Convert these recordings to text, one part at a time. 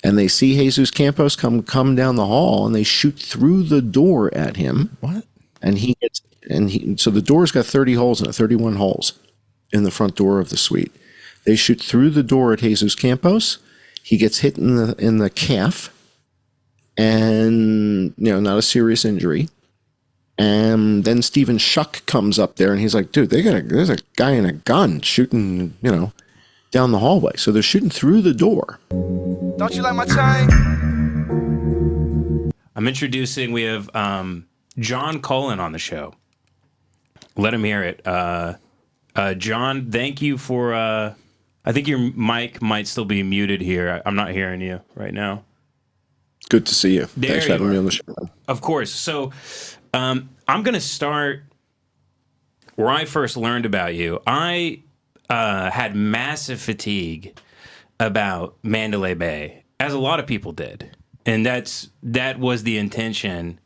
and they see Jesus Campos come down the hall, and they shoot through the door at him. What? And so the door's got 30 holes in it, 31 holes in the front door of the suite. They shoot through the door at Jesus Campos. He gets hit in the calf, and not a serious injury. And then Stephen Schuck comes up there, and he's like, "Dude, there's a guy in a gun shooting, down the hallway." So they're shooting through the door. Don't you like my chain? I'm introducing. We have John Cullen on the show. Let him hear it. John, thank you for. I think your mic might still be muted here. I'm not hearing you right now. Good to see you. There Thanks for having me on the show. Of course. So I'm going to start where I first learned about you. I had massive fatigue about Mandalay Bay, as a lot of people did. And that was the intention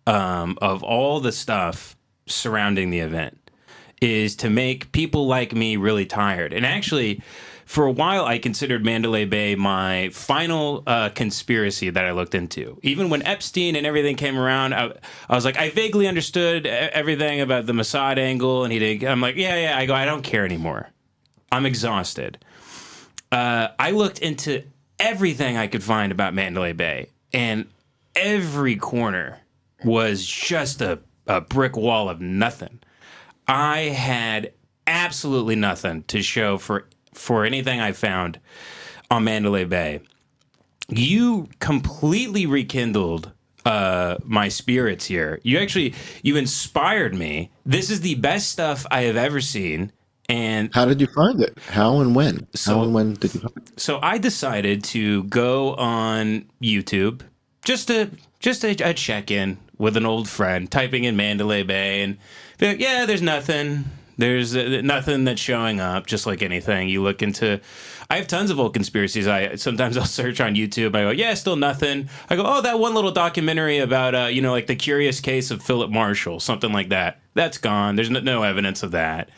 of all the stuff surrounding the event, is to make people like me really tired. And actually, for a while, I considered Mandalay Bay my final conspiracy that I looked into. Even when Epstein and everything came around, I was like, I vaguely understood everything about the Mossad angle, and I'm like, yeah. I don't care anymore. I'm exhausted. I looked into everything I could find about Mandalay Bay, and every corner was just a brick wall of nothing. I had absolutely nothing to show for anything I found on Mandalay Bay. You completely rekindled my spirits here. You inspired me. This is the best stuff I have ever seen. And how did you find it? How and when? How and when did you find it? So I decided to go on YouTube just a check-in with an old friend, typing in Mandalay Bay, and be like, yeah, there's nothing. There's nothing that's showing up, just like anything. You look into... I have tons of old conspiracies. Sometimes I'll search on YouTube. I go, yeah, still nothing. I go, oh, that one little documentary about, like the curious case of Philip Marshall, something like that. That's gone. There's no evidence of that.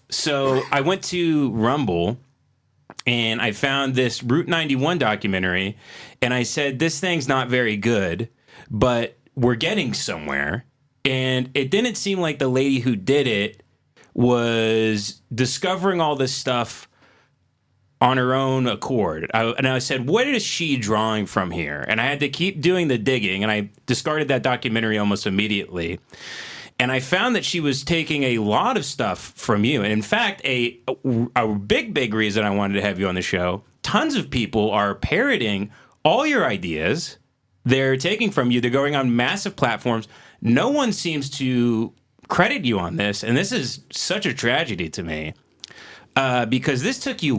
So I went to Rumble, and I found this Route 91 documentary, and I said, this thing's not very good, but we're getting somewhere. And it didn't seem like the lady who did it was discovering all this stuff on her own accord. And I said, what is she drawing from here? And I had to keep doing the digging, and I discarded that documentary almost immediately. And I found that she was taking a lot of stuff from you. And in fact, a big reason I wanted to have you on the show, tons of people are parroting all your ideas. They're taking from you. They're going on massive platforms. No one seems to credit you on this. And this is such a tragedy to me. Because this took you,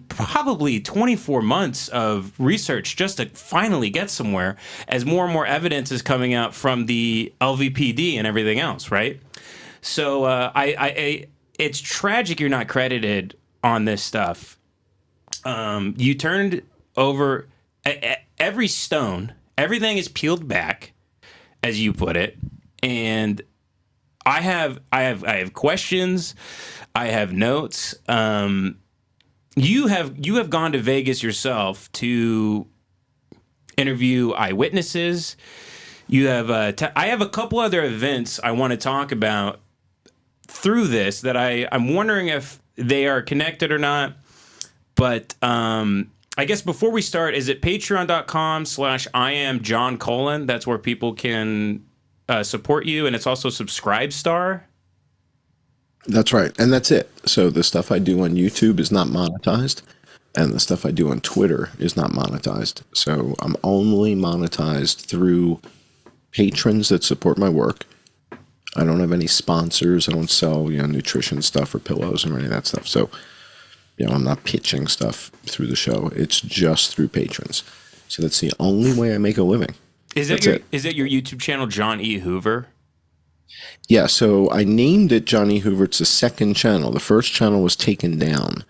probably 24 months of research just to finally get somewhere, as more and more evidence is coming out from the LVPD and everything else, right? So it's tragic you're not credited on this stuff. You turned over every stone. Everything is peeled back, as you put it, and I have questions. I have notes. You have gone to Vegas yourself to interview eyewitnesses. You have I have a couple other events I want to talk about through this that I'm wondering if they are connected or not. But I guess before we start, is it patreon.com/I am John Cullen? That's where people can support you, and it's also Subscribestar. That's right. And that's it. So the stuff I do on YouTube is not monetized, and the stuff I do on Twitter is not monetized. So I'm only monetized through patrons that support my work. I don't have any sponsors. I don't sell, nutrition stuff or pillows or any of that stuff. So, I'm not pitching stuff through the show. It's just through patrons. So that's the only way I make a living. Is that your YouTube channel, John E. Hoover? Yeah, so I named it Johnny Hoover. It's the second channel. The first channel was taken down.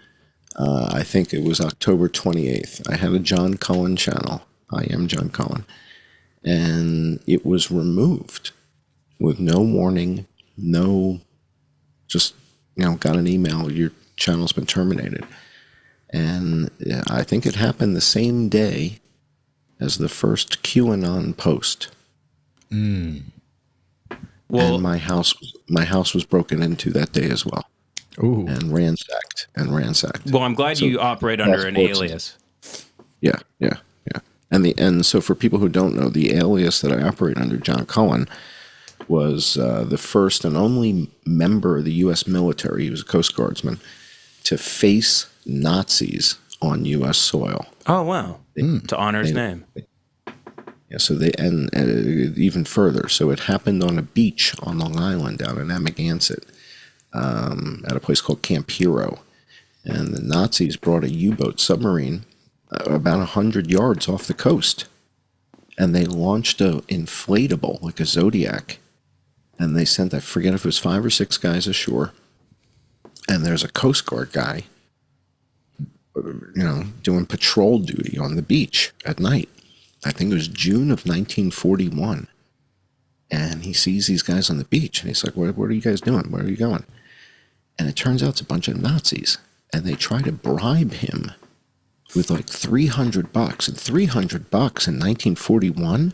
I think it was October 28th. I had a John Cullen channel. I am John Cullen. And it was removed with no warning, got an email, your channel's been terminated. And I think it happened the same day as the first QAnon post. Well, And my house was broken into that day as well. Ooh. And ransacked. well, I'm glad So you operate under an passports- alias. Yeah. And so for people who don't know, the alias that I operate under, John Cullen, was the first and only member of the U.S. military. He was a Coast Guardsman to face Nazis on U.S. soil. Oh, wow. To honor his name. Yeah, so even further. So it happened on a beach on Long Island down in Amagansett, at a place called Camp Hero. And the Nazis brought a U-boat submarine about 100 yards off the coast. And they launched a inflatable, like a Zodiac. And they sent, I forget if it was 5 or 6 guys ashore. And there's a Coast Guard guy, doing patrol duty on the beach at night. I think it was June of 1941. And he sees these guys on the beach. And he's like, what are you guys doing? Where are you going? And it turns out it's a bunch of Nazis. And they try to bribe him with like $300. And $300 in 1941,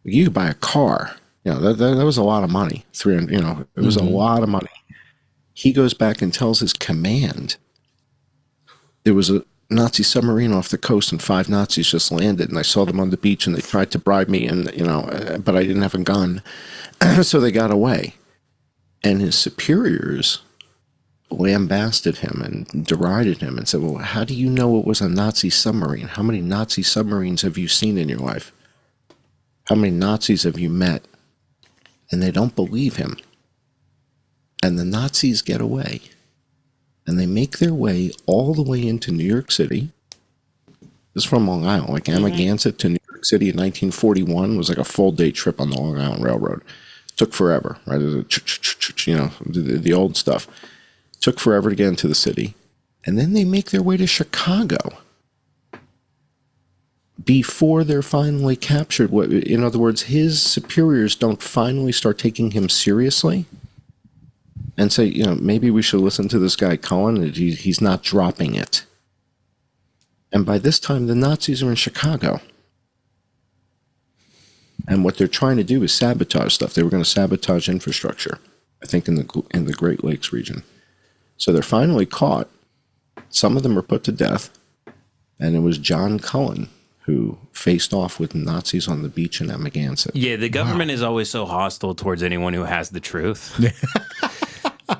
you could buy a car. That was a lot of money. It was a lot of money. He goes back and tells his command there was a Nazi submarine off the coast and 5 Nazis just landed, and I saw them on the beach and they tried to bribe me, and but I didn't have a gun, so they got away. And his superiors lambasted him and derided him and said, well, how do you know it was a Nazi submarine? How many Nazi submarines have you seen in your life? How many Nazis have you met? And they don't believe him. And the Nazis get away. And they make their way all the way into New York City. This is from Long Island. Like Amagansett to New York City in 1941 was like a full day trip on the Long Island Railroad. It took forever, right? The old stuff. It took forever to get into the city. And then they make their way to Chicago before they're finally captured. In other words, his superiors don't finally start taking him seriously and say, maybe we should listen to this guy Cullen. He's not dropping it. And by this time, the Nazis are in Chicago. And what they're trying to do is sabotage stuff. They were going to sabotage infrastructure, I think, in the Great Lakes region. So they're finally caught. Some of them are put to death. And it was John Cullen who faced off with Nazis on the beach in Amagansett. Yeah, the government is always so hostile towards anyone who has the truth.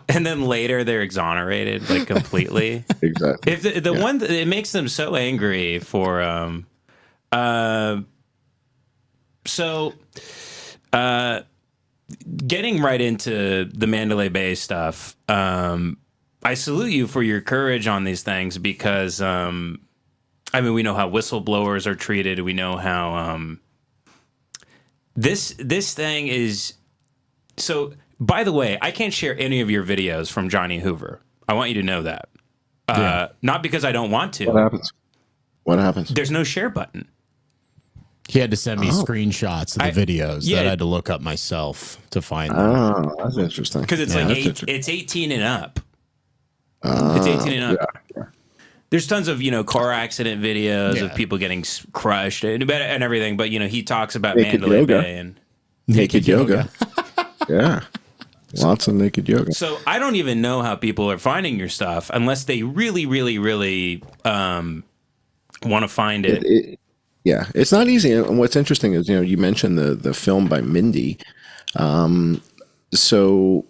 And then later they're exonerated, like, completely. Exactly. If the one it makes them so angry for getting right into the Mandalay Bay stuff, I salute you for your courage on these things because we know how whistleblowers are treated. We know how this thing is. So, by the way, I can't share any of your videos from Johnny Hoover. I want you to know that. Not because I don't want to. What happens? There's no share button. He had to send me screenshots of the videos that I had to look up myself to find them. Oh, that's interesting. Because it's it's 18 and up. It's 18 and up. Yeah. There's tons of, car accident videos of people getting crushed and everything. But, he talks about Naked Mandalay yoga. Bay and Naked yoga. Yeah. Lots of naked yoga. So I don't even know how people are finding your stuff unless they really, really, really want to find it. Yeah, it's not easy. And what's interesting is, you mentioned the film by Mindy. So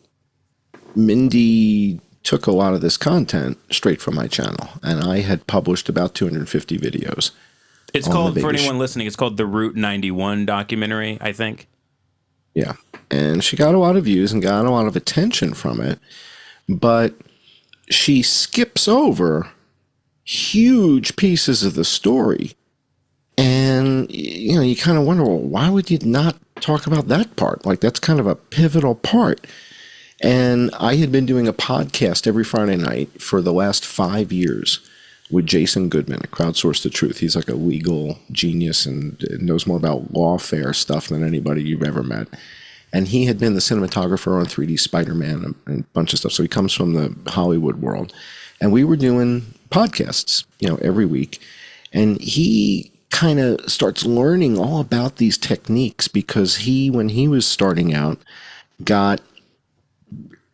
Mindy took a lot of this content straight from my channel, and I had published about 250 videos. It's called, for anyone listening, it's called the Route 91 documentary, I think. Yeah. And she got a lot of views and got a lot of attention from it, but she skips over huge pieces of the story. And, you kind of wonder, well, why would you not talk about that part? Like, that's kind of a pivotal part. And I had been doing a podcast every Friday night for the last 5 years with Jason Goodman at Crowdsource the Truth. He's like a legal genius and knows more about lawfare stuff than anybody you've ever met. And he had been the cinematographer on 3D Spider-Man and a bunch of stuff. So he comes from the Hollywood world. And we were doing podcasts, every week. And he kind of starts learning all about these techniques because when he was starting out, got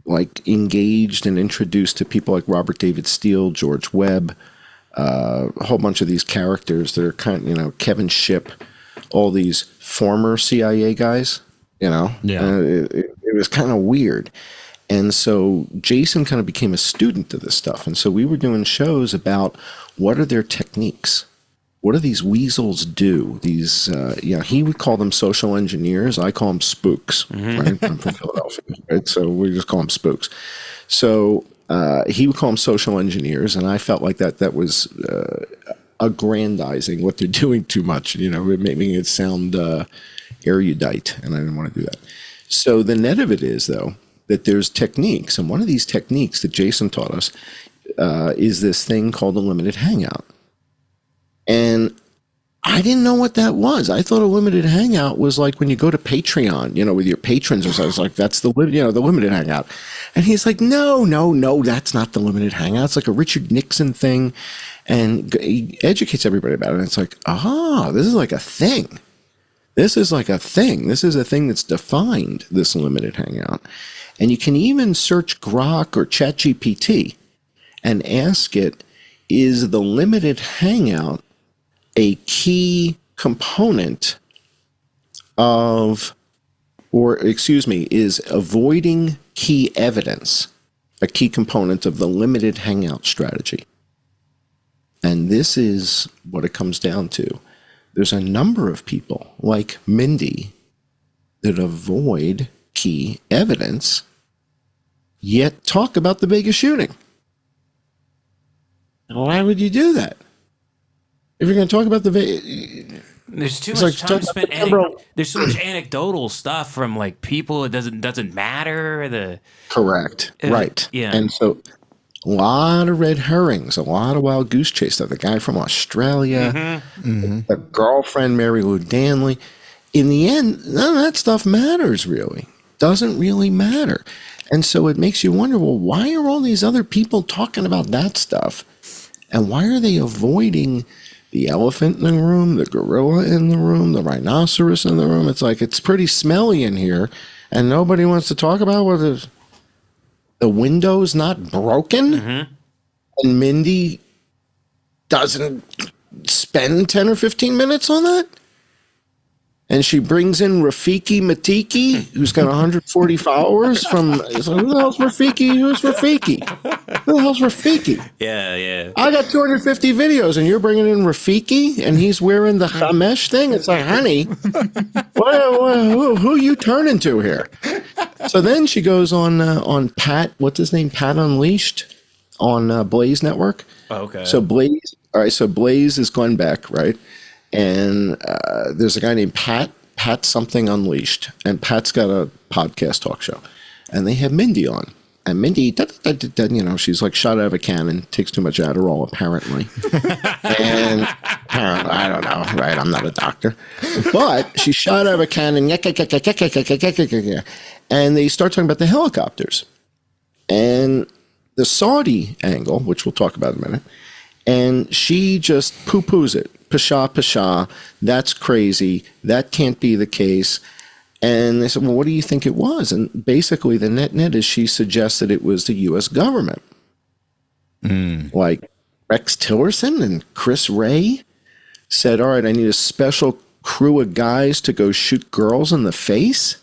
like engaged and introduced to people like Robert David Steele, George Webb, a whole bunch of these characters that are Kevin Shipp, all these former CIA guys, Yeah. It was kind of weird. And so Jason kind of became a student of this stuff. And so we were doing shows about what are their techniques? What do these weasels do? These, he would call them social engineers. I call them spooks, right? I'm from Philadelphia, right? So we just call them spooks. So he would call them social engineers, and I felt like that was aggrandizing what they're doing too much, making it sound erudite, and I didn't want to do that. So the net of it is, though, that there's techniques, and one of these techniques that Jason taught us is this thing called a limited hangout. And I didn't know what that was. I thought a limited hangout was like when you go to Patreon, with your patrons or something. I was like, that's the limited hangout. And he's like, no, that's not the limited hangout. It's like a Richard Nixon thing. And he educates everybody about it. And it's like, this is like a thing. This is like a thing. This is a thing that's defined, this limited hangout. And you can even search Grok or ChatGPT and ask it, is the limited hangout a key component is avoiding key evidence a key component of the limited hangout strategy? And this is what it comes down to. There's a number of people like Mindy that avoid key evidence, yet talk about the Vegas shooting. Why would you do that? If you're going to talk about there's too much time spent. There's so much anecdotal stuff from like people. It doesn't matter. Correct. Right. Yeah. And so a lot of red herrings, a lot of wild goose chase stuff. The guy from Australia, the girlfriend, Mary Lou Danley. In the end, none of that stuff matters really. Doesn't really matter. And so it makes you wonder, well, why are all these other people talking about that stuff? And why are they avoiding the elephant in the room, the gorilla in the room, the rhinoceros in the room? It's like, it's pretty smelly in here, and nobody wants to talk about whether the window's not broken. And Mindy doesn't spend 10 or 15 minutes on that. And she brings in Rafiki Matiki, who's got 140 followers from, so who the hell's Rafiki? Who's Rafiki? Who the hell's Rafiki? Yeah. I got 250 videos, and you're bringing in Rafiki, and he's wearing the Hamesh thing? It's like, honey, who you turning to here? So then she goes on Pat, what's his name? Pat Unleashed on Blaze Network. Oh, okay. So Blaze is Glenn Beck, right? And there's a guy named Pat something Unleashed, and Pat's got a podcast talk show, and they have Mindy on, and Mindy, she's like shot out of a cannon, takes too much Adderall apparently, and I don't know, right? I'm not a doctor, but she's shot out of a cannon, and they start talking about the helicopters, and the Saudi angle, which we'll talk about in a minute, and she just poo-poos it. Pasha, that's crazy. That can't be the case. And they said, well, what do you think it was? And basically the net is she suggested it was the U.S. government. Like Rex Tillerson and Chris Ray said, all right, I need a special crew of guys to go shoot girls in the face.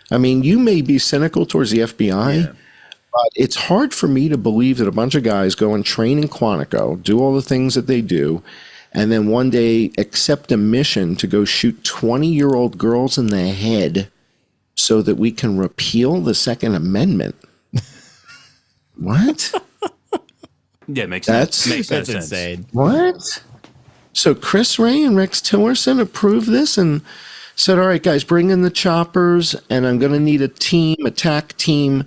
I mean, you may be cynical towards the FBI, but it's hard for me to believe that a bunch of guys go and train in Quantico, do all the things that they do, and then one day accept a mission to go shoot 20-year-old girls in the head so that we can repeal the Second Amendment. What? Yeah, makes sense. Makes That's sense. insane. What? So Chris Ray and Rex Tillerson approved this and said, all right, guys, bring in the choppers, and I'm going to need a attack team.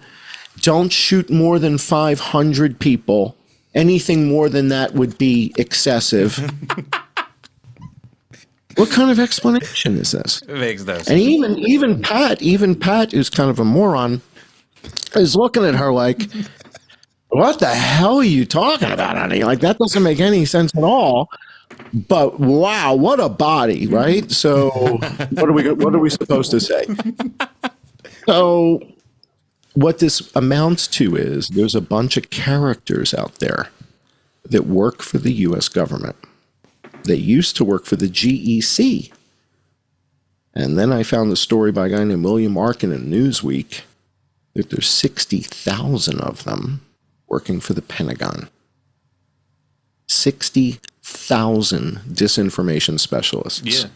Don't shoot more than 500 people. Anything more than that would be excessive. What kind of explanation is this? It makes no sense. And even Pat, who's kind of a moron, is looking at her like, what the hell are you talking about, honey? Like, that doesn't make any sense at all. But wow, what a body, right? So what are we supposed to say? So what this amounts to is there's a bunch of characters out there that work for the US government. They used to work for the GEC. And then I found the story by a guy named William Arkin in Newsweek that there's 60,000 of them working for the Pentagon. 60,000 disinformation specialists. Yeah.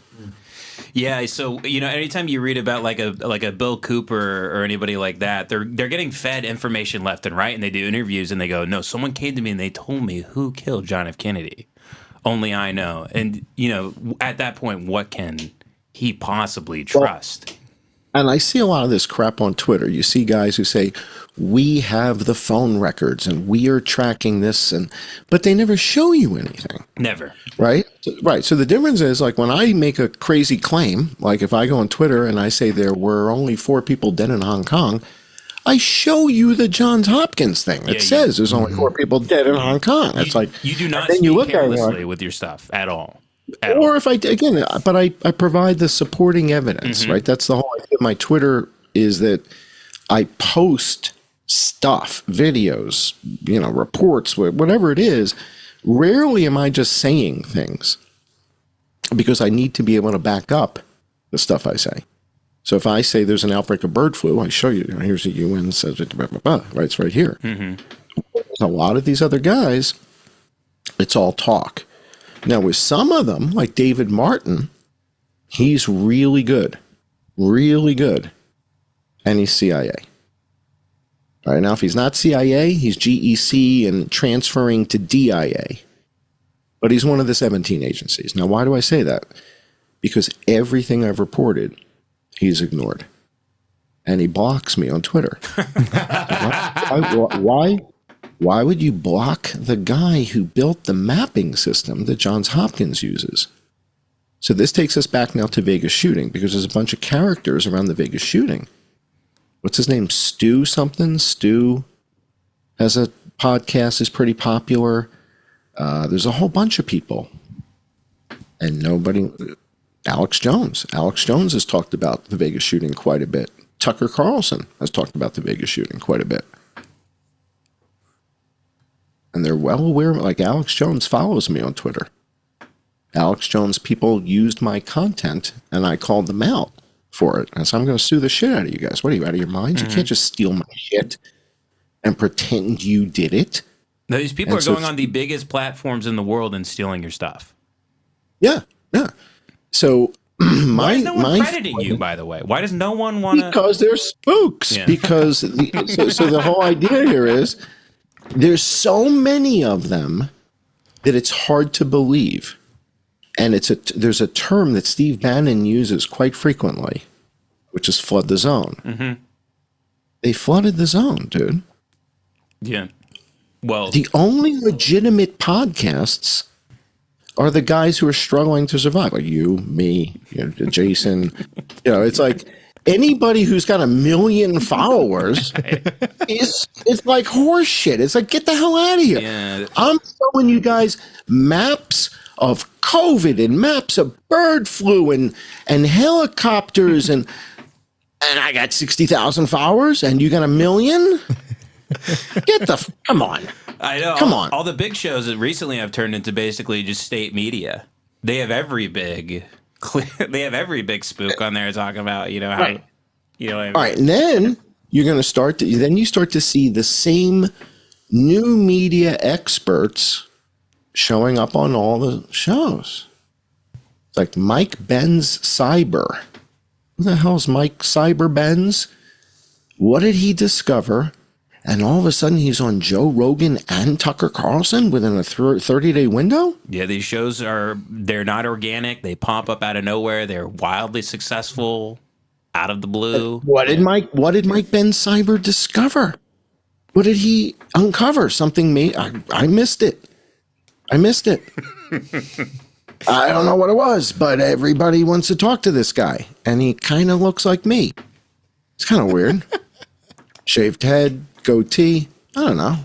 Yeah, so anytime you read about like a Bill Cooper or anybody like that, they're getting fed information left and right, and they do interviews and they go, "No, someone came to me and they told me who killed John F. Kennedy. Only I know." And at that point, what can he possibly trust? And I see a lot of this crap on Twitter. You see guys who say, "We have the phone records and we are tracking this," but they never show you anything. Never. Right? Right. So the difference is, like, when I make a crazy claim, like if I go on Twitter and I say there were only 4 people dead in Hong Kong, I show you the Johns Hopkins thing. It says there's only 4 people dead in Hong Kong. It's like, you do not speak carelessly with your stuff at all. Or if I provide the supporting evidence, right? That's the whole idea of my Twitter, is that I post stuff, videos, reports, whatever it is. Rarely am I just saying things, because I need to be able to back up the stuff I say. So if I say there's an outbreak of bird flu, I show you, here's the UN says it, right? It's right here. A lot of these other guys, it's all talk. Now, with some of them, like David Martin, he's really good, and he's CIA. All right, now, if he's not CIA, he's GEC and transferring to DIA. But he's one of the 17 agencies. Now, why do I say that? Because everything I've reported, he's ignored. And he blocks me on Twitter. Why would you block the guy who built the mapping system that Johns Hopkins uses? So this takes us back now to Vegas shooting, because there's a bunch of characters around the Vegas shooting. What's his name? Stu something? Stu has a podcast, is pretty popular. There's a whole bunch of people. And nobody... Alex Jones. Alex Jones has talked about the Vegas shooting quite a bit. Tucker Carlson has talked about the Vegas shooting quite a bit. And they're well aware, like Alex Jones follows me on Twitter. Alex Jones people used my content, and I called them out for it. And so I'm going to sue the shit out of you guys. What are you, out of your minds? You can't just steal my shit and pretend you did it. These people are going on the biggest platforms in the world and stealing your stuff. Yeah. So why is no one crediting you, by the way? Why does no one want to? Because they're spooks. Yeah. Because so the whole idea here is there's so many of them that it's hard to believe. And there's a term that Steve Bannon uses quite frequently, which is flood the zone. They flooded the zone, dude. Yeah. Well, the only legitimate podcasts are the guys who are struggling to survive, like you, me, Jason. It's like anybody who's got 1 million followers it's like horse shit. It's like, get the hell out of here. Yeah. I'm showing you guys maps of COVID and maps of bird flu and helicopters and I got 60,000 followers and you got 1 million? Come on. I know. Come on. All the big shows that recently have turned into basically just state media. They have every big spook on there talking about, how, right. What I mean? All right. And then you're going to start to see the same new media experts showing up on all the shows. It's like Mike Benz Cyber. Who the hell's Mike Cyber Benz? What did he discover? And all of a sudden, he's on Joe Rogan and Tucker Carlson within a 30-day window? Yeah, these shows they're not organic. They pop up out of nowhere. They're wildly successful out of the blue. What did Mike Ben Cyber discover? What did he uncover? Something I missed it. I don't know what it was, but everybody wants to talk to this guy. And he kind of looks like me. It's kind of weird. Shaved head. Goatee. I don't know.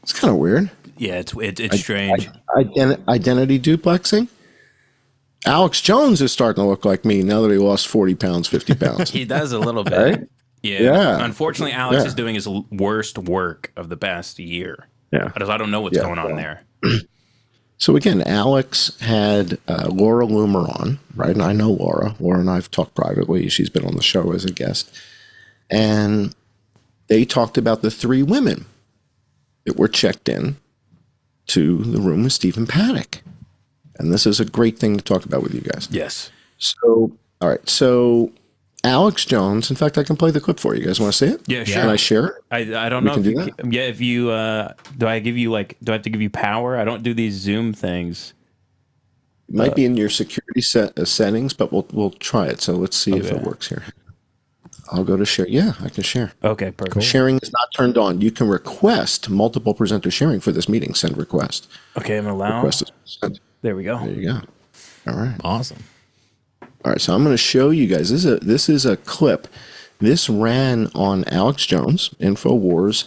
It's kind of weird. Yeah, it's strange. Identity duplexing. Alex Jones is starting to look like me now that he lost 40 pounds, 50 pounds. He does a little bit. Right? Yeah. Unfortunately, Alex is doing his worst work of the past year. Yeah. I don't know what's going on there. So again, Alex had Laura Loomer on, right? And I know Laura. Laura and I have talked privately. She's been on the show as a guest. And they talked about the 3 women that were checked in to the room with Stephen Paddock. And this is a great thing to talk about with you guys. Yes. So, all right. So Alex Jones, in fact, I can play the clip for you. You guys want to see it? Yeah, sure. Can I share it? I don't know. If you do I have to give you power? I don't do these Zoom things. It might be in your security settings, but we'll try it. So let's see if it works here. I'll go to share. Yeah, I can share. Okay, perfect. Cool. Sharing is not turned on. You can request multiple presenter sharing for this meeting. Send request. Okay, I'm allowed. Request is sent. There we go. There you go. All right. Awesome. All right, so I'm going to show you guys. This is a clip. This ran on Alex Jones, InfoWars,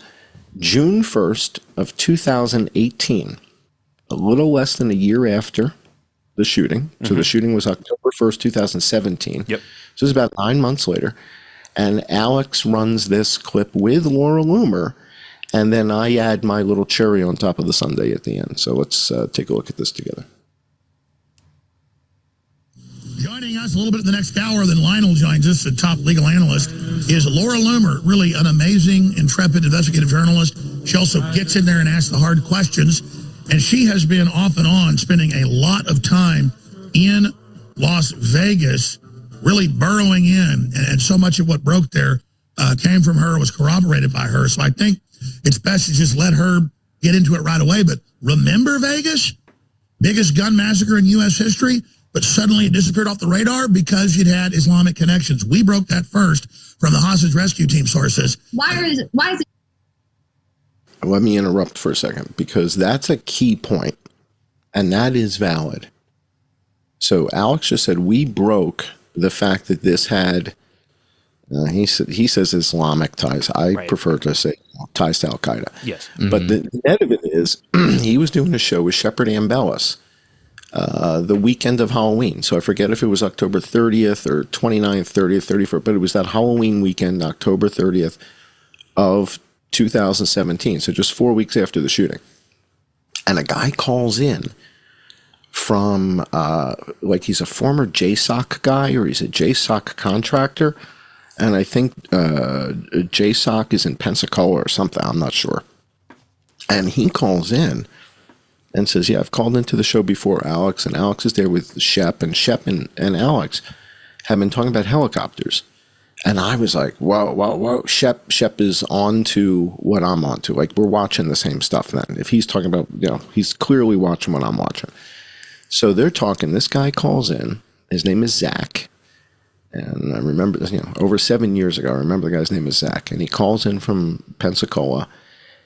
June 1st of 2018, a little less than a year after the shooting. So the shooting was October 1st, 2017. Yep. So it's about 9 months later. And Alex runs this clip with Laura Loomer, and then I add my little cherry on top of the sundae at the end. So let's take a look at this together. Joining us a little bit in the next hour, then Lionel joins us, a top legal analyst, is Laura Loomer, really an amazing, intrepid investigative journalist. She also gets in there and asks the hard questions. And she has been off and on spending a lot of time in Las Vegas, really burrowing in. And so much of what broke there came from her, was corroborated by her. So I think it's best to just let her get into it right away. But remember Vegas? Biggest gun massacre in U.S. history? But suddenly it disappeared off the radar because it had Islamic connections. We broke that first from the hostage rescue team sources. Why is it? Let me interrupt for a second, because that's a key point, and that is valid. So Alex just said we broke the fact that this had, he says Islamic ties. I prefer to say ties to Al-Qaeda. Yes. But the net of it is he was doing a show with Shepard Ambellis the weekend of Halloween. So I forget if it was October 30th or 29th, 30th, 31st, but it was that Halloween weekend, October 30th of 2017. So just 4 weeks after the shooting. And a guy calls in from, like he's a former JSOC guy, or he's a JSOC contractor. And I think JSOC is in Pensacola or something. I'm not sure. And he calls in and says, yeah, I've called into the show before, Alex, and Alex is there with Shep, and Shep and Alex have been talking about helicopters. And I was like, whoa. Shep is on to what I'm on to. Like, we're watching the same stuff then. If he's talking about, he's clearly watching what I'm watching. So they're talking. This guy calls in. His name is Zach. And I remember, over 7 years ago, I remember the guy's name is Zach. And he calls in from Pensacola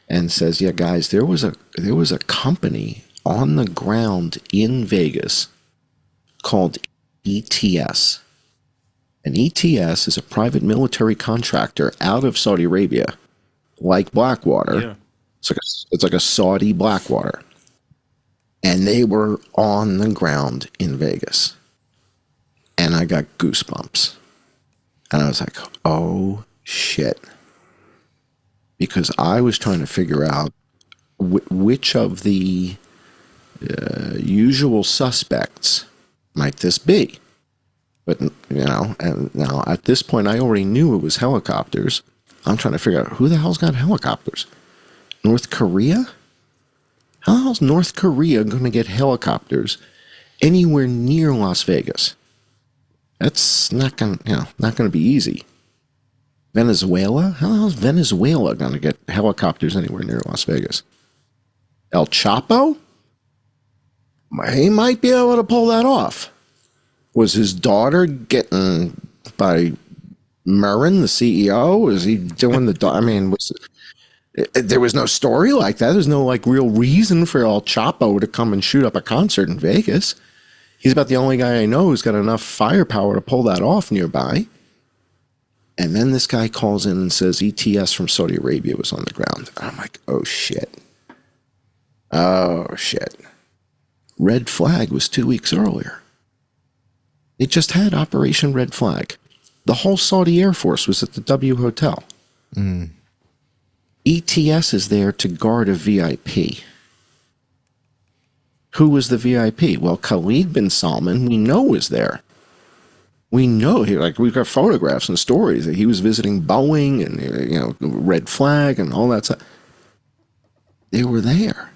and says, yeah, guys, there was a company on the ground in Vegas called ETS. And ETS is a private military contractor out of Saudi Arabia, like Blackwater. Yeah. It's like a Saudi Blackwater. And they were on the ground in Vegas. And I got goosebumps. And I was like, oh, shit. Because I was trying to figure out which of the usual suspects might this be. But, and now at this point, I already knew it was helicopters. I'm trying to figure out who the hell's got helicopters? North Korea? How the hell's North Korea going to get helicopters anywhere near Las Vegas? That's not going to be easy. Venezuela? How the hell is Venezuela going to get helicopters anywhere near Las Vegas? El Chapo? He might be able to pull that off. Was his daughter getting by Murrin, the CEO? Is he doing there was no story like that. There's no real reason for El Chapo to come and shoot up a concert in Vegas. He's about the only guy I know who's got enough firepower to pull that off nearby. And then this guy calls in and says ETS from Saudi Arabia was on the ground. And I'm like, oh shit. Oh, shit. Red Flag was 2 weeks earlier. They just had Operation Red Flag. The whole Saudi Air Force was at the W Hotel. ETS is there to guard a VIP. Who was the VIP? Well, Khalid bin Salman, we know, was there. We know, we've got photographs and stories that he was visiting Boeing and, Red Flag and all that stuff. They were there.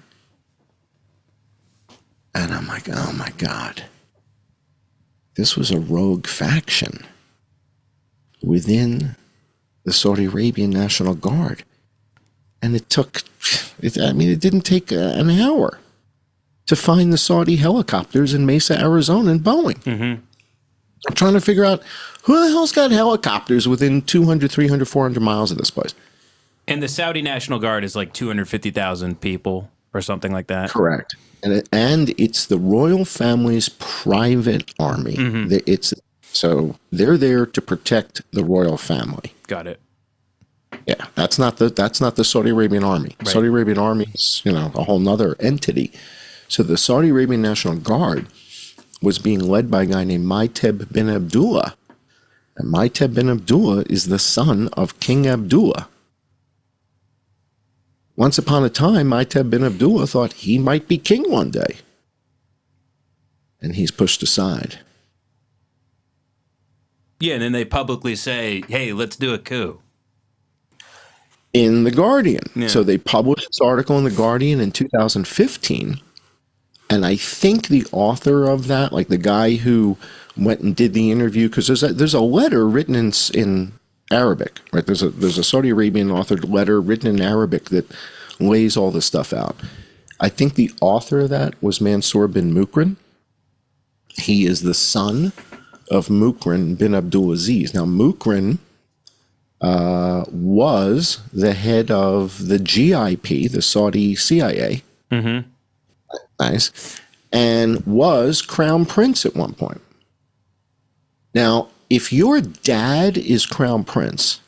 And I'm like, oh my God. This was a rogue faction within the Saudi Arabian National Guard. And it didn't take an hour to find the Saudi helicopters in Mesa, Arizona, and Boeing. Mm-hmm. I'm trying to figure out who the hell's got helicopters within 200, 300, 400 miles of this place. And the Saudi National Guard is like 250,000 people or something like that. Correct. And it's the royal family's private army. Mm-hmm. So they're there to protect the royal family. Got it. Yeah, that's not the Saudi Arabian army. Right. Saudi Arabian army is, a whole nother entity. So the Saudi Arabian National Guard was being led by a guy named Maiteb bin Abdullah. And Maiteb bin Abdullah is the son of King Abdullah. Once upon a time, Maiteb bin Abdullah thought he might be king one day. And he's pushed aside. Yeah, and then they publicly say, hey, let's do a coup. In The Guardian. Yeah. So they published this article in The Guardian in 2015. And I think the author of that, like the guy who went and did the interview, because there's a letter written in Arabic, right? There's a Saudi Arabian authored letter written in Arabic that lays all this stuff out. I think the author of that was Mansour bin Mukrin. He is the son of Mukrin bin Abdulaziz. Now, Mukrin was the head of the GIP, the Saudi CIA. Mm-hmm. Nice. And was crown prince at one point. Now, if your dad is crown prince,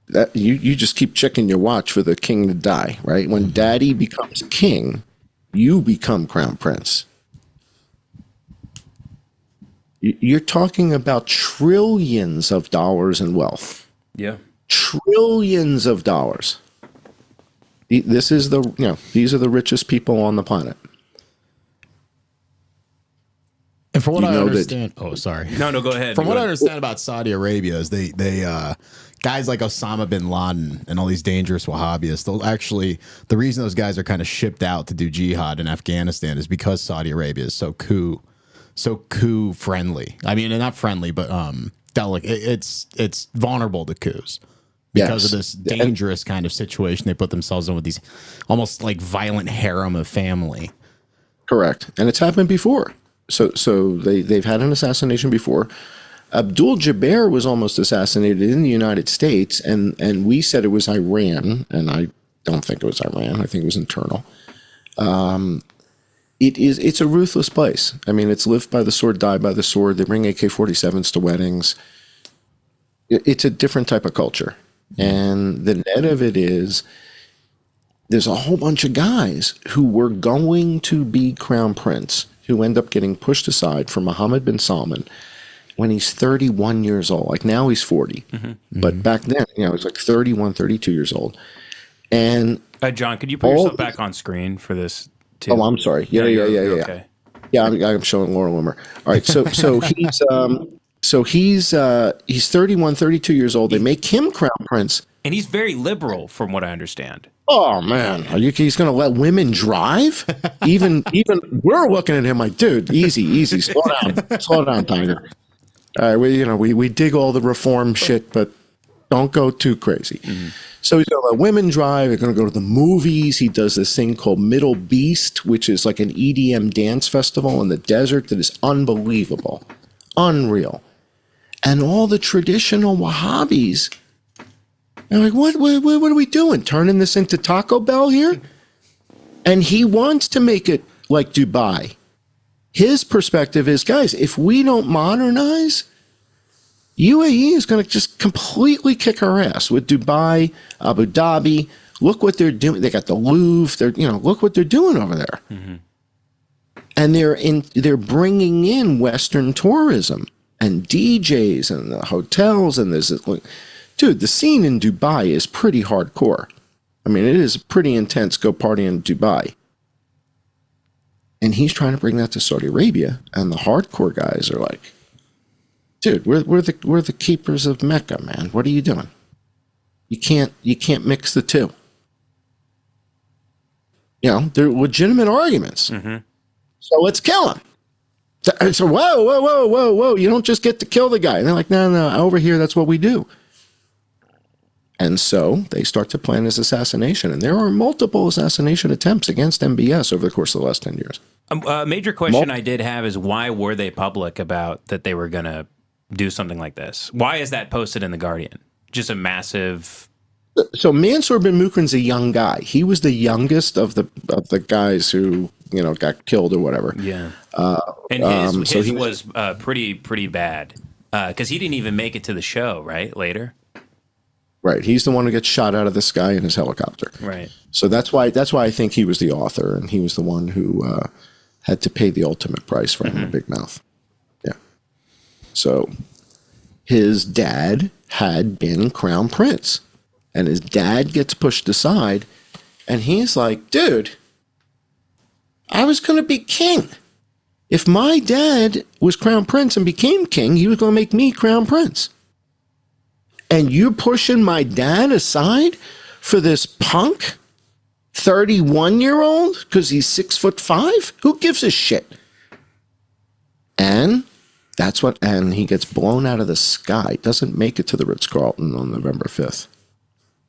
that you just keep checking your watch for the king to die, right? When daddy becomes king, you become crown prince. You're talking about trillions of dollars in wealth. Yeah. Trillions of dollars. This is these are the richest people on the planet. And from what I understand, sorry. No, go ahead. From what I understand about Saudi Arabia is they guys like Osama bin Laden and all these dangerous Wahhabists, the reason those guys are kind of shipped out to do jihad in Afghanistan is because Saudi Arabia is so coup friendly. I mean, not friendly, but it's vulnerable to coups. Because of this dangerous kind of situation they put themselves in with these almost like violent harem of family. Correct. And it's happened before. So they've had an assassination before. Abdul Jabbar was almost assassinated in the United States, and we said it was Iran, and I don't think it was Iran. I think it was internal. It's a ruthless place. I mean, it's live by the sword, die by the sword. They bring AK-47s to weddings. It's a different type of culture. And the net of it is there's a whole bunch of guys who were going to be crown prince who end up getting pushed aside for Mohammed bin Salman when he's 31 years old. Like now he's 40. Mm-hmm. But back then, he's like 31, 32 years old. And John, could you put yourself back on screen for this too? Oh, I'm sorry. Yeah. Okay. Yeah, I'm showing Laura Loomer. All right, so he's 31, 32 years old. They make him crown prince. And he's very liberal from what I understand. Oh man, he's going to let women drive? Even we're looking at him like, dude, easy, slow down, Tiger. All right, we dig all the reform shit, but don't go too crazy. Mm-hmm. So he's going to let women drive. They're going to go to the movies. He does this thing called Middle Beast, which is like an EDM dance festival in the desert that is unbelievable, unreal. And all the traditional Wahhabis, they're like, what are we doing? Turning this into Taco Bell here? And he wants to make it like Dubai. His perspective is, guys, if we don't modernize, UAE is going to just completely kick our ass with Dubai, Abu Dhabi, Look what they're doing. They got the Louvre. Look what they're doing over there. And they're bringing in Western tourism and DJs and the hotels. And dude, the scene in Dubai is pretty hardcore. I mean, it is pretty intense. Go party in Dubai. And he's trying to bring that to Saudi Arabia. And the hardcore guys are like, dude, we're the keepers of Mecca, man. What are you doing? You can't mix the two. They're legitimate arguments. So let's kill him. So whoa. You don't just get to kill the guy. And they're like, no, over here, that's what we do. And so they start to plan his assassination. And there are multiple assassination attempts against MBS over the course of the last 10 years. A major question I did have is why were they public about that they were going to do something like this? Why is that posted in The Guardian? Just a massive... So Mansour bin Mukran's a young guy. He was the youngest of the guys who, got killed or whatever. Yeah. And his was pretty bad because he didn't even make it to the show, right? Later. Right. He's the one who gets shot out of the sky in his helicopter. Right. So that's why I think he was the author, and he was the one who had to pay the ultimate price for having a big mouth. Yeah. So his dad had been crown prince, and his dad gets pushed aside, and he's like, dude, I was going to be king. If my dad was crown prince and became king, he was going to make me crown prince. And you're pushing my dad aside for this punk 31-year-old because he's 6'5"? Who gives a shit? And and he gets blown out of the sky. Doesn't make it to the Ritz-Carlton on November 5th.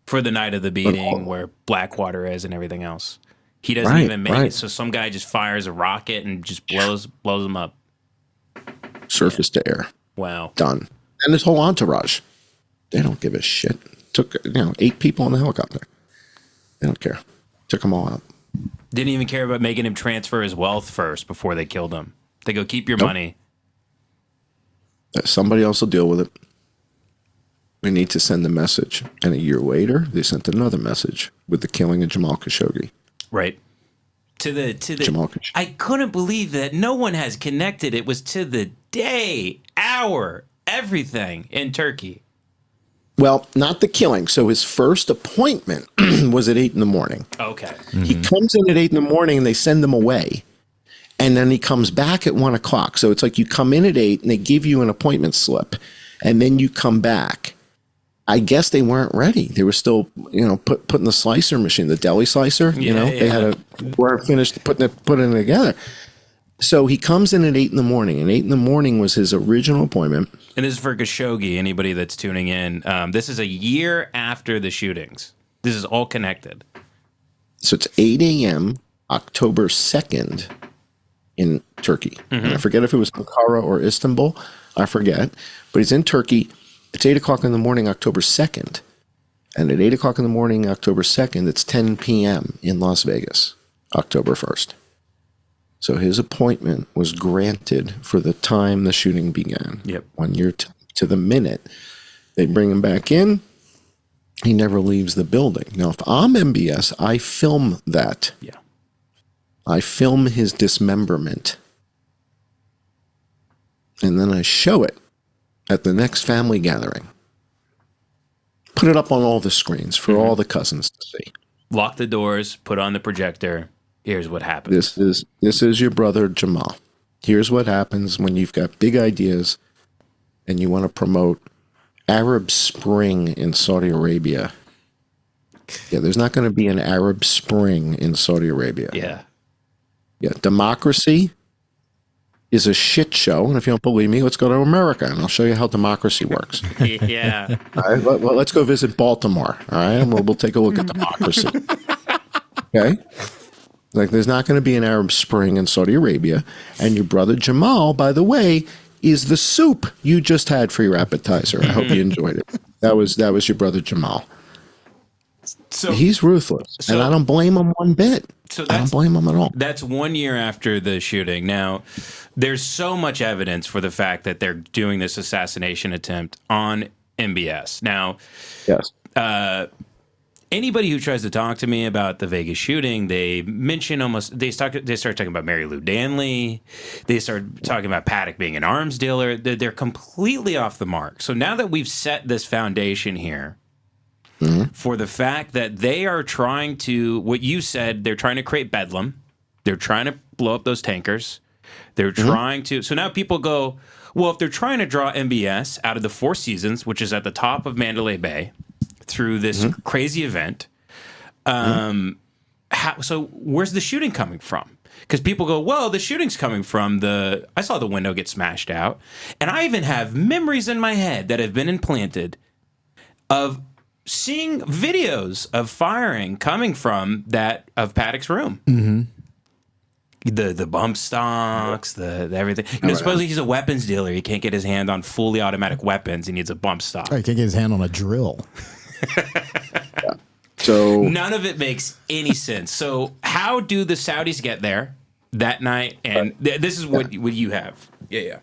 For the night of the beating where Blackwater is and everything else. He doesn't even make it. So some guy just fires a rocket and just blows him up. Surface to air. Wow. Done. And his whole entourage. They don't give a shit. Took 8 people in the helicopter. They don't care. Took them all out. Didn't even care about making him transfer his wealth first before they killed him. They go, keep your money. Somebody else will deal with it. We need to send a message. And a year later, they sent another message with the killing of Jamal Khashoggi. Right. To the Jamal Khashoggi. I couldn't believe that no one has connected. It was to the day, hour, everything in Turkey. Well, not the killing. So his first appointment was at 8 in the morning. Okay. He comes in at 8 in the morning and they send him away. And then he comes back at 1 o'clock. So it's like you come in at 8 and they give you an appointment slip. And then you come back. I guess they weren't ready. They were still, putting the slicer machine, the deli slicer, they weren't finished putting it together. So he comes in at 8 in the morning, and 8 in the morning was his original appointment. And this is for Khashoggi, anybody that's tuning in. This is a year after the shootings. This is all connected. So it's 8 a.m., October 2nd in Turkey. And I forget if it was Ankara or Istanbul. I forget. But he's in Turkey. It's 8 o'clock in the morning, October 2nd. And at 8 o'clock in the morning, October 2nd, it's 10 p.m. in Las Vegas, October 1st. So his appointment was granted for the time the shooting began. Yep. 1 year to the minute. They bring him back in. He never leaves the building. Now, if I'm MBS, I film that. Yeah. I film his dismemberment. And then I show it at the next family gathering. Put it up on all the screens for all the cousins to see. Lock the doors, put on the projector. Here's what happens. This is your brother Jamal. Here's what happens when you've got big ideas and you want to promote Arab Spring in Saudi Arabia. Yeah, there's not going to be an Arab Spring in Saudi Arabia. Yeah. Yeah, democracy is a shit show. And if you don't believe me, let's go to America and I'll show you how democracy works. Yeah. All right, let's go visit Baltimore. All right, and we'll take a look at democracy. Okay? Like, there's not going to be an Arab Spring in Saudi Arabia. And your brother Jamal, by the way, is the soup you just had for your appetizer. I hope you enjoyed it. That was your brother Jamal. So he's ruthless, and I don't blame him one bit. So I don't blame him at all. That's 1 year after the shooting. Now, there's so much evidence for the fact that they're doing this assassination attempt on MBS. Now, Yes. anybody who tries to talk to me about the Vegas shooting, they mention they start talking about Mary Lou Danley. They start talking about Paddock being an arms dealer. They're completely off the mark. So now that we've set this foundation here for the fact that they are trying to, what you said, they're trying to create bedlam. They're trying to blow up those tankers. They're trying to. So now people go, well, if they're trying to draw MBS out of the Four Seasons, which is at the top of Mandalay Bay, through this crazy event, so where's the shooting coming from? Because people go, well, the shooting's coming from I saw the window get smashed out. And I even have memories in my head that have been implanted of seeing videos of firing coming from of Paddock's room. The bump stocks, the everything. Supposedly he's a weapons dealer. He can't get his hand on fully automatic weapons. He needs a bump stock. Oh, he can't get his hand on a drill. So none of it makes any sense. So how do the Saudis get there that night? And this is what you have. Yeah.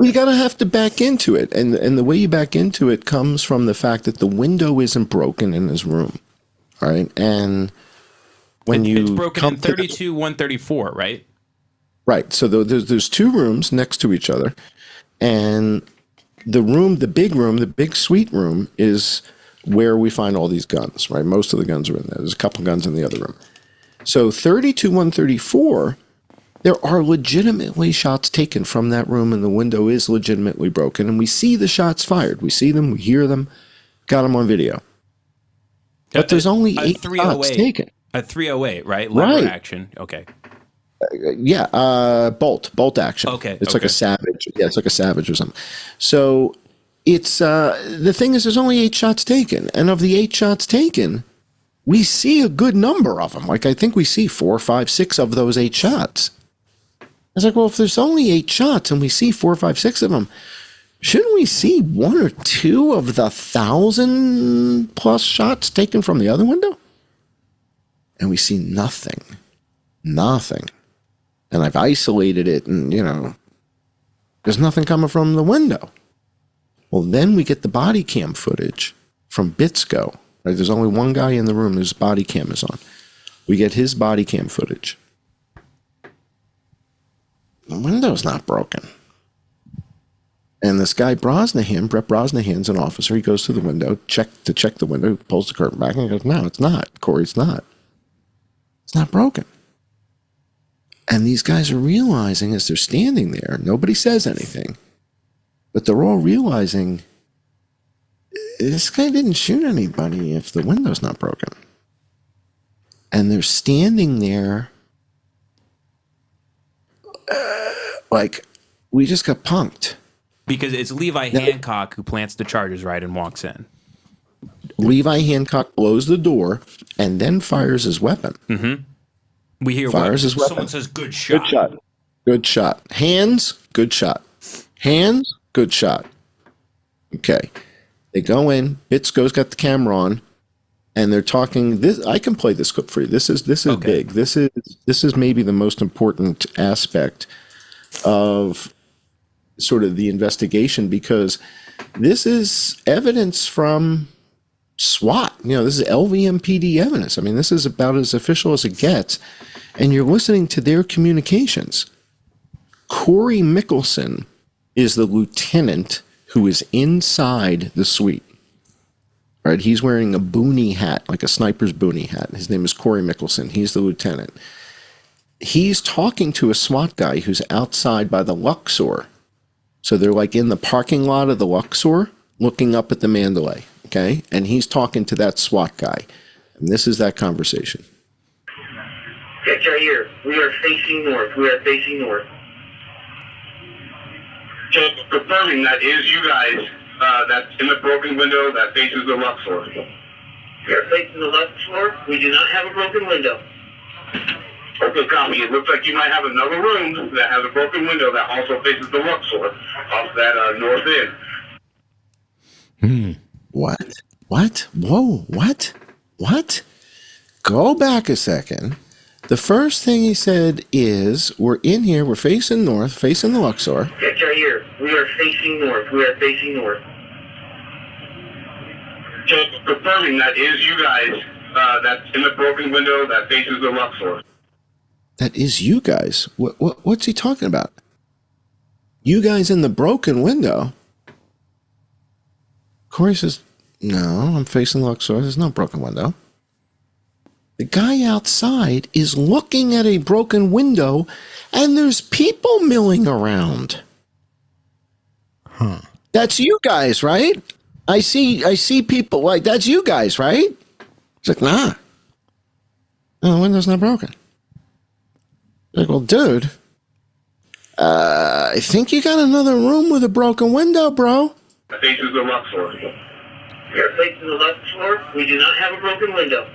well, you gotta have to back into it, and the way you back into it comes from the fact that the window isn't broken in his room, right? And when it's broken in 32, 134, right? Right. So there's two rooms next to each other, and the big suite room is where we find all these guns, right? Most of the guns are in there. There's a couple guns in the other room. So 32, 134, there are legitimately shots taken from that room, and the window is legitimately broken, and we see the shots fired. We see them, we hear them, got them on video. But there's only 8 shots taken. A 308, right? Lever action. Okay. Bolt action. Okay. It's like a Savage. Yeah, it's like a Savage or something. So it's the thing is, there's only 8 shots taken, and of the 8 shots taken, we see a good number of them. Like I think we see 4, 5, 6 of those 8 shots. I was like, well, if there's only 8 shots and we see 4, 5, 6 of them, shouldn't we see 1 or 2 of the 1,000+ shots taken from the other window? And we see nothing. And I've isolated it, and, there's nothing coming from the window. Well, then we get the body cam footage from Bitsko. Right? There's only one guy in the room whose body cam is on. We get his body cam footage. The window's not broken. And this guy Brett Brosnahan's an officer. He goes to the window, check the window, pulls the curtain back, and he goes, no, it's not. Corey, it's not. It's not broken. And these guys are realizing as they're standing there, nobody says anything, but they're all realizing this guy didn't shoot anybody if the window's not broken. And they're standing there like, we just got punked. Because it's Levi Hancock who plants the charges, right, and walks in. Levi Hancock blows the door and then fires his weapon. Mm-hmm. We hear fires his weapon. Someone says, good shot. Good shot. Good shot. Hands, good shot. Hands, good shot. Okay. They go in. Bitsko's got the camera on, and they're talking. This I can play this clip for you. This is okay. Big. This is maybe the most important aspect of sort of the investigation, because this is evidence from SWAT. This is LVMPD evidence. I mean, this is about as official as it gets. And you're listening to their communications. Corey Mickelson is the lieutenant who is inside the suite. Right? He's wearing a boonie hat, like a sniper's boonie hat. His name is Corey Mickelson. He's the lieutenant. He's talking to a SWAT guy who's outside by the Luxor. So they're like in the parking lot of the Luxor, looking up at the Mandalay. Okay? And he's talking to that SWAT guy. And this is that conversation. It's right here. We are facing north. Just confirming that is you guys that's in the broken window that faces the Luxor. We are facing the Luxor. We do not have a broken window. Okay, copy. It looks like you might have another room that has a broken window that also faces the Luxor off that north end. What? Whoa, what? Go back a second. The first thing he said is, we're in here, we're facing north, facing the Luxor. It's right here. We are facing north. Just confirming that is you guys that's in the broken window that faces the Luxor. That is you guys. What's he talking about? You guys in the broken window? Corey says, no, I'm facing Luxor. There's no broken window. The guy outside is looking at a broken window, and there's people milling around. That's you guys, right? I see people like, that's you guys, right? It's like, nah. No, the window's not broken. Like, well, dude, I think you got another room with a broken window, bro. That faces the Luxor. You're facing the Luxor. We do not have a broken window.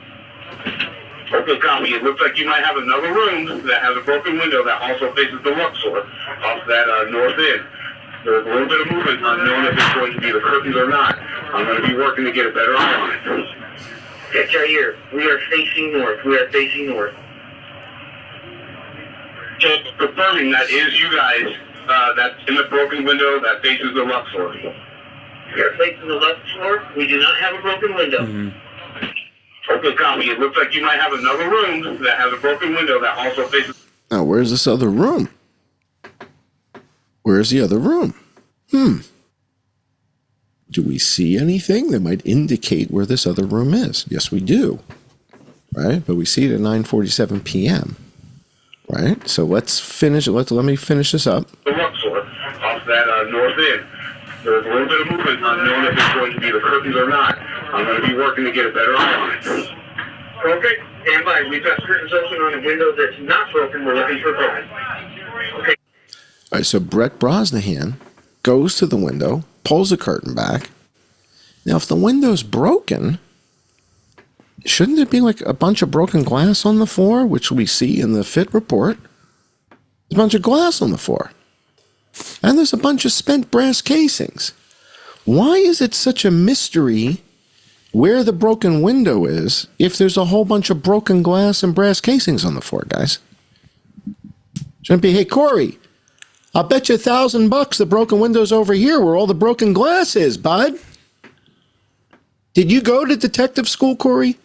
Okay, copy. It looks like you might have another room that has a broken window that also faces the Luxor off that north end. There's a little bit of movement, unknown if it's going to be the curtains or not. I'm going to be working to get a better eye on it. Check right here. We are facing north. We are facing north. Just confirming that is you guys. That's in the broken window that faces the Luxor. You're facing the Luxor. We do not have a broken window. Okay, copy. It looks like you might have another room that has a broken window that also faces. Now, where's this other room? Where's the other room? Do we see anything that might indicate where this other room is? Yes, we do. Right? But we see it at 9:47 p.m. Right? So let's finish. Let me finish this up. The Luxor off that north end. There's a little bit of movement, unknown if it's going to be the curtains or not. I'm going to be working to get a better eye on it. Okay, stand by. We've got curtains open on a window that's not broken. We're looking for broken. Okay. All right, so Brett Brosnahan goes to the window, pulls the curtain back. Now, if the window's broken, shouldn't there be like a bunch of broken glass on the floor, which we see in the FIT report? There's a bunch of glass on the floor. And there's a bunch of spent brass casings. Why is it such a mystery where the broken window is if there's a whole bunch of broken glass and brass casings on the floor, guys? Shouldn't be, hey, Corey, I'll bet you $1,000 the broken window's over here where all the broken glass is, bud. Did you go to detective school, Corey?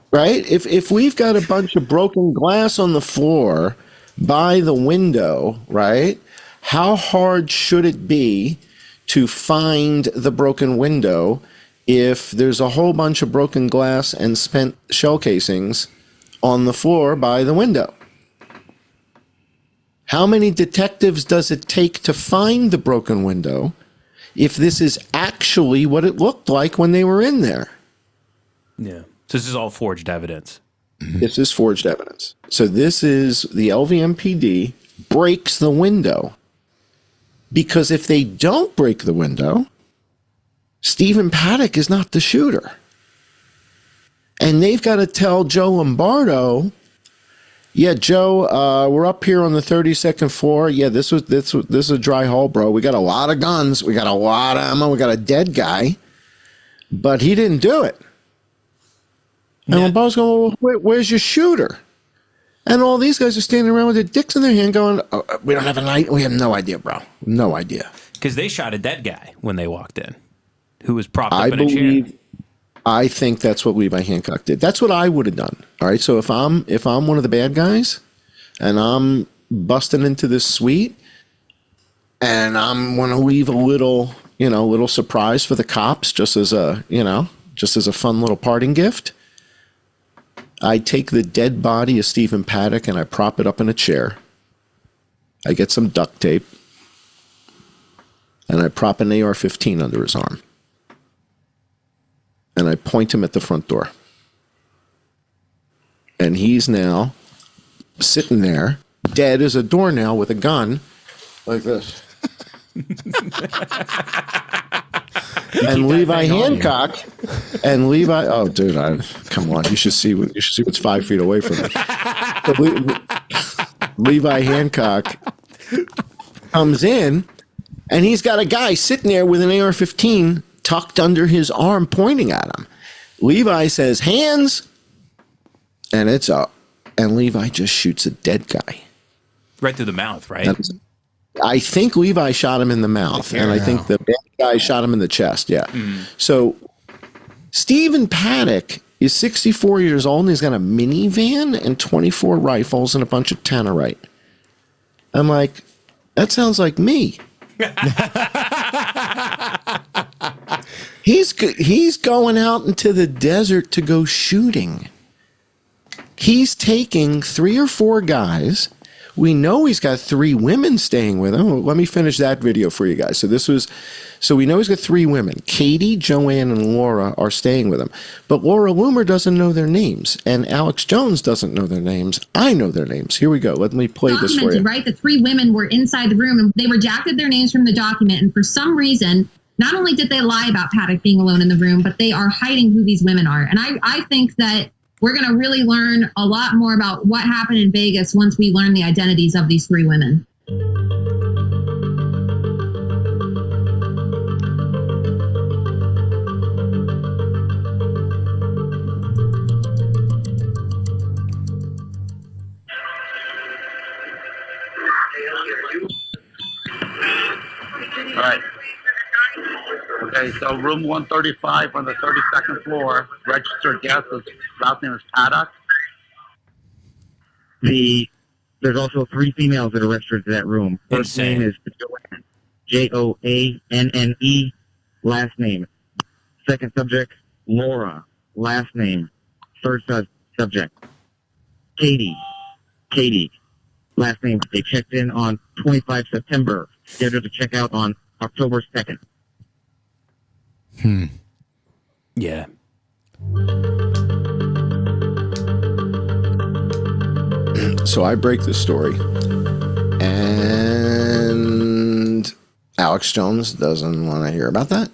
Right? If we've got a bunch of broken glass on the floor by the window, right? How hard should it be to find the broken window if there's a whole bunch of broken glass and spent shell casings on the floor by the window? How many detectives does it take to find the broken window if this is actually what it looked like when they were in there? Yeah. So this is all forged evidence. This is forged evidence. So this is the LVMPD breaks the window because if they don't break the window, Stephen Paddock is not the shooter. And they've got to tell Joe Lombardo, yeah, Joe, we're up here on the 32nd floor. Yeah, this is a dry hole, bro. We got a lot of guns. We got a lot of ammo. We got a dead guy. But he didn't do it. And Lombardo's going, well, where's your shooter? And all these guys are standing around with their dicks in their hand going, oh, we don't have an idea. We have no idea, bro. No idea. Because they shot a dead guy when they walked in who was propped up in a chair. I think that's what Levi Hancock did. That's what I would have done. All right. So if I'm one of the bad guys and I'm busting into this suite and I'm going to leave a little surprise for the cops just as a fun little parting gift, I take the dead body of Stephen Paddock and I prop it up in a chair. I get some duct tape and I prop an AR-15 under his arm. And I point him at the front door. And he's now sitting there, dead as a doornail with a gun, like this. And Levi Hancock, oh, dude, come on, you should see what's 5 feet away from me. Levi Hancock comes in, and he's got a guy sitting there with an AR-15 tucked under his arm, pointing at him. Levi says, hands, and it's up. And Levi just shoots a dead guy. Right through the mouth, right? I think Levi shot him in the mouth, and I think the bad guy shot him in the chest, yeah. So Stephen Paddock is 64 years old and he's got a minivan and 24 rifles and a bunch of tannerite. I'm like, that sounds like me. He's going out into the desert to go shooting. He's taking 3 or 4 guys. We know he's got 3 women staying with him. Well, let me finish that video for you guys. So we know he's got 3 women. Katie, Joanne, and Laura are staying with him. But Laura Loomer doesn't know their names, and Alex Jones doesn't know their names. I know their names. Here we go. Let me play this for you. Right? The 3 women were inside the room, and they redacted their names from the document. And for some reason, not only did they lie about Paddock being alone in the room, but they are hiding who these women are. And I think that we're going to really learn a lot more about what happened in Vegas once we learn the identities of these 3 women. All right. Okay, so room 135 on the 32nd floor, registered guest, last name is Paddock. There's also 3 females that are registered to that room. First Insane. name is Joanne, Joanne. Last name. Second subject, Laura. Last name. Third subject, Katie. Last name. They checked in on 25 September. Scheduled to check out on October 2nd. Yeah. So I break the story, and Alex Jones doesn't want to hear about that.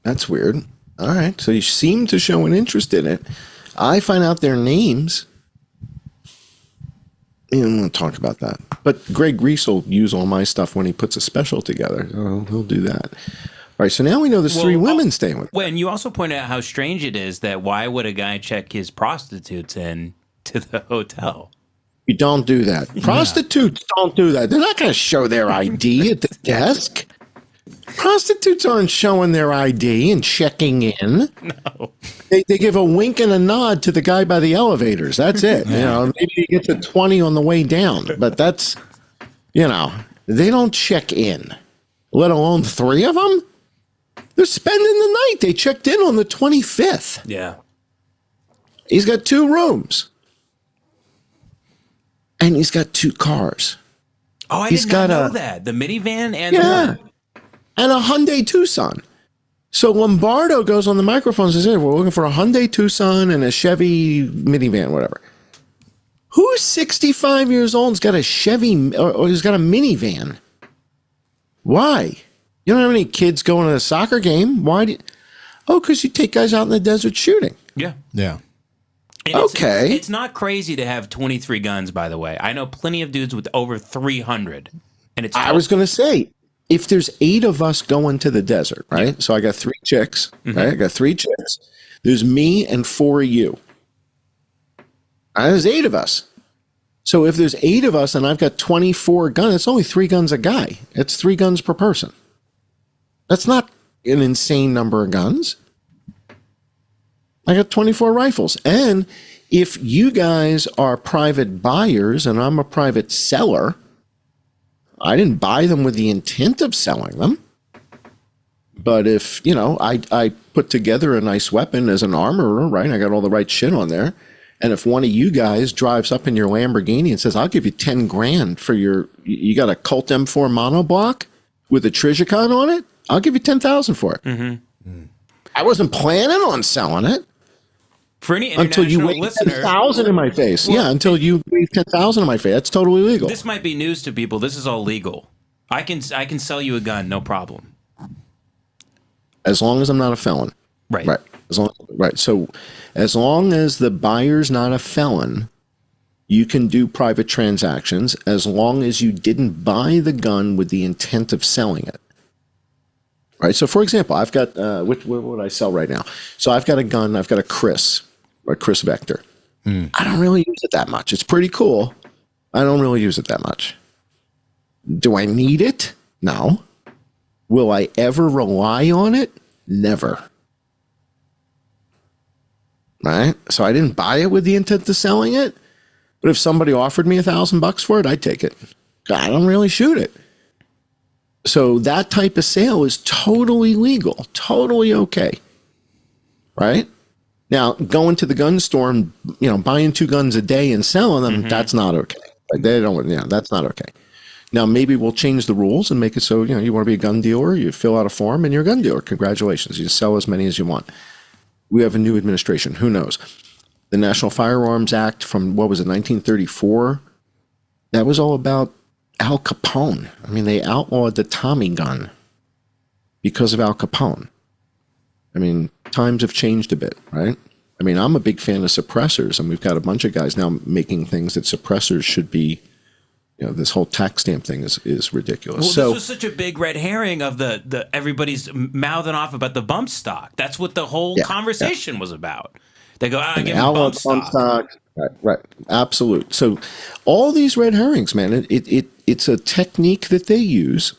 That's weird. All right, so you seem to show an interest in it. I find out their names. I don't want to talk about that. But Greg Reese will use all my stuff when he puts a special together. So he'll do that. All right, so now we know there's 3 women staying with him. Well, and you also pointed out how strange it is that why would a guy check his prostitutes in to the hotel? You don't do that. Prostitutes don't do that. They're not going to show their ID at the desk. Prostitutes aren't showing their ID and checking in. No. They give a wink and a nod to the guy by the elevators. That's it. You know, maybe he gets a 20 on the way down, but that's, you know, they don't check in, let alone 3 of them. They're spending the night. They checked in on the 25th. Yeah. He's got 2 rooms. And he's got 2 cars. Oh, I He's did not got know a- that. The minivan and Yeah. And a Hyundai Tucson. So Lombardo goes on the microphone and says, hey, we're looking for a Hyundai Tucson and a Chevy minivan, whatever. Who's 65 years old and's got a Chevy or has got a minivan? Why? You don't have any kids going to a soccer game. Why do you? Oh, because you take guys out in the desert shooting. Yeah. Yeah. And Okay. It's not crazy to have 23 guns, by the way. I know plenty of dudes with over 300. And it's I was going to say, if there's 8 of us going to the desert, right? Yeah. So I got 3 chicks, right? I got 3 chicks. There's me and 4 of you. There's 8 of us. So if there's 8 of us and I've got 24 guns, it's only 3 guns a guy. It's 3 guns per person. That's not an insane number of guns. I got 24 rifles. And if you guys are private buyers and I'm a private seller, I didn't buy them with the intent of selling them. But if, you know, I put together a nice weapon as an armorer, right? I got all the right shit on there. And if one of you guys drives up in your Lamborghini and says, I'll give you 10 grand for you got a Colt M4 monoblock with a Trijicon on it, I'll give you 10,000 for it. Mm-hmm. I wasn't planning on selling it. For any until you international wave listener, 10,000 in my face. Well, yeah, until you wave 10,000 in my face. That's totally legal. This might be news to people. This is all legal. I can sell you a gun, no problem. As long as I'm not a felon. Right. Right. So as long as the buyer's not a felon, you can do private transactions as long as you didn't buy the gun with the intent of selling it. Right. So, for example, I've got, what would I sell right now? So I've got a gun. I've got a Chris Vector. I don't really use it that much. It's pretty cool. I don't really use it that much. Do I need it? No. Will I ever rely on it? Never. right? So I didn't buy it with the intent of selling it. But if somebody offered me $1,000 for it, I'd take it. I don't really shoot it. So that type of sale is totally legal, totally okay, right? Now, going to the gun store and, buying 2 guns a day and selling them, that's not okay. Like they don't, that's not okay. Now, maybe we'll change the rules and make it so, you want to be a gun dealer, you fill out a form and you're a gun dealer. Congratulations. You sell as many as you want. We have a new administration. Who knows? The National Firearms Act from, 1934? That was all about Al Capone. I mean, they outlawed the Tommy gun because of Al Capone. I mean, times have changed a bit, right? I mean, I'm a big fan of suppressors, and we've got a bunch of guys now making things that suppressors should be. This whole tax stamp thing is ridiculous. Well, so, this was such a big red herring of the everybody's mouthing off about the bump stock. That's what the whole conversation was about. They go, I give them bump stock. Right, absolute. So, all these red herrings, man, it's a technique that they use.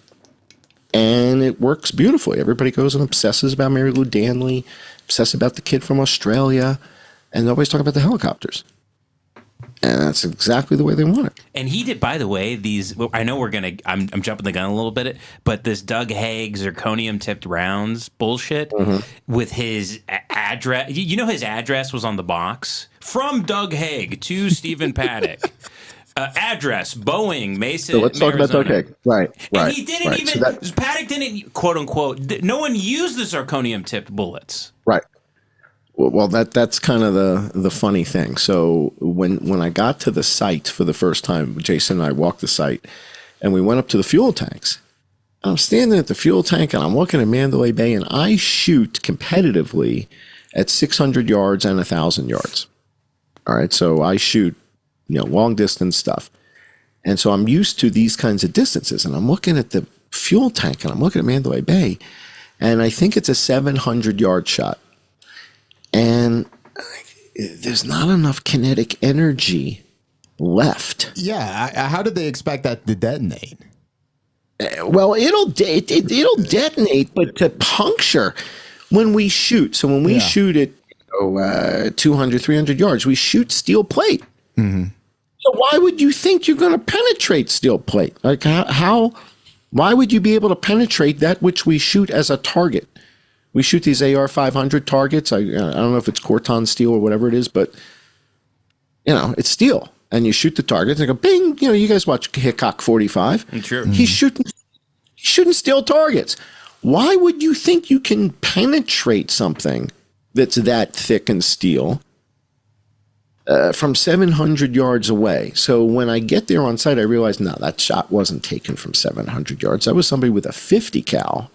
And it works beautifully. Everybody goes and obsesses about Mary Lou Danley, obsesses about the kid from Australia, and nobody's talking about the helicopters. And that's exactly the way they want it. And he did, by the way, these, I know I'm jumping the gun a little bit, but this Doug Haig zirconium tipped rounds bullshit with his address. His address was on the box from Doug Haig to Stephen Paddock. Address, Boeing, Mesa, so let's talk Arizona. about Doug Haig. Right. And he didn't even, Paddock didn't, quote unquote, no one used the zirconium tipped bullets. Right. Well, that's kind of the funny thing. So when I got to the site for the first time, Jason and I walked the site, and we went up to the fuel tanks. I'm standing at the fuel tank, and I'm looking at Mandalay Bay, and I shoot competitively at 600 yards and 1,000 yards. All right, so I shoot, long distance stuff. And so I'm used to these kinds of distances, and I'm looking at the fuel tank, and I'm looking at Mandalay Bay, and I think it's a 700-yard shot. And there's not enough kinetic energy left. Yeah, how did they expect that to detonate? Well, it'll detonate, but to puncture when we shoot. So when we shoot at 200, 300 yards, we shoot steel plate. Mm-hmm. So why would you think you're going to penetrate steel plate? Like how? Why would you be able to penetrate that which we shoot as a target? We shoot these AR-500 targets. I don't know if it's Corton steel or whatever it is, but it's steel. And you shoot the targets and go bing. You guys watch Hickok 45. Sure. He's shooting steel targets. Why would you think you can penetrate something that's that thick and steel from 700 yards away? So when I get there on site, I realize, no, that shot wasn't taken from 700 yards. That was somebody with a 50 cal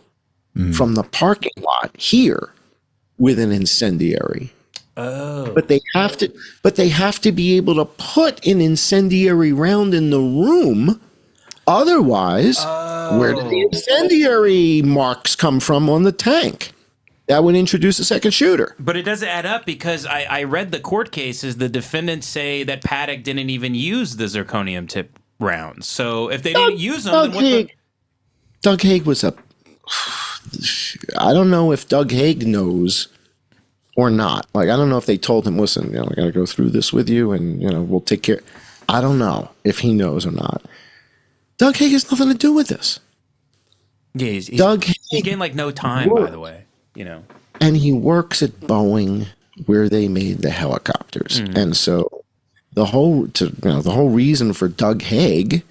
from the parking lot here with an incendiary. Oh. But they have to be able to put an incendiary round in the room. Otherwise, where do the incendiary marks come from on the tank? That would introduce a second shooter. But it doesn't add up because I read the court cases. The defendants say that Paddock didn't even use the zirconium tip rounds. So if they didn't use them, Doug Haig was I don't know if Doug Haig knows or not. Like, I don't know if they told him, listen, I got to go through this with you and, we'll take care. I don't know if he knows or not. Doug Haig has nothing to do with this. Yeah, he's getting like no time, by the way, And he works at Boeing where they made the helicopters. And so the whole reason for Doug Haig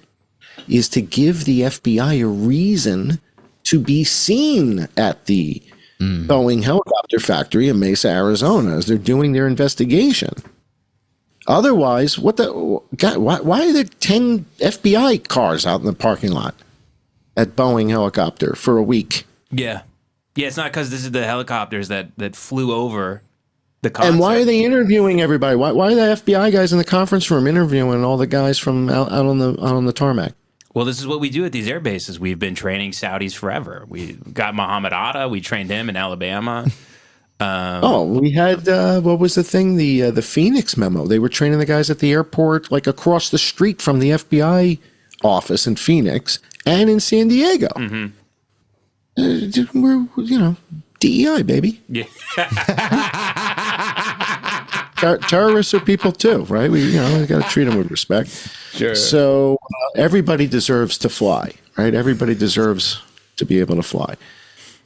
is to give the FBI a reason to be seen at the Boeing helicopter factory in Mesa, Arizona, as they're doing their investigation. Otherwise, why are there 10 FBI cars out in the parking lot at Boeing helicopter for a week? Yeah. Yeah, it's not because this is the helicopters that flew over the concert. And why are they interviewing everybody? Why are the FBI guys in the conference room interviewing all the guys from out on the tarmac? Well, this is what we do at these air bases. We've been training Saudis forever. We got Muhammad Atta. We trained him in Alabama. We had what was the thing? The Phoenix memo. They were training the guys at the airport, like across the street from the FBI office in Phoenix and in San Diego. Mm-hmm. We're DEI, baby. Yeah. terrorists are people too, right? We got to treat them with respect. Sure. So everybody deserves to fly, right? Everybody deserves to be able to fly,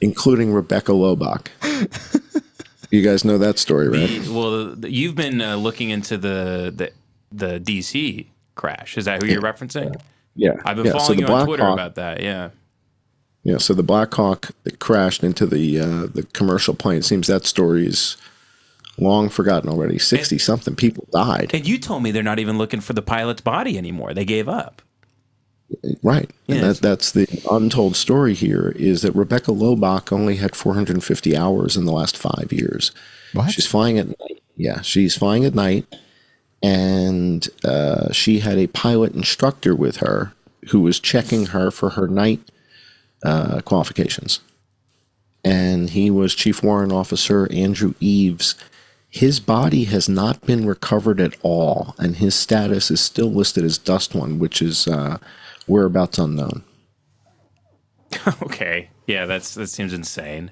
including Rebecca Lobach. You guys know that story, right? You've been looking into the DC crash. Is that who you're referencing? Yeah. I've been following you on Twitter Hawk, about that. Yeah. Yeah. So the Black Hawk that crashed into the commercial plane. It seems that story is long forgotten already. 60-something people died. And you told me they're not even looking for the pilot's body anymore. They gave up. Right. Yes. And that's the untold story here, is that Rebecca Lobach only had 450 hours in the last 5 years. What? She's flying at night. Yeah, she's flying at night. And she had a pilot instructor with her who was checking her for her night qualifications. And he was Chief Warrant Officer Andrew Eves. His body has not been recovered at all, and his status is still listed as Dust One, which is whereabouts unknown. Okay. Yeah, that seems insane.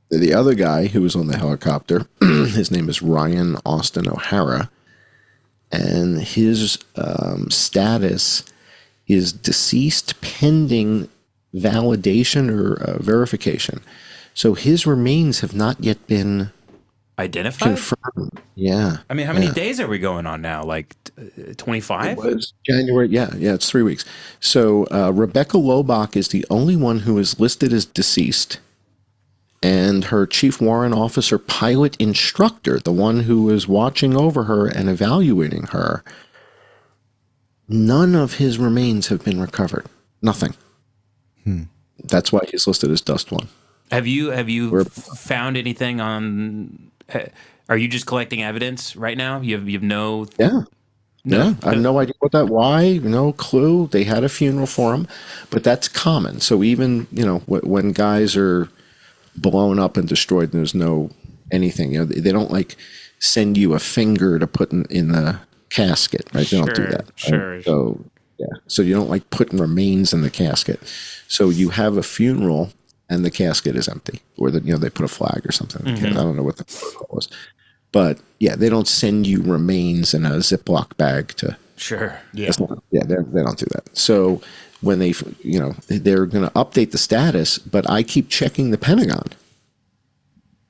The other guy who was on the helicopter, his name is Ryan Austin O'Hara, and his status is deceased pending validation or verification. So his remains have not yet been identified? Confirmed. Yeah. I mean, how many days are we going on now? Like 25? It was January. Yeah, it's 3 weeks. So Rebecca Lobach is the only one who is listed as deceased. And her chief warrant officer, pilot instructor, the one who was watching over her and evaluating her, none of his remains have been recovered. Nothing. That's why he's listed as Dust One. Have you found anything on? Are you just collecting evidence right now? You have no. Yeah. I have no idea what that. Why? No clue. They had a funeral for him, but that's common. So even when guys are blown up and destroyed, and there's no anything. They don't like send you a finger to put in the casket, right? They don't do that. Sure. Right? So yeah. So you don't like putting remains in the casket. So you have a funeral and the casket is empty, or they put a flag or something. I don't know what the protocol was, but yeah, they don't send you remains in a Ziploc bag to. Sure. Yeah. They don't do that. So when they're going to update the status, but I keep checking the Pentagon,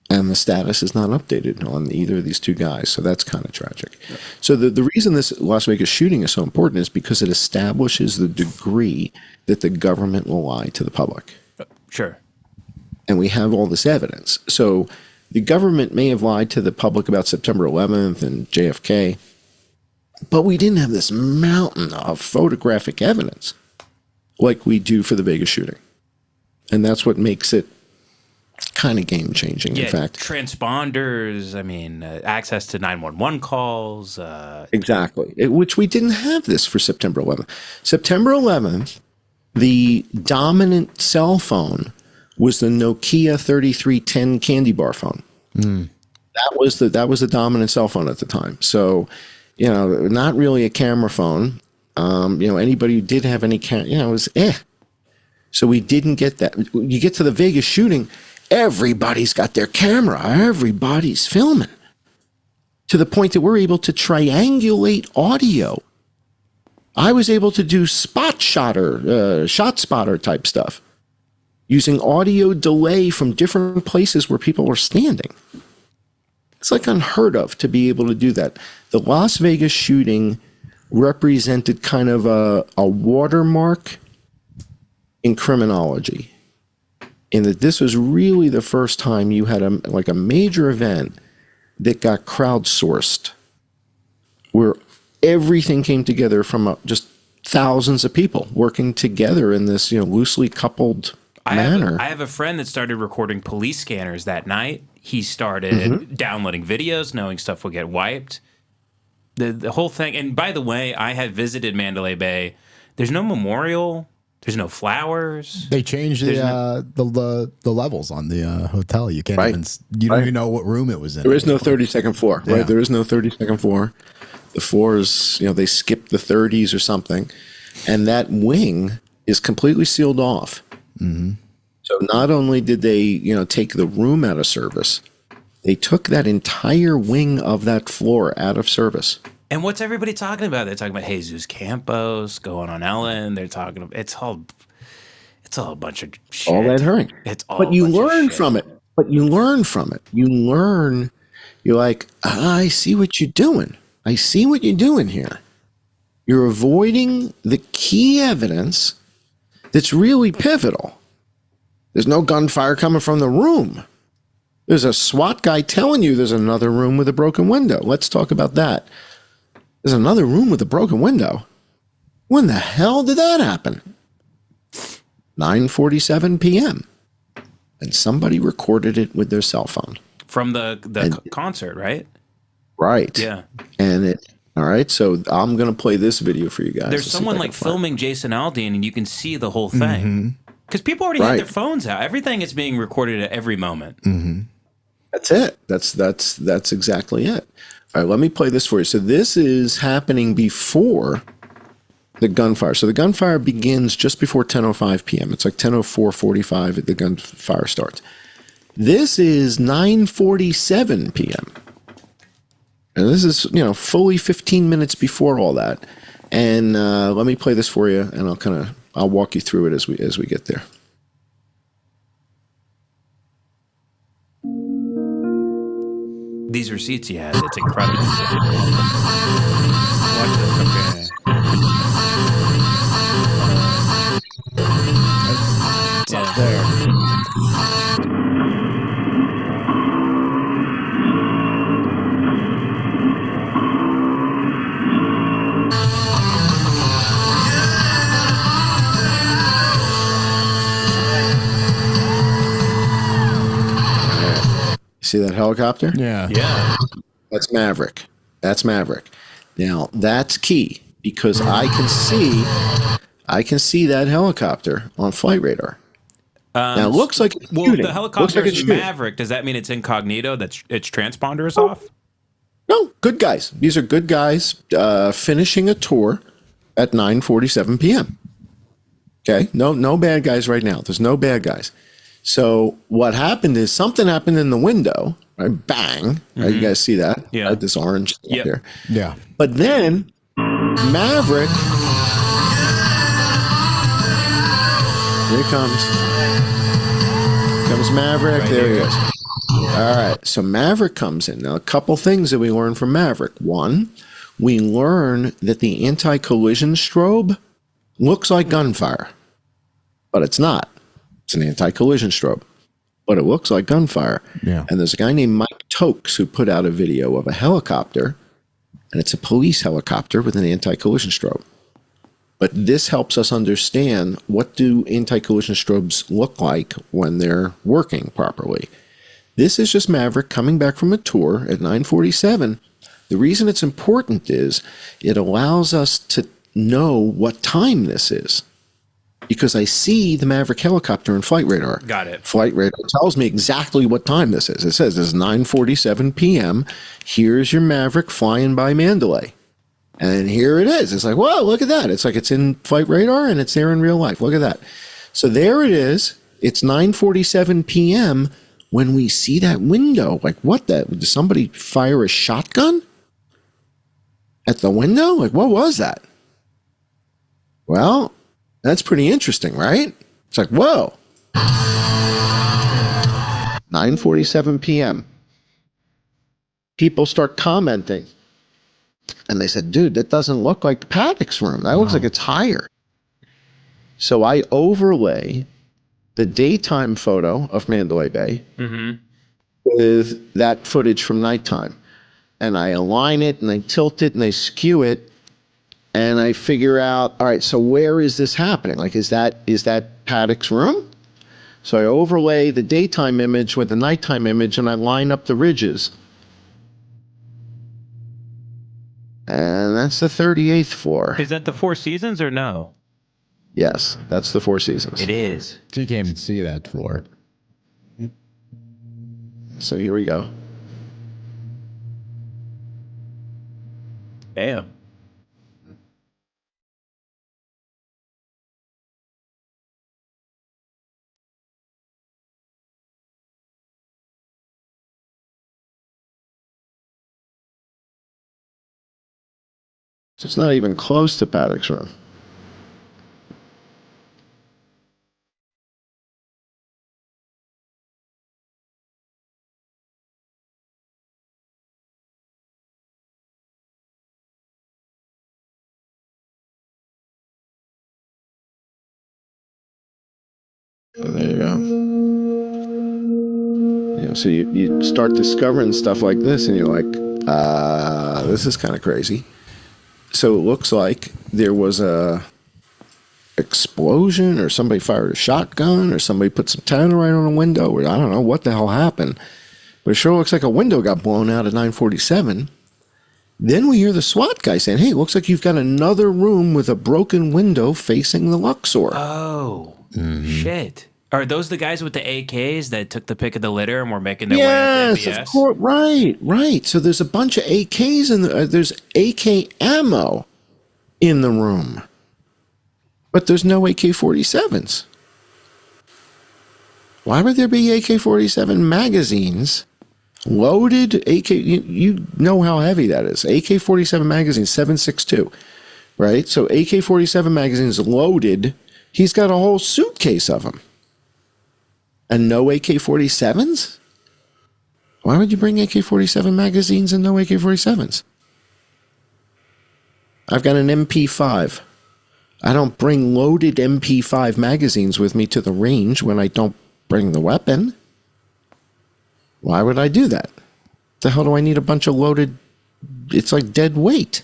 and the status is not updated on either of these two guys. So that's kind of tragic. Yeah. So the reason this Las Vegas shooting is so important is because it establishes the degree that the government will lie to the public. Sure. And we have all this evidence. So the government may have lied to the public about September 11th and JFK, but we didn't have this mountain of photographic evidence like we do for the Vegas shooting. And that's what makes it kind of game-changing, in fact. Transponders, access to 911 calls. Exactly. Which we didn't have this for September 11th. September 11th, the dominant cell phone was the Nokia 3310 candy bar phone. That was the dominant cell phone at the time. So, not really a camera phone. Anybody who did have any camera, it was So we didn't get that. You get to the Vegas shooting, everybody's got their camera. Everybody's filming. To the point that we're able to triangulate audio. I was able to do shot spotter type stuff, using audio delay from different places where people were standing. It's like unheard of to be able to do that. The Las Vegas shooting represented kind of a watermark in criminology, in that this was really the first time you had a major event that got crowdsourced, where everything came together from just thousands of people working together in this loosely coupled manner. I have a friend that started recording police scanners that night. He started downloading videos, knowing stuff would get wiped. The whole thing. And by the way, I have visited Mandalay Bay. There's no memorial. There's no flowers. They changed the levels on the hotel. You can't you don't even know what room it was in. There is no 32nd floor, right? Yeah. There is no 32nd floor. The floors, they skipped the 30s or something, and that wing is completely sealed off. So not only did they, take the room out of service, They took that entire wing of that floor out of service. And what's everybody talking about? They're talking about Jesus Campos going on Ellen. They're talking about it's all a bunch of shit. All that hurting. It's all But you a bunch of learn shit. from it. But you learn from it. You learn. You're like, I see what you're doing. I see what you're doing here. You're avoiding the key evidence that's really pivotal. There's no gunfire coming from the room. There's a SWAT guy telling you there's another room with a broken window. Let's talk about that. There's another room with a broken window. When the hell did that happen? 9:47 p.m. And somebody recorded it with their cell phone. From the concert, right? Right. Yeah. And it, all right, so I'm going to play this video for you guys. There's someone like filming Jason Aldean, and you can see the whole thing. Because people already had their phones out. Everything is being recorded at every moment. That's it. That's exactly it. All right, let me play this for you. So this is happening before the gunfire. So the gunfire begins just before 10:05 p.m. It's like 10:04:45 the gunfire starts. This is 9:47 p.m. And this is, fully 15 minutes before all that. And let me play this for you, and I'll walk you through it as we get there. These receipts he has, it's incredible. Watch this, okay. It's up there. See that helicopter? Yeah. That's Maverick. Now, that's key because I can see that helicopter on flight radar. Now, it looks like it's shooting. The helicopter Looks is like Maverick. Does that mean it's incognito? Its transponder is off? No, good guys. These are good guys finishing a tour at 9:47 p.m. Okay? No bad guys right now. There's no bad guys. So what happened is something happened in the window, right? Bang. Right? You guys see that? Yeah. Right? This orange stuff here. Yeah. But then Maverick, here he comes. Comes Maverick. Right there he here. is. All right. So Maverick comes in. Now, a couple things that we learn from Maverick. One, we learn that the anti-collision strobe looks like gunfire, but it's not. It's an anti-collision strobe, but it looks like gunfire. Yeah. And there's a guy named Mike Tokes who put out a video of a helicopter, and it's a police helicopter with an anti-collision strobe. But this helps us understand what do anti-collision strobes look like when they're working properly. This is just Maverick coming back from a tour at 9:47. The reason it's important is it allows us to know what time this is. Because I see the Maverick helicopter in flight radar. Got it. Flight radar tells me exactly what time this is. It says it's 9:47 p.m. Here's your Maverick flying by Mandalay. And here it is. It's like, whoa, look at that. It's like it's in flight radar and it's there in real life. Look at that. So there it is. It's 9:47 p.m. when we see that window. Like, what that? Did somebody fire a shotgun at the window? Like, what was that? Well, that's pretty interesting, right? It's like, whoa. 9:47 p.m. People start commenting. And they said, dude, that doesn't look like Paddock's room. That looks like it's higher. So I overlay the daytime photo of Mandalay Bay with that footage from nighttime. And I align it and I tilt it and I skew it. And I figure out, all right, so where is this happening? Like, is that Paddock's room? So I overlay the daytime image with the nighttime image and I line up the ridges. And that's the 38th floor. Is that the Four Seasons or no? Yes, that's the Four Seasons. It is. So you can't even see that floor. So here we go. Damn. So it's not even close to Paddock's room. There you go. So you start discovering stuff like this, and you're like, this is kind of crazy. So it looks like there was a explosion, or somebody fired a shotgun, or somebody put some tannerite on a window, or I don't know what the hell happened. But it sure looks like a window got blown out at 947. Then we hear the SWAT guy saying, hey, it looks like you've got another room with a broken window facing the Luxor. Oh, shit. Are those the guys with the AKs that took the pick of the litter and were making their way up to MBS? Yes, of course. Right. So there's a bunch of AKs in there's AK ammo in the room. But there's no AK-47s. Why would there be AK-47 magazines? Loaded AK, you know how heavy that is. AK-47 magazine, 7.62, right? So AK-47 magazines loaded. He's got a whole suitcase of them. And no AK-47s? Why would you bring AK-47 magazines and no AK-47s? I've got an MP5. I don't bring loaded MP5 magazines with me to the range when I don't bring the weapon. Why would I do that? The hell do I need a bunch of loaded? It's like dead weight.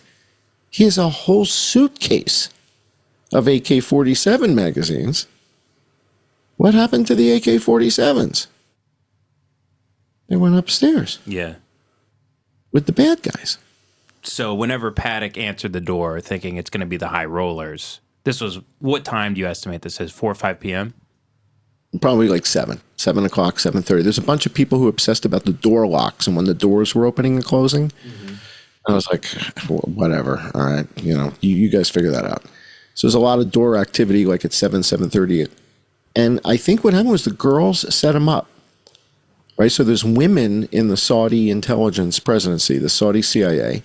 He has a whole suitcase of AK-47 magazines. What happened to the AK-47s? They went upstairs. Yeah. With the bad guys. So whenever Paddock answered the door thinking it's going to be the high rollers, this was, what time do you estimate this is? 4 or 5 p.m.? Probably like 7 o'clock, 7:30. There's a bunch of people who are obsessed about the door locks and when the doors were opening and closing. I was like, well, whatever. All right. You guys figure that out. So there's a lot of door activity like at 7:30. And I think what happened was the girls set them up. Right. So there's women in the Saudi intelligence presidency, the Saudi CIA.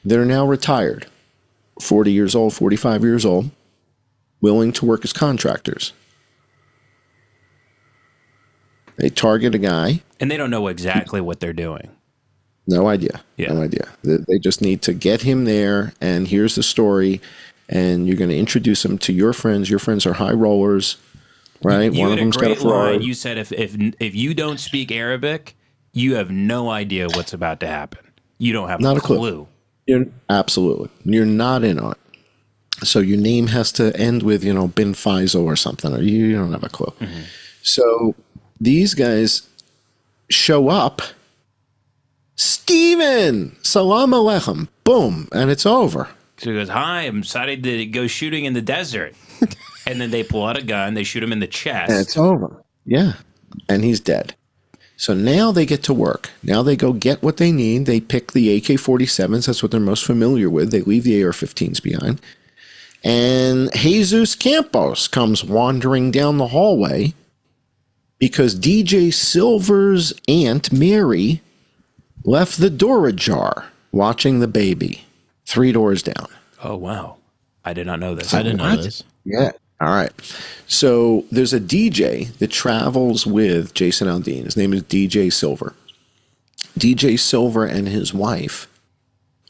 They're now retired, 40 years old, 45 years old, willing to work as contractors. They target a guy. And they don't know exactly what they're doing. No idea. Yeah. No idea. They just need to get him there, and here's the story, and you're going to introduce him to your friends. Your friends are high rollers, right? You One had of them's a great got a Ferrari. line. You said if you don't speak Arabic, you have no idea what's about to happen. You don't have Not a a clue. Absolutely. You're not in on it. So your name has to end with, bin Faisal or something, or you don't have a clue. Mm-hmm. So these guys show up. Steven, salam alaikum, boom, and it's over. So he goes, hi, I'm decided to go shooting in the desert. And then they pull out a gun, they shoot him in the chest. And it's over. Yeah. And he's dead. So now they get to work. Now they go get what they need. They pick the AK-47s. That's what they're most familiar with. They leave the AR-15s behind. And Jesus Campos comes wandering down the hallway because DJ Silver's Aunt Mary left the door ajar watching the baby 3 doors down. Oh, wow. I did not know this. I didn't know this. Yeah. All right. So there's a DJ that travels with Jason Aldean. His name is DJ Silver. DJ Silver and his wife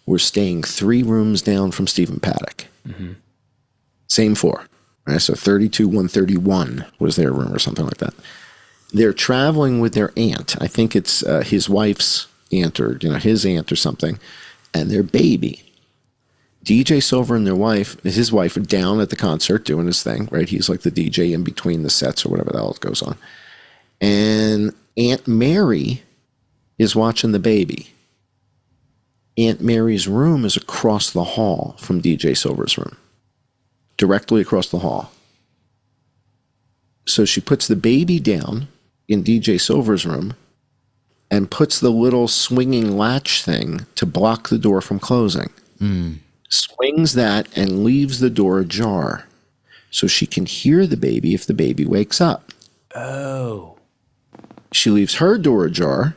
were staying 3 rooms down from Stephen Paddock. Mm-hmm. Same floor. Right? So 32-131 was their room or something like that. They're traveling with their aunt. I think it's his wife's aunt or his aunt or something, and their baby. DJ Silver and his wife, are down at the concert doing his thing, right? He's like the DJ in between the sets or whatever the hell goes on. And Aunt Mary is watching the baby. Aunt Mary's room is across the hall from DJ Silver's room, directly across the hall. So she puts the baby down in DJ Silver's room and puts the little swinging latch thing to block the door from closing. Swings that and leaves the door ajar so she can hear the baby if the baby wakes up. Oh. She leaves her door ajar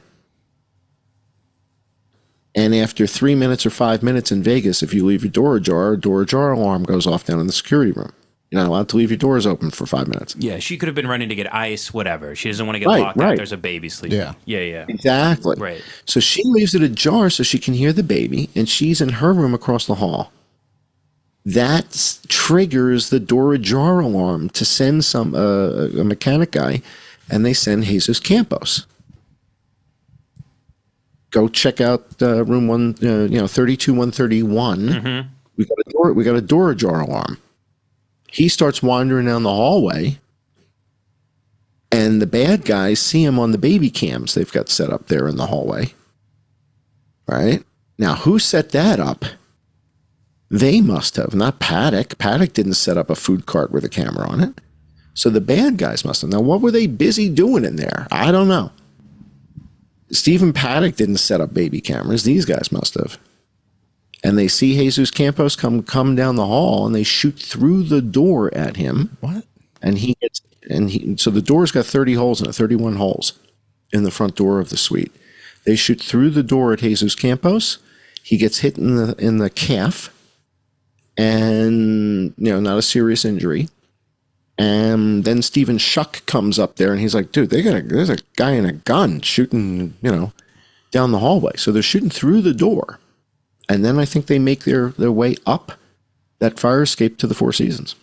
And after 3 minutes or 5 minutes in Vegas, if you leave your door ajar alarm goes off down in the security room. You're not allowed to leave your doors open for 5 minutes. Yeah, she could have been running to get ice, whatever. She doesn't want to get locked out. There's a baby sleeping. Yeah. Exactly. Right. So she leaves it ajar so she can hear the baby, and she's in her room across the hall. That triggers the door ajar alarm to send a mechanic guy, and they send Jesus Campos. Go check out room 32131. Mm-hmm. We got a door ajar alarm. He starts wandering down the hallway, and the bad guys see him on the baby cams they've got set up there in the hallway. Right? Now, who set that up? They must have, not Paddock. Paddock didn't set up a food cart with a camera on it. So the bad guys must have. Now, what were they busy doing in there? I don't know. Stephen Paddock didn't set up baby cameras. These guys must have. And they see Jesus Campos come down the hall, and they shoot through the door at him. What? So the door's got 30 holes in it, 31 holes in the front door of the suite. They shoot through the door at Jesus Campos. He gets hit in the calf, and not a serious injury. And then Stephen Schuck comes up there, and he's like, "Dude, there's a guy in a gun shooting, down the hallway." So they're shooting through the door. And then I think they make their way up that fire escape to the Four Seasons.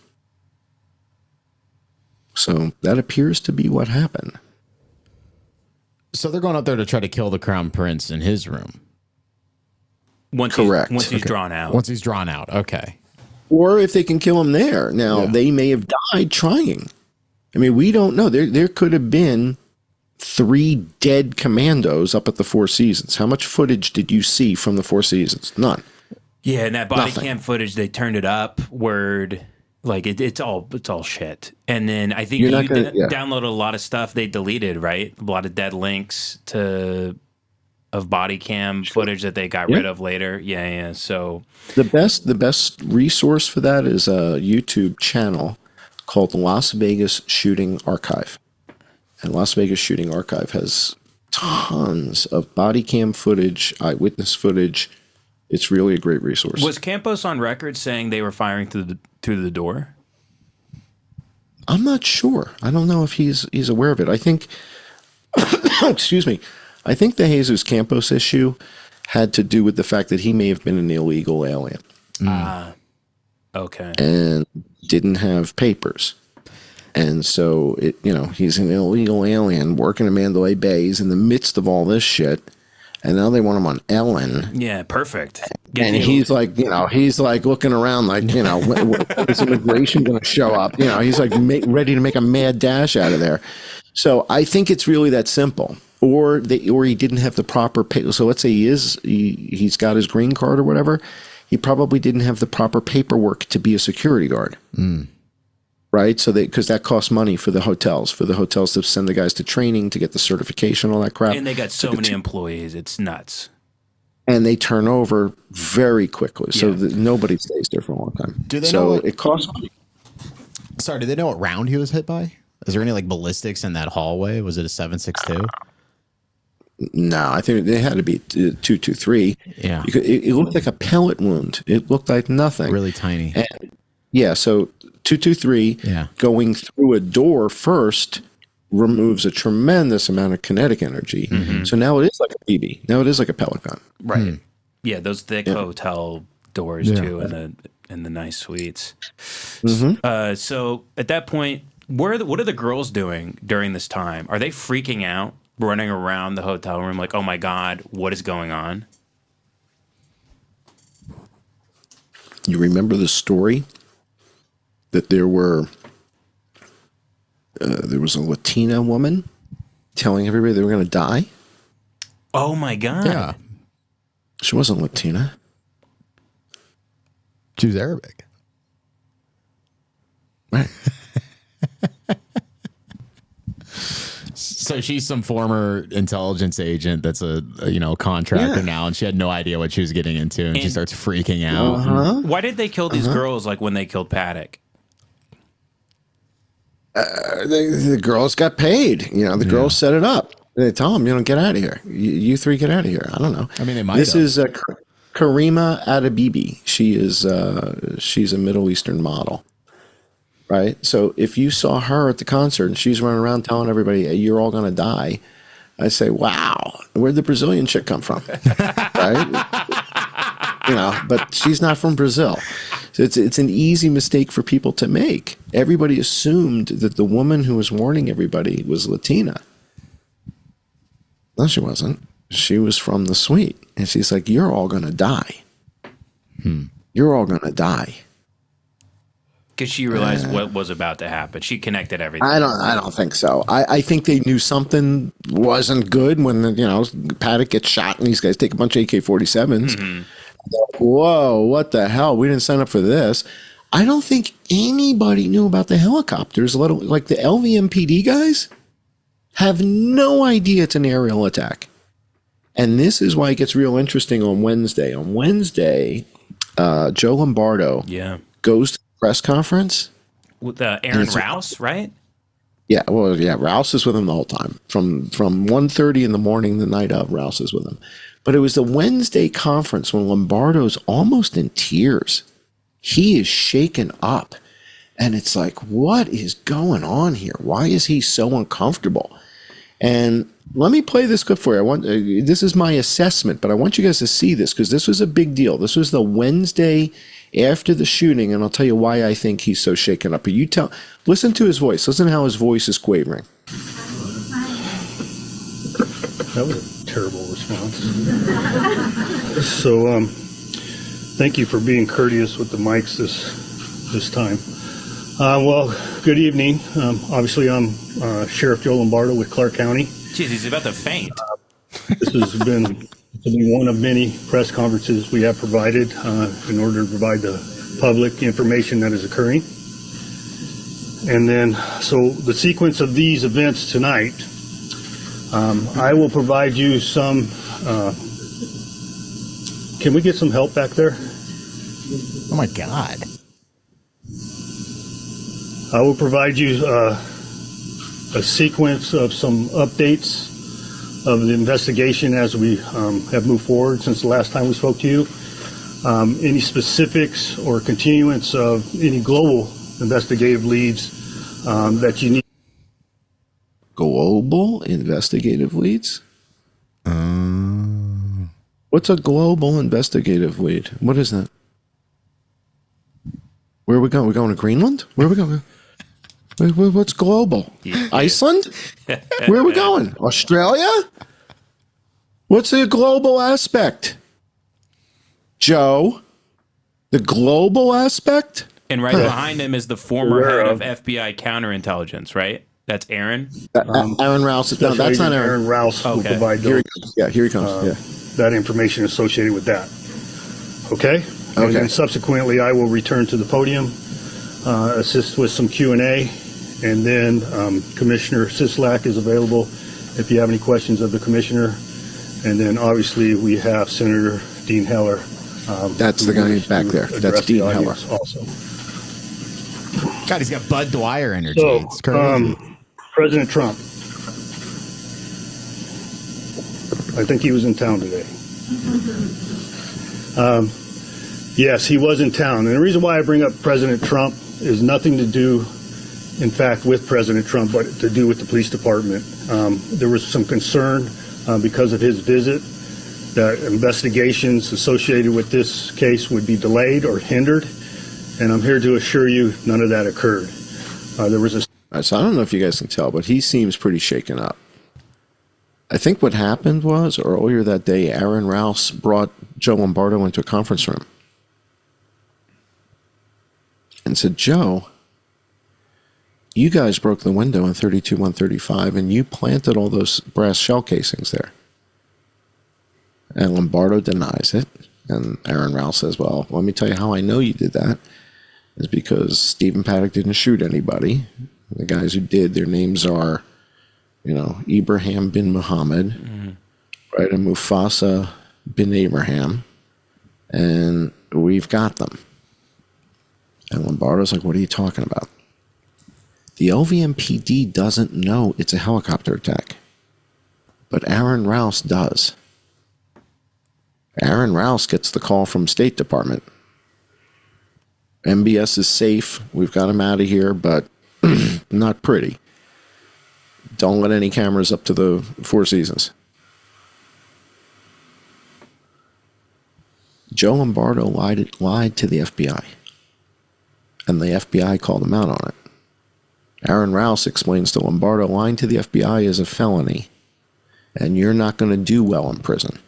So that appears to be what happened. So they're going up there to try to kill the Crown Prince in his room. Correct. Once he's drawn out. Once he's drawn out. Okay. Or if they can kill him there. Now, they may have died trying. I mean, we don't know. There could have been 3 dead commandos up at the Four Seasons. How much footage did you see from the Four Seasons? None. Yeah, and that body Nothing. cam footage, they turned it up. It's all shit. And then I think downloaded a lot of stuff they deleted, right? A lot of dead links of body cam footage that they got rid of later. Yeah. So the best resource for that is a YouTube channel called Las Vegas Shooting Archive. And Las Vegas Shooting Archive has tons of body cam footage, eyewitness footage. It's really a great resource. was Campos on record saying they were firing through the door? I'm not sure. I don't know if he's aware of it. I think, excuse me, I think the Jesus Campos issue had to do with the fact that he may have been an illegal alien. Okay. And didn't have papers. And so, he's an illegal alien working in Mandalay Bay. He's in the midst of all this shit. And now they want him on Ellen. Yeah, perfect. He's like, he's like looking around like, when is immigration going to show up? He's like ready to make a mad dash out of there. So I think it's really that simple. Or he didn't have the proper paper. So let's say he's got his green card or whatever. He probably didn't have the proper paperwork to be a security guard. Right? So because that costs money for the hotels to send the guys to training, to get the certification, all that crap. And they got so many employees. It's nuts. And they turn over very quickly. So nobody stays there for a long time. Do they know it costs money. Sorry, do they know what round he was hit by? Is there any ballistics in that hallway? Was it a 7.62? No, I think it had to be 223. Yeah. It looked like a pellet wound. It looked like nothing. Really tiny. And, so 223 going through a door first removes a tremendous amount of kinetic energy. Mm-hmm. So now it is like a BB. Now it is like a pellet gun. Right. Yeah, those thick hotel doors too, and the nice suites. Mm-hmm. So at that point, what are the girls doing during this time? Are they freaking out, running around the hotel room like, oh my God, what is going on? You remember the story that there was a Latina woman telling everybody they were going to die? Oh my God. Yeah. She wasn't Latina. She was Arabic. Right. So she's some former intelligence agent that's a contractor now, and she had no idea what she was getting into, and she starts freaking out. Why did they kill these girls like when they killed Paddock? The girls got paid. The girls set it up. They tell him, get out of here. You three get out of here. I don't know. I mean, they might. This is Karima Adabibi. She's a Middle Eastern model, right? So if you saw her at the concert and she's running around telling everybody, hey, you're all going to die, I say, wow, where'd the Brazilian chick come from? Right? But she's not from Brazil. So it's an easy mistake for people to make. Everybody assumed that the woman who was warning everybody was Latina. No, she wasn't. She was from the suite. And she's like, you're all going to die. You're all going to die. Because she realized what was about to happen. She connected everything. I don't think so. I think they knew something wasn't good when Paddock gets shot and these guys take a bunch of AK-47s. Mm-hmm. Whoa, what the hell? We didn't sign up for this. I don't think anybody knew about the helicopters. Like the LVMPD guys have no idea it's an aerial attack. And this is why it gets real interesting on Wednesday. On Wednesday, Joe Lombardo goes to the press conference. With Aaron Rouse, right? Yeah, Rouse is with him the whole time. From 1:30 in the morning, the night of, Rouse is with him. But it was the Wednesday conference when Lombardo's almost in tears. He is shaken up. And it's like, what is going on here? Why is he so uncomfortable? And let me play this clip for you. This is my assessment, but I want you guys to see this because this was a big deal. This was the Wednesday after the shooting, and I'll tell you why I think he's so shaken up. But listen to his voice. Listen to how his voice is quavering. That was a terrible response. So, thank you for being courteous with the mics this time. Well, good evening. Obviously, I'm Sheriff Joe Lombardo with Clark County. Jeez, he's about to faint. This has been one of many press conferences we have provided in order to provide the public information that is occurring. And then, so the sequence of these events tonight, I will provide you some. Can we get some help back there? Oh my God. I will provide you a sequence of some updates of the investigation as we have moved forward since the last time we spoke to you. Any specifics or continuance of any global investigative leads that you need. Global investigative leads? What's a global investigative lead? What is that? Where are we going? We're going to Greenland? Where are we going? What's global? Yeah. Iceland? Where are we going? Australia? What's the global aspect? Joe? The global aspect? And right behind him is the former head of FBI counterintelligence, right? That's Aaron? Aaron Rouse. No, that's not Aaron. Aaron Rouse will provide here he comes. That information associated with that. Okay? And then subsequently, I will return to the podium, assist with some Q&A, and then Commissioner Sisolak is available if you have any questions of the commissioner. And then obviously we have Senator Dean Heller. That's the guy back there. That's Dean Heller. Also. God, he's got Bud Dwyer energy. So, it's crazy. President Trump. I think he was in town today. Yes, he was in town. And the reason why I bring up President Trump is nothing to do, in fact, with President Trump, but to do with the police department. There was some concern because of his visit that investigations associated with this case would be delayed or hindered. And I'm here to assure you none of that occurred. There was a... So I don't know if you guys can tell, but he seems pretty shaken up. I think what happened was earlier that day, Aaron Rouse brought Joe Lombardo into a conference room and said, Joe, you guys broke the window in 32-135 and you planted all those brass shell casings there. And Lombardo denies it. And Aaron Rouse says, well, let me tell you how I know you did that. It's because Stephen Paddock didn't shoot anybody. The guys who did, their names are, Ibrahim bin Muhammad, right, and Mufasa bin Abraham, and we've got them. And Lombardo's like, what are you talking about? The LVMPD doesn't know it's a helicopter attack. But Aaron Rouse does. Aaron Rouse gets the call from State Department. MBS is safe. We've got him out of here, but not pretty. Don't let any cameras up to the Four Seasons. Joe Lombardo lied to the FBI. And the FBI called him out on it. Aaron Rouse explains to Lombardo lying to the FBI is a felony. And you're not going to do well in prison.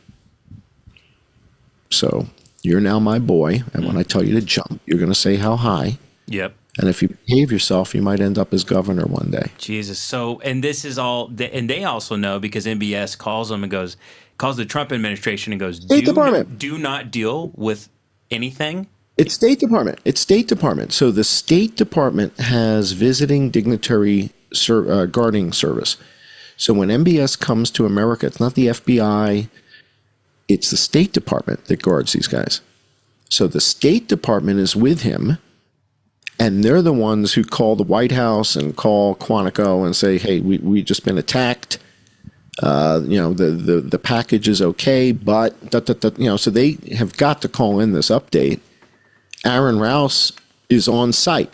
So you're now my boy. And when I tell you to jump, you're going to say how high. Yep. And if you behave yourself, you might end up as governor one day. Jesus. So, and this is all, and they also know because MBS calls them and calls the Trump administration and goes, State Department. Do not deal with anything. It's State Department. It's State Department. So the State Department has visiting dignitary guarding service. So when MBS comes to America, it's not the FBI. It's the State Department that guards these guys. So the State Department is with him, and they're the ones who call the White House and call Quantico and say, hey, we just been attacked. The package is okay, but, so they have got to call in this update. Aaron Rouse is on site.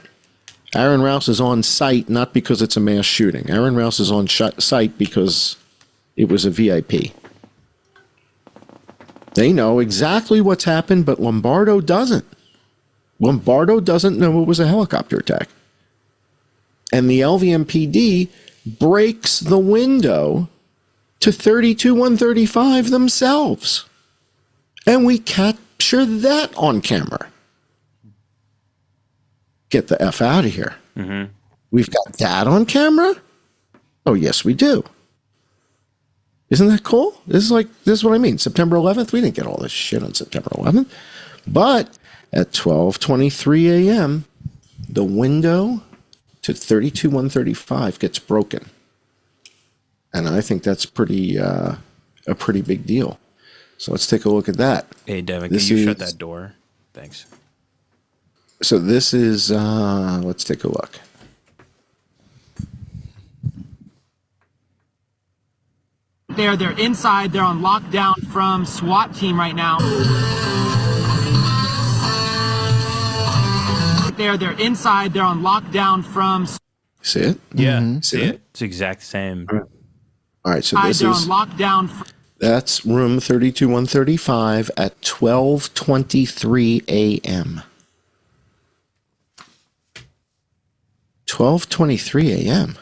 Aaron Rouse is on site not because it's a mass shooting. Aaron Rouse is on site because it was a VIP. They know exactly what's happened, but Lombardo doesn't. Lombardo doesn't know it was a helicopter attack. And the LVMPD breaks the window to 32-135 themselves. And we capture that on camera. Get the F out of here. Mm-hmm. We've got that on camera? Oh, yes, we do. Isn't that cool? This is what I mean. September 11th, we didn't get all this shit on September 11th. But at 12:23 a.m., the window to 32-135 gets broken. And I think that's a pretty big deal. So let's take a look at that. Hey, Devin, can you shut that door? Thanks. So this is, let's take a look. They're inside. They're on lockdown from SWAT team right now. They're inside. They're on lockdown from. See it? Yeah, Mm-hmm. see it. It's the exact same. All right, so this they're is on lockdown. That's room 32-135 at 12:23 a.m. 12:23 a.m. What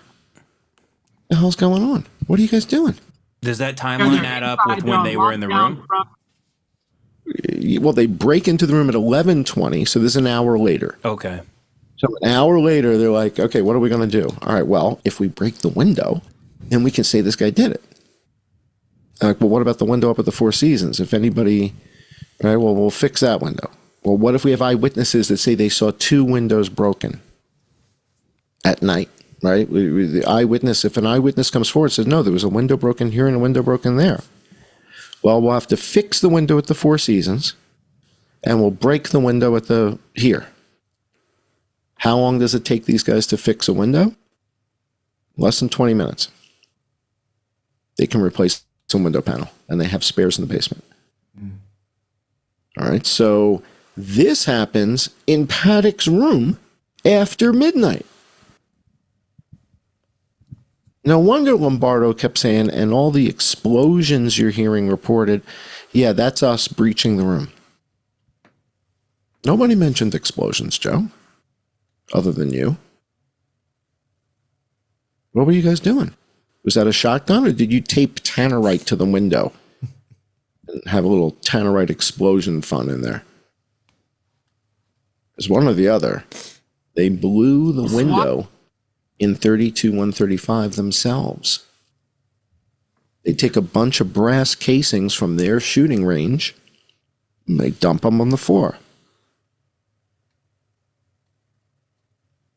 the hell's going on? What are you guys doing? Does that timeline add up with when they were in the room? Well, they break into the room at 11:20, so this is an hour later. Okay. So an hour later, they're like, okay, what are we going to do? All right, well, if we break the window, then we can say this guy did it. Like, well, what about the window up at the Four Seasons? If anybody, all right, well, we'll fix that window. Well, what if we have eyewitnesses that say they saw two windows broken at night, right? The eyewitness, if an eyewitness comes forward and says, no, there was a window broken here and a window broken there. Well, we'll have to fix the window at the Four Seasons, and we'll break the window at the here. How long does it take these guys to fix a window? Less than 20 minutes. They can replace some window panel, and they have spares in the basement. All right, so this happens in Paddock's room after midnight. No wonder Lombardo kept saying, and all the explosions you're hearing reported, yeah, that's us breaching the room. Nobody mentioned explosions, Joe, other than you. What were you guys doing? Was that a shotgun, or did you tape tannerite to the window and have a little tannerite explosion fun in there? It's one or the other. They blew the window in 32-135 themselves. They take a bunch of brass casings from their shooting range and they dump them on the floor.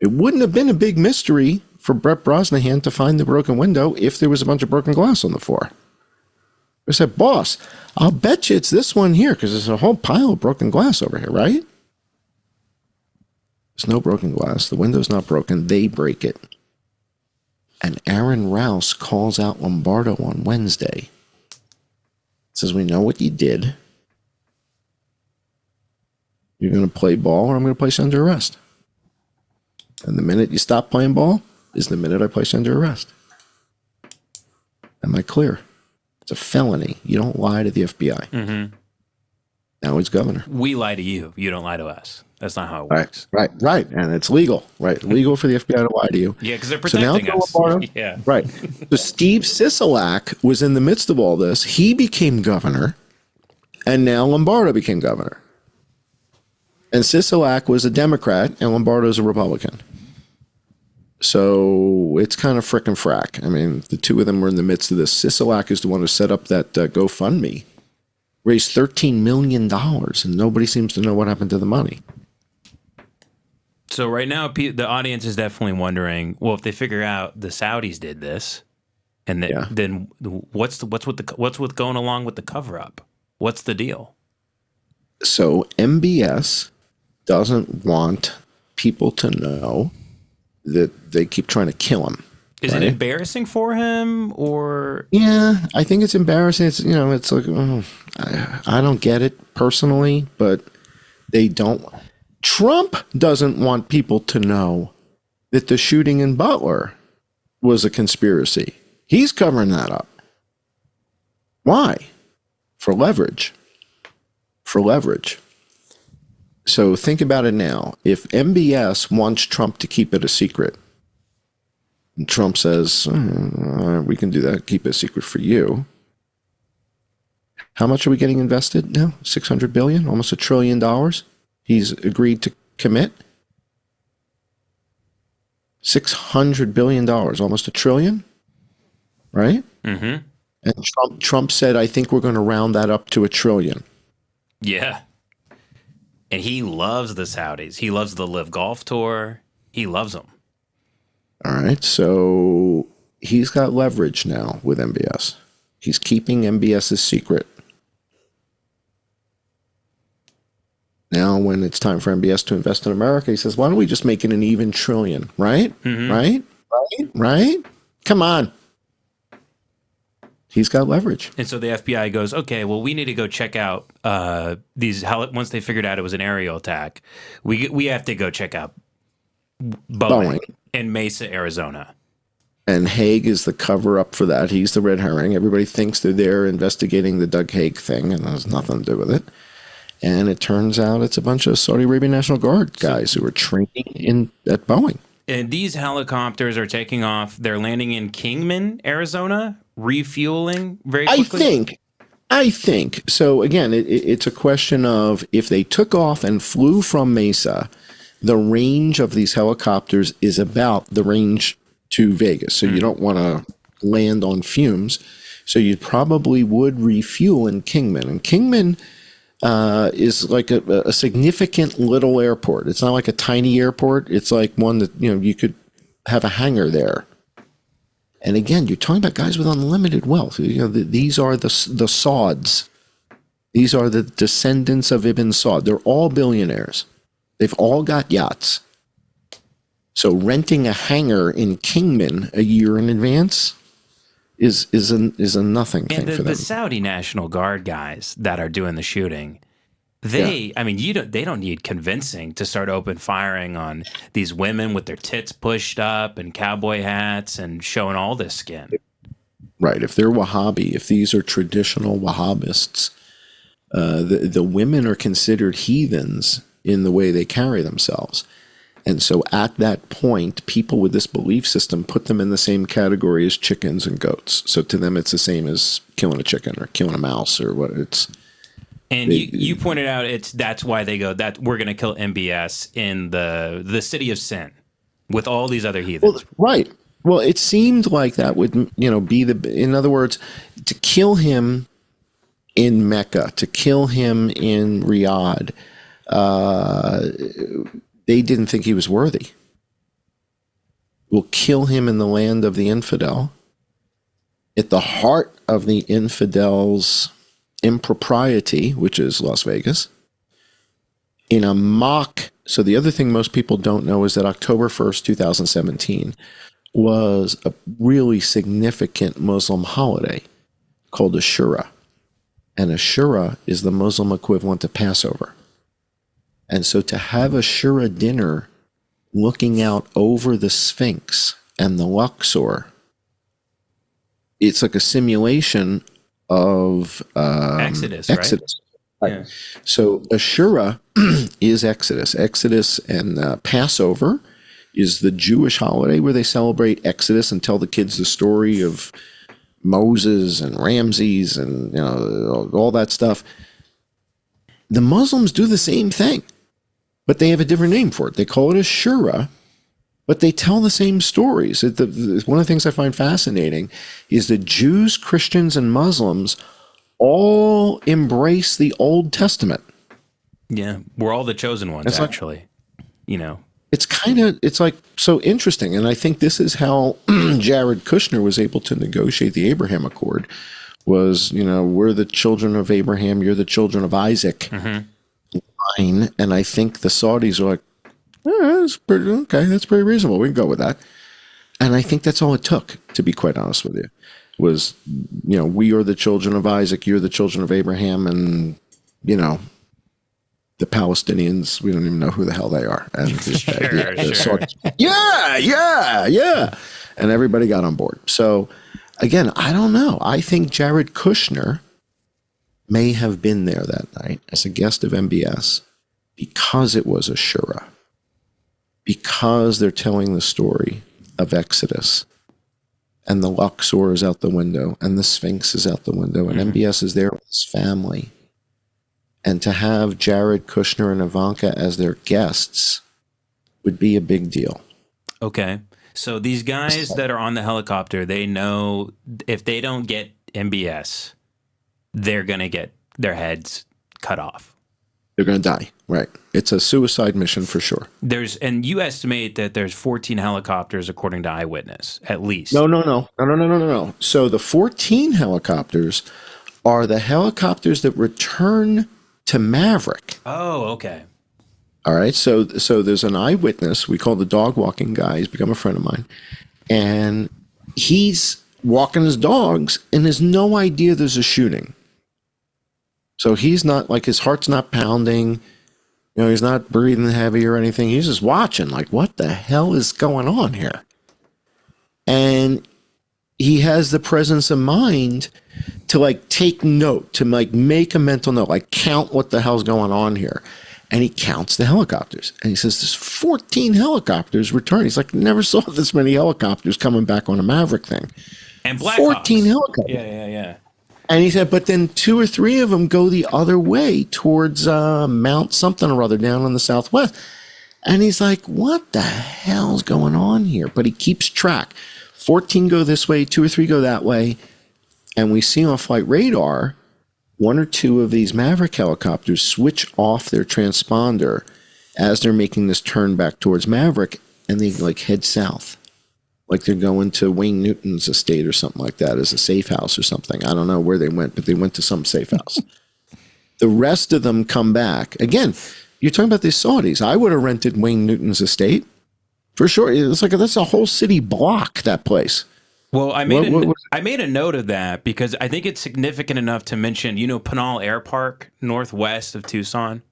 It wouldn't have been a big mystery for Brett Brosnahan to find the broken window if there was a bunch of broken glass on the floor. I said, boss, I'll bet you it's this one here because there's a whole pile of broken glass over here, right? There's no broken glass. The window's not broken. They break it. And Aaron Rouse calls out Lombardo on Wednesday. Says, we know what you did. You're going to play ball or I'm going to place you under arrest. And the minute you stop playing ball is the minute I place you under arrest. Am I clear? It's a felony. You don't lie to the FBI. Mm-hmm. Now he's governor. We lie to you. You don't lie to us. That's not how it works. Right. And it's legal, right? Legal for the FBI to lie to you. Yeah, because they're protecting us. Lombardo, yeah. Right. So Steve Sisolak was in the midst of all this. He became governor, and now Lombardo became governor. And Sisolak was a Democrat, and Lombardo's a Republican. So it's kind of frickin' frack. I mean, the two of them were in the midst of this. Sisolak is the one who set up that GoFundMe. Raised $13 million, and nobody seems to know what happened to the money. So right now, the audience is definitely wondering, well, if they figure out the Saudis did this, and then what's with going along with the cover up? What's the deal? So MBS doesn't want people to know that they keep trying to kill him. Is it embarrassing for him, or? Yeah, I think it's embarrassing. It's it's like I don't get it personally, but they don't. Trump doesn't want people to know that the shooting in Butler was a conspiracy. He's covering that up. Why? For leverage. For leverage. So think about it now. If MBS wants Trump to keep it a secret, and Trump says, we can do that, keep it a secret for you. How much are we getting invested now? $600 billion, almost $1 trillion. He's agreed to commit. $600 billion, almost $1 trillion, right? Mm-hmm. And Trump said, I think we're going to round that up to $1 trillion. Yeah. And he loves the Saudis. He loves the Live Golf Tour. He loves them. All right, so he's got leverage now with MBS. He's keeping MBS's secret. Now, when it's time for MBS to invest in America, he says, why don't we just make it an even trillion, right? Mm-hmm. Right? Come on. He's got leverage. And so the FBI goes, okay, well, we need to go check out once they figured out it was an aerial attack, we have to go check out Boeing. In Mesa, Arizona. And Haig is the cover-up for that. He's the red herring. Everybody thinks they're there investigating the Doug Haig thing, and it has nothing to do with it. And it turns out it's a bunch of Saudi Arabian National Guard guys who are training at Boeing. And these helicopters are taking off. They're landing in Kingman, Arizona, refueling very quickly. I think. So, again, it's a question of if they took off and flew from Mesa, the range of these helicopters is about the range to Vegas. So you don't want to land on fumes. So you probably would refuel in Kingman. And Kingman is like a significant little airport. It's not like a tiny airport. It's like one that, you could have a hangar there. And again, you're talking about guys with unlimited wealth. These are the Sauds. These are the descendants of Ibn Saud. They're all billionaires. They've all got yachts. So renting a hangar in Kingman a year in advance is a nothing thing for them. And the Saudi National Guard guys that are doing the shooting, they don't need convincing to start open firing on these women with their tits pushed up and cowboy hats and showing all this skin. Right. If they're Wahhabi, if these are traditional Wahhabists, the women are considered heathens in the way they carry themselves. And so at that point, people with this belief system put them in the same category as chickens and goats. So to them, it's the same as killing a chicken or killing a mouse or what it's. And you pointed out that's why they go that we're going to kill MBS in the city of sin with all these other heathens. Well, right. Well, it seemed like that would, be in other words, to kill him in Mecca, to kill him in Riyadh, they didn't think he was worthy. We'll kill him in the land of the infidel, at the heart of the infidel's impropriety, which is Las Vegas, in a mock. So the other thing most people don't know is that October 1st, 2017, was a really significant Muslim holiday called Ashura. And Ashura is the Muslim equivalent to Passover. And so to have Ashura dinner looking out over the Sphinx and the Luxor, it's like a simulation of Exodus, right? Right. Yeah. So Ashura is Exodus. Exodus and Passover is the Jewish holiday where they celebrate Exodus and tell the kids the story of Moses and Ramses and all that stuff. The Muslims do the same thing, but they have a different name for it. They call it Ashura, but they tell the same stories. One of the things I find fascinating is that Jews, Christians, and Muslims all embrace the Old Testament. Yeah, we're all the chosen ones, It's actually. It's like so interesting. And I think this is how Jared Kushner was able to negotiate the Abraham Accord was, we're the children of Abraham, you're the children of Isaac. Fine. And I think the Saudis are like, that's pretty reasonable. We can go with that. And I think that's all it took, to be quite honest with you, was, we are the children of Isaac, you're the children of Abraham, and, the Palestinians, we don't even know who the hell they are. And Sure. Yeah. And everybody got on board. So, again, I don't know. I think Jared Kushner may have been there that night as a guest of MBS because it was Ashura, because they're telling the story of Exodus, and the Luxor is out the window, and the Sphinx is out the window, and MBS is there with his family. And to have Jared Kushner and Ivanka as their guests would be a big deal. Okay. So these guys that are on the helicopter, they know if they don't get MBS, they're going to get their heads cut off. They're going to die. Right. It's a suicide mission for sure. And you estimate that there's 14 helicopters according to Eyewitness, at least. No. So the 14 helicopters are the helicopters that return to Maverick. Oh, okay. All right. So there's an eyewitness we call the dog walking guy. He's become a friend of mine. And he's walking his dogs and has no idea there's a shooting. So he's not like, his heart's not pounding. He's not breathing heavy or anything. He's just watching like, what the hell is going on here? And he has the presence of mind to like take note, to like make a mental note, like count what the hell's going on here. And he counts the helicopters. And he says, there's 14 helicopters returning. He's like, never saw this many helicopters coming back on a Maverick thing. And Black 14 Hawks. helicopters. Yeah. And he said, but then 2 or 3 of them go the other way towards Mount something or other down in the southwest. And he's like, what the hell's going on here? But he keeps track. 14 go this way, 2 or 3 go that way. And we see on flight radar, 1 or 2 of these Maverick helicopters switch off their transponder as they're making this turn back towards Maverick, and they like head south. Like they're going to Wayne Newton's estate or something like that as a safe house or something. I don't know where they went, but they went to some safe house. The rest of them come back. Again, you're talking about these Saudis. I would have rented Wayne Newton's estate for sure. It's like that's a whole city block, that place. Well, I made a note of that because I think it's significant enough to mention, Pinal Air Park, northwest of Tucson.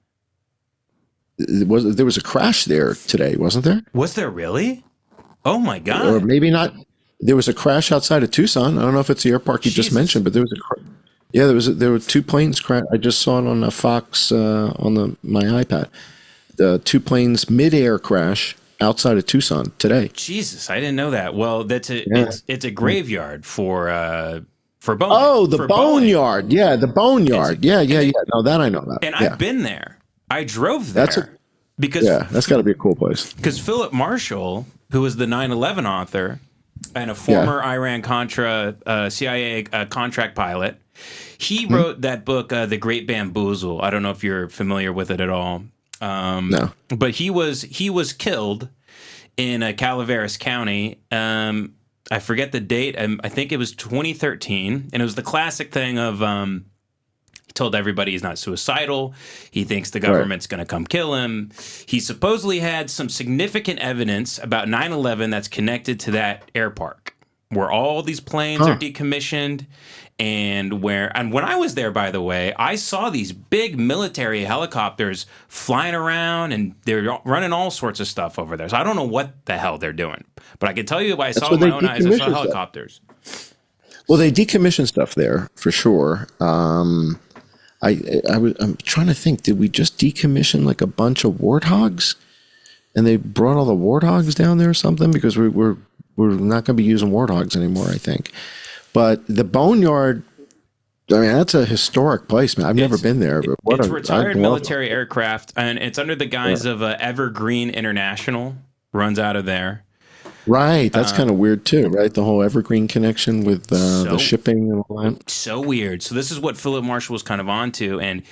There was a crash there today, wasn't there? Was there really? Oh my God. Or maybe not. There was a crash outside of Tucson. I don't know if it's the air park you just mentioned, but there was there were 2 planes crash. I just saw it on Fox on my iPad. The 2 planes midair crash outside of Tucson today. Jesus, I didn't know that. Well, it's a graveyard for Boeing. Oh, the boneyard. Yeah, the boneyard. Yeah. No, that I know about. And I've been there. I drove there. That's got to be a cool place. Because Philip Marshall, who was the 9/11 author and a former Iran-Contra CIA contract pilot, he wrote that book, The Great Bamboozle. I don't know if you're familiar with it at all. No. But he was killed in Calaveras County. I forget the date. I think it was 2013, and it was the classic thing of He told everybody he's not suicidal. He thinks the government's going to come kill him. He supposedly had some significant evidence about 9/11 that's connected to that air park, where all these planes are decommissioned. And when I was there, by the way, I saw these big military helicopters flying around, and they're running all sorts of stuff over there. So I don't know what the hell they're doing, but I can tell you, I saw with my own eyes, I saw helicopters. Well, they decommission stuff there for sure. I'm trying to think. Did we just decommission like a bunch of warthogs, and they brought all the warthogs down there or something? Because we're not going to be using warthogs anymore, I think. But the Boneyard, I mean, that's a historic place, man. I've never been there. But it's retired military aircraft, and it's under the guise of Evergreen International. Runs out of there. Right. That's kind of weird, too, right? The whole Evergreen connection with the shipping and all that. So weird. So this is what Philip Marshall was kind of onto. And,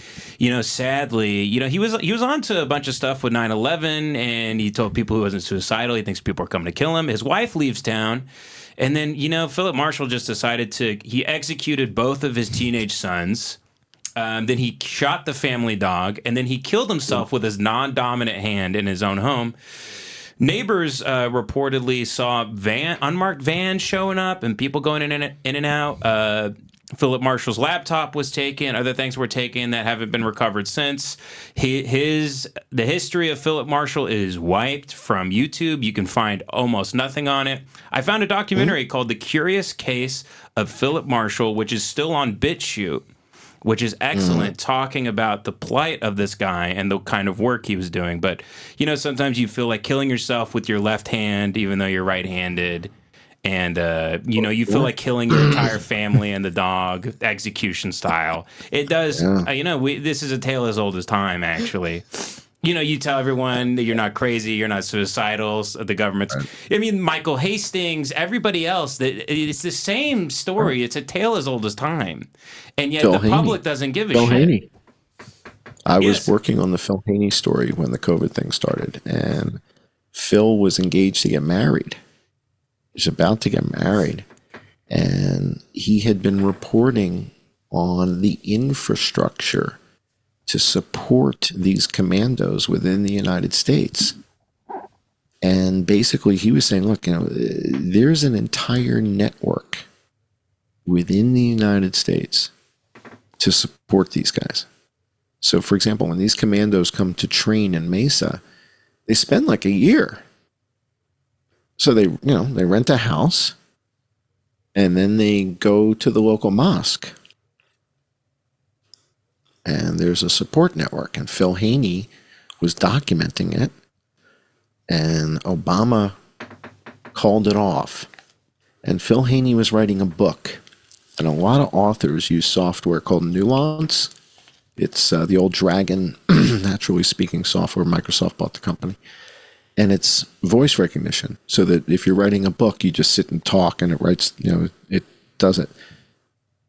sadly, he was onto a bunch of stuff with 9/11, and he told people he wasn't suicidal. He thinks people are coming to kill him. His wife leaves town. And then, Philip Marshall just decided he executed both of his teenage sons. Then he shot the family dog, and then he killed himself with his non-dominant hand in his own home. Neighbors reportedly saw unmarked vans showing up and people going in and out. Philip Marshall's laptop was taken. Other things were taken that haven't been recovered since. The history of Philip Marshall is wiped from YouTube. You can find almost nothing on it. I found a documentary called The Curious Case of Philip Marshall, which is still on BitChute, which is excellent, talking about the plight of this guy and the kind of work he was doing. But, sometimes you feel like killing yourself with your left hand, even though you're right-handed. And, you feel like killing your entire family and the dog, execution style. It does, this is a tale as old as time, actually. You tell everyone that you're not crazy, you're not suicidal, the government's... I mean, Michael Hastings, everybody else, it's the same story. It's a tale as old as time. And yet Phil the Haney. public doesn't give a Phil shit. Haney. I was working on the Phil Haney story when the COVID thing started, and Phil was engaged to get married. He was about to get married, and he had been reporting on the infrastructure to support these commandos within the United States. And basically he was saying, look, there's an entire network within the United States to support these guys. So for example, when these commandos come to train in Mesa, they spend like a year. So they rent a house, and then they go to the local mosque. And there's a support network, and Phil Haney was documenting it, and Obama called it off. And Phil Haney was writing a book, and a lot of authors use software called Nuance. It's the old Dragon, naturally speaking software. Microsoft bought the company. And it's voice recognition, so that if you're writing a book, you just sit and talk, and it writes, it does it.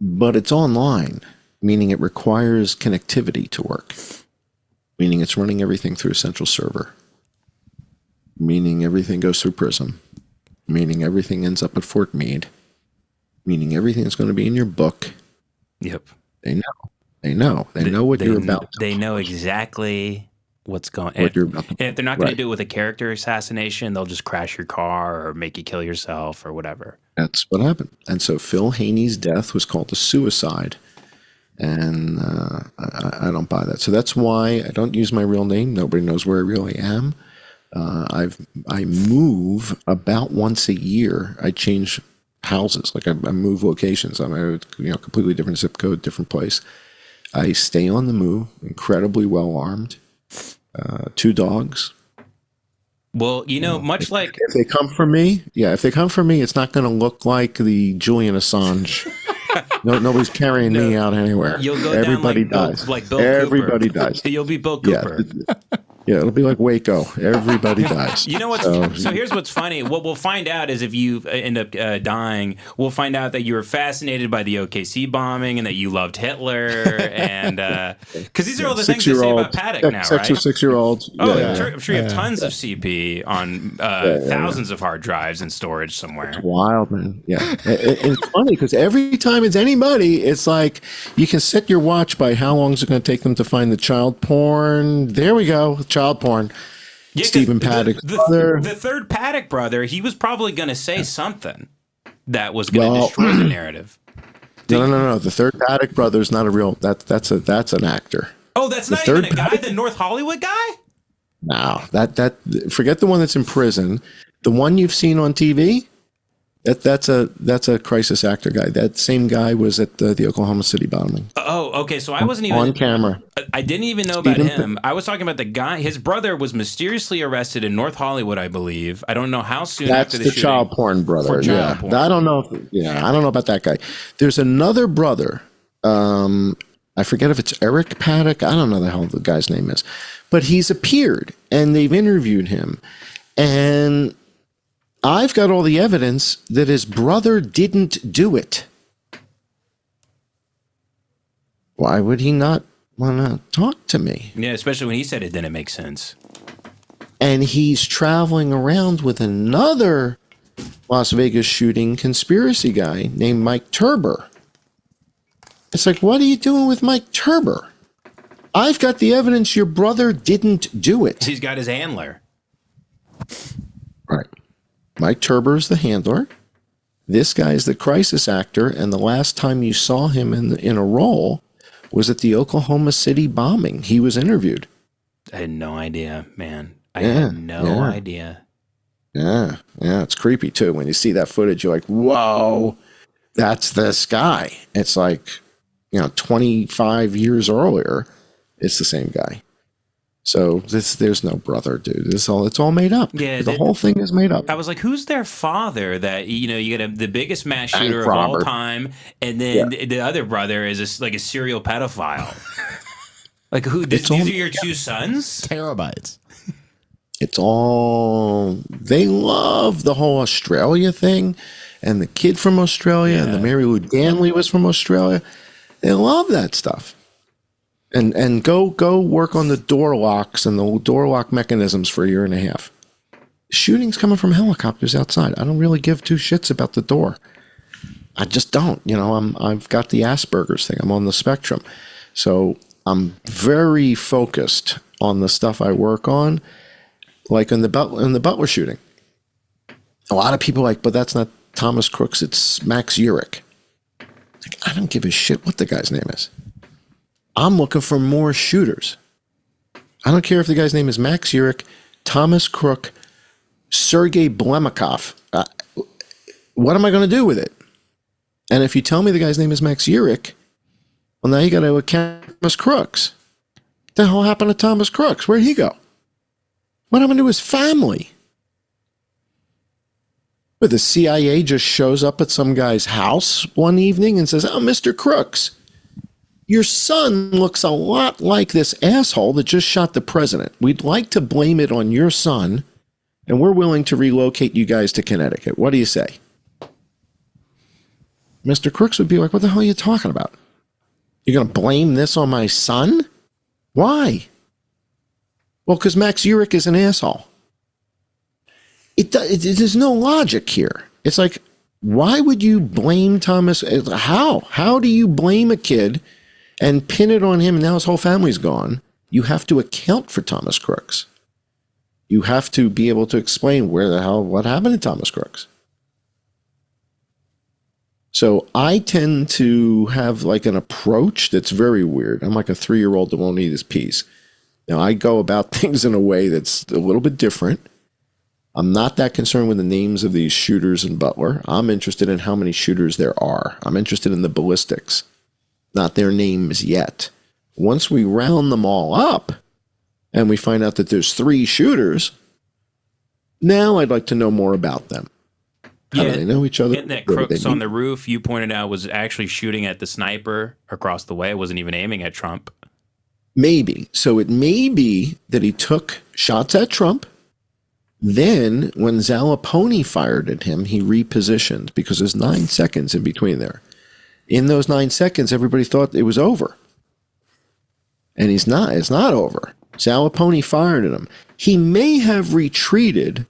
But it's online, meaning it requires connectivity to work, meaning it's running everything through a central server, meaning everything goes through Prism, meaning everything ends up at Fort Meade, meaning everything is going to be in your book. Yep. They know what you're about to They know exactly what's going on. And if they're not going to do it with a character assassination, they'll just crash your car or make you kill yourself or whatever. That's what happened. And so Phil Haney's death was called a suicide. And I don't buy that. So that's why I don't use my real name. Nobody knows where I really am. I move about once a year. I change houses. Like I move locations. I'm a completely different zip code, different place. I stay on the move, incredibly well armed. 2 dogs. Well, much like if they come for me, it's not going to look like the Julian Assange. Nobody's carrying me out anywhere. You'll go Everybody down dies. like Bill Everybody Cooper. dies. You'll be Bill Cooper. Yeah. Yeah, it'll be like Waco. Everybody dies. You know what's so here's what's funny. What we'll find out is if you end up dying, we'll find out that you were fascinated by the OKC bombing and that you loved Hitler, and because these are all the things they say about Paddock now, right? 6-year-olds. Oh, I'm sure you have tons of CP on thousands of hard drives in storage somewhere. It's wild, man. Yeah, it's funny because every time it's anybody, it's like you can set your watch by how long is it going to take them to find the child porn. There we go. Child porn. Yeah, Stephen Paddock's brother. The third Paddock brother, he was probably going to say something that was going to destroy the narrative. No. The third Paddock brother is not a real. That's an actor. Oh, that's not even a guy. The North Hollywood guy. No, that forget the one that's in prison. The one you've seen on TV. That's a crisis actor guy. That same guy was at the Oklahoma City bombing. Oh, okay. So I wasn't even on camera. I didn't even know about him. I was talking about the guy. His brother was mysteriously arrested in North Hollywood, I believe. I don't know how soon That's after the shooting. child porn brother. Child porn. I don't know. I don't know about that guy. There's another brother. I forget if it's Eric Paddock. I don't know the hell the guy's name is, but he's appeared and they've interviewed him, and I've got all the evidence that his brother didn't do it. Why would he not want to talk to me? Yeah, especially when he said it didn't make sense. And he's traveling around with another Las Vegas shooting conspiracy guy named Mike Turber. It's like, what are you doing with Mike Turber? I've got the evidence your brother didn't do it. He's got his handler. Right. Mike Turber is the handler. This guy is the crisis actor, and the last time you saw him in a role was at the Oklahoma City bombing. He was interviewed. I had no idea, man. I had no idea. Yeah, it's creepy too. When you see that footage, you're like, whoa, that's this guy. It's like, 25 years earlier, it's the same guy. So there's no brother, dude. It's all made up. Yeah, the whole thing is made up. I was like, who's their father? That you get the biggest mass shooter of all time, and then the other brother is a serial pedophile. Like who? These are your two sons? Terabytes. It's all they love the whole Australia thing, and the kid from Australia, and the Mary Lou Danley was from Australia. They love that stuff. And go work on the door locks and the door lock mechanisms for a year and a half. Shootings coming from helicopters outside. I don't really give two shits about the door. I just don't. I've got the Asperger's thing. I'm on the spectrum, so I'm very focused on the stuff I work on. Like in the Butler shooting, a lot of people are like, but that's not Thomas Crooks. It's Max Urich. Like, I don't give a shit what the guy's name is. I'm looking for more shooters. I don't care if the guy's name is Max Urich, Thomas Crook, Sergei Blemikov. What am I going to do with it? And if you tell me the guy's name is Max Urich, well, now you got to account Thomas Crooks. What the hell happened to Thomas Crooks? Where'd he go? What happened to his family? But the CIA just shows up at some guy's house one evening and says, "Oh, Mr. Crooks, your son looks a lot like this asshole that just shot the president. We'd like to blame it on your son, and we're willing to relocate you guys to Connecticut. What do you say?" Mr. Crooks would be like, "What the hell are you talking about? You're going to blame this on my son? Why?" Well, because Max Urich is an asshole. There's no logic here. It's like, why would you blame Thomas? How? How do you blame a kid and pin it on him and now his whole family's gone? You have to account for Thomas Crooks. You have to be able to explain what happened to Thomas Crooks. So I tend to have like an approach that's very weird. I'm like a 3-year-old that won't eat his peas. Now I go about things in a way that's a little bit different. I'm not that concerned with the names of these shooters in Butler. I'm interested in how many shooters there are. I'm interested in the ballistics, not their names yet. Once we round them all up and we find out that there's 3 shooters, now I'd like to know more about them. How do they know each other? Getting that Crooks on the roof you pointed out was actually shooting at the sniper across the way. It wasn't even aiming at Trump. Maybe. So it may be that he took shots at Trump. Then when Zalaponi fired at him, he repositioned because there's 9 seconds in between there. In those 9 seconds, everybody thought it was over. And it's not over. Zalaponi fired at him. He may have retreated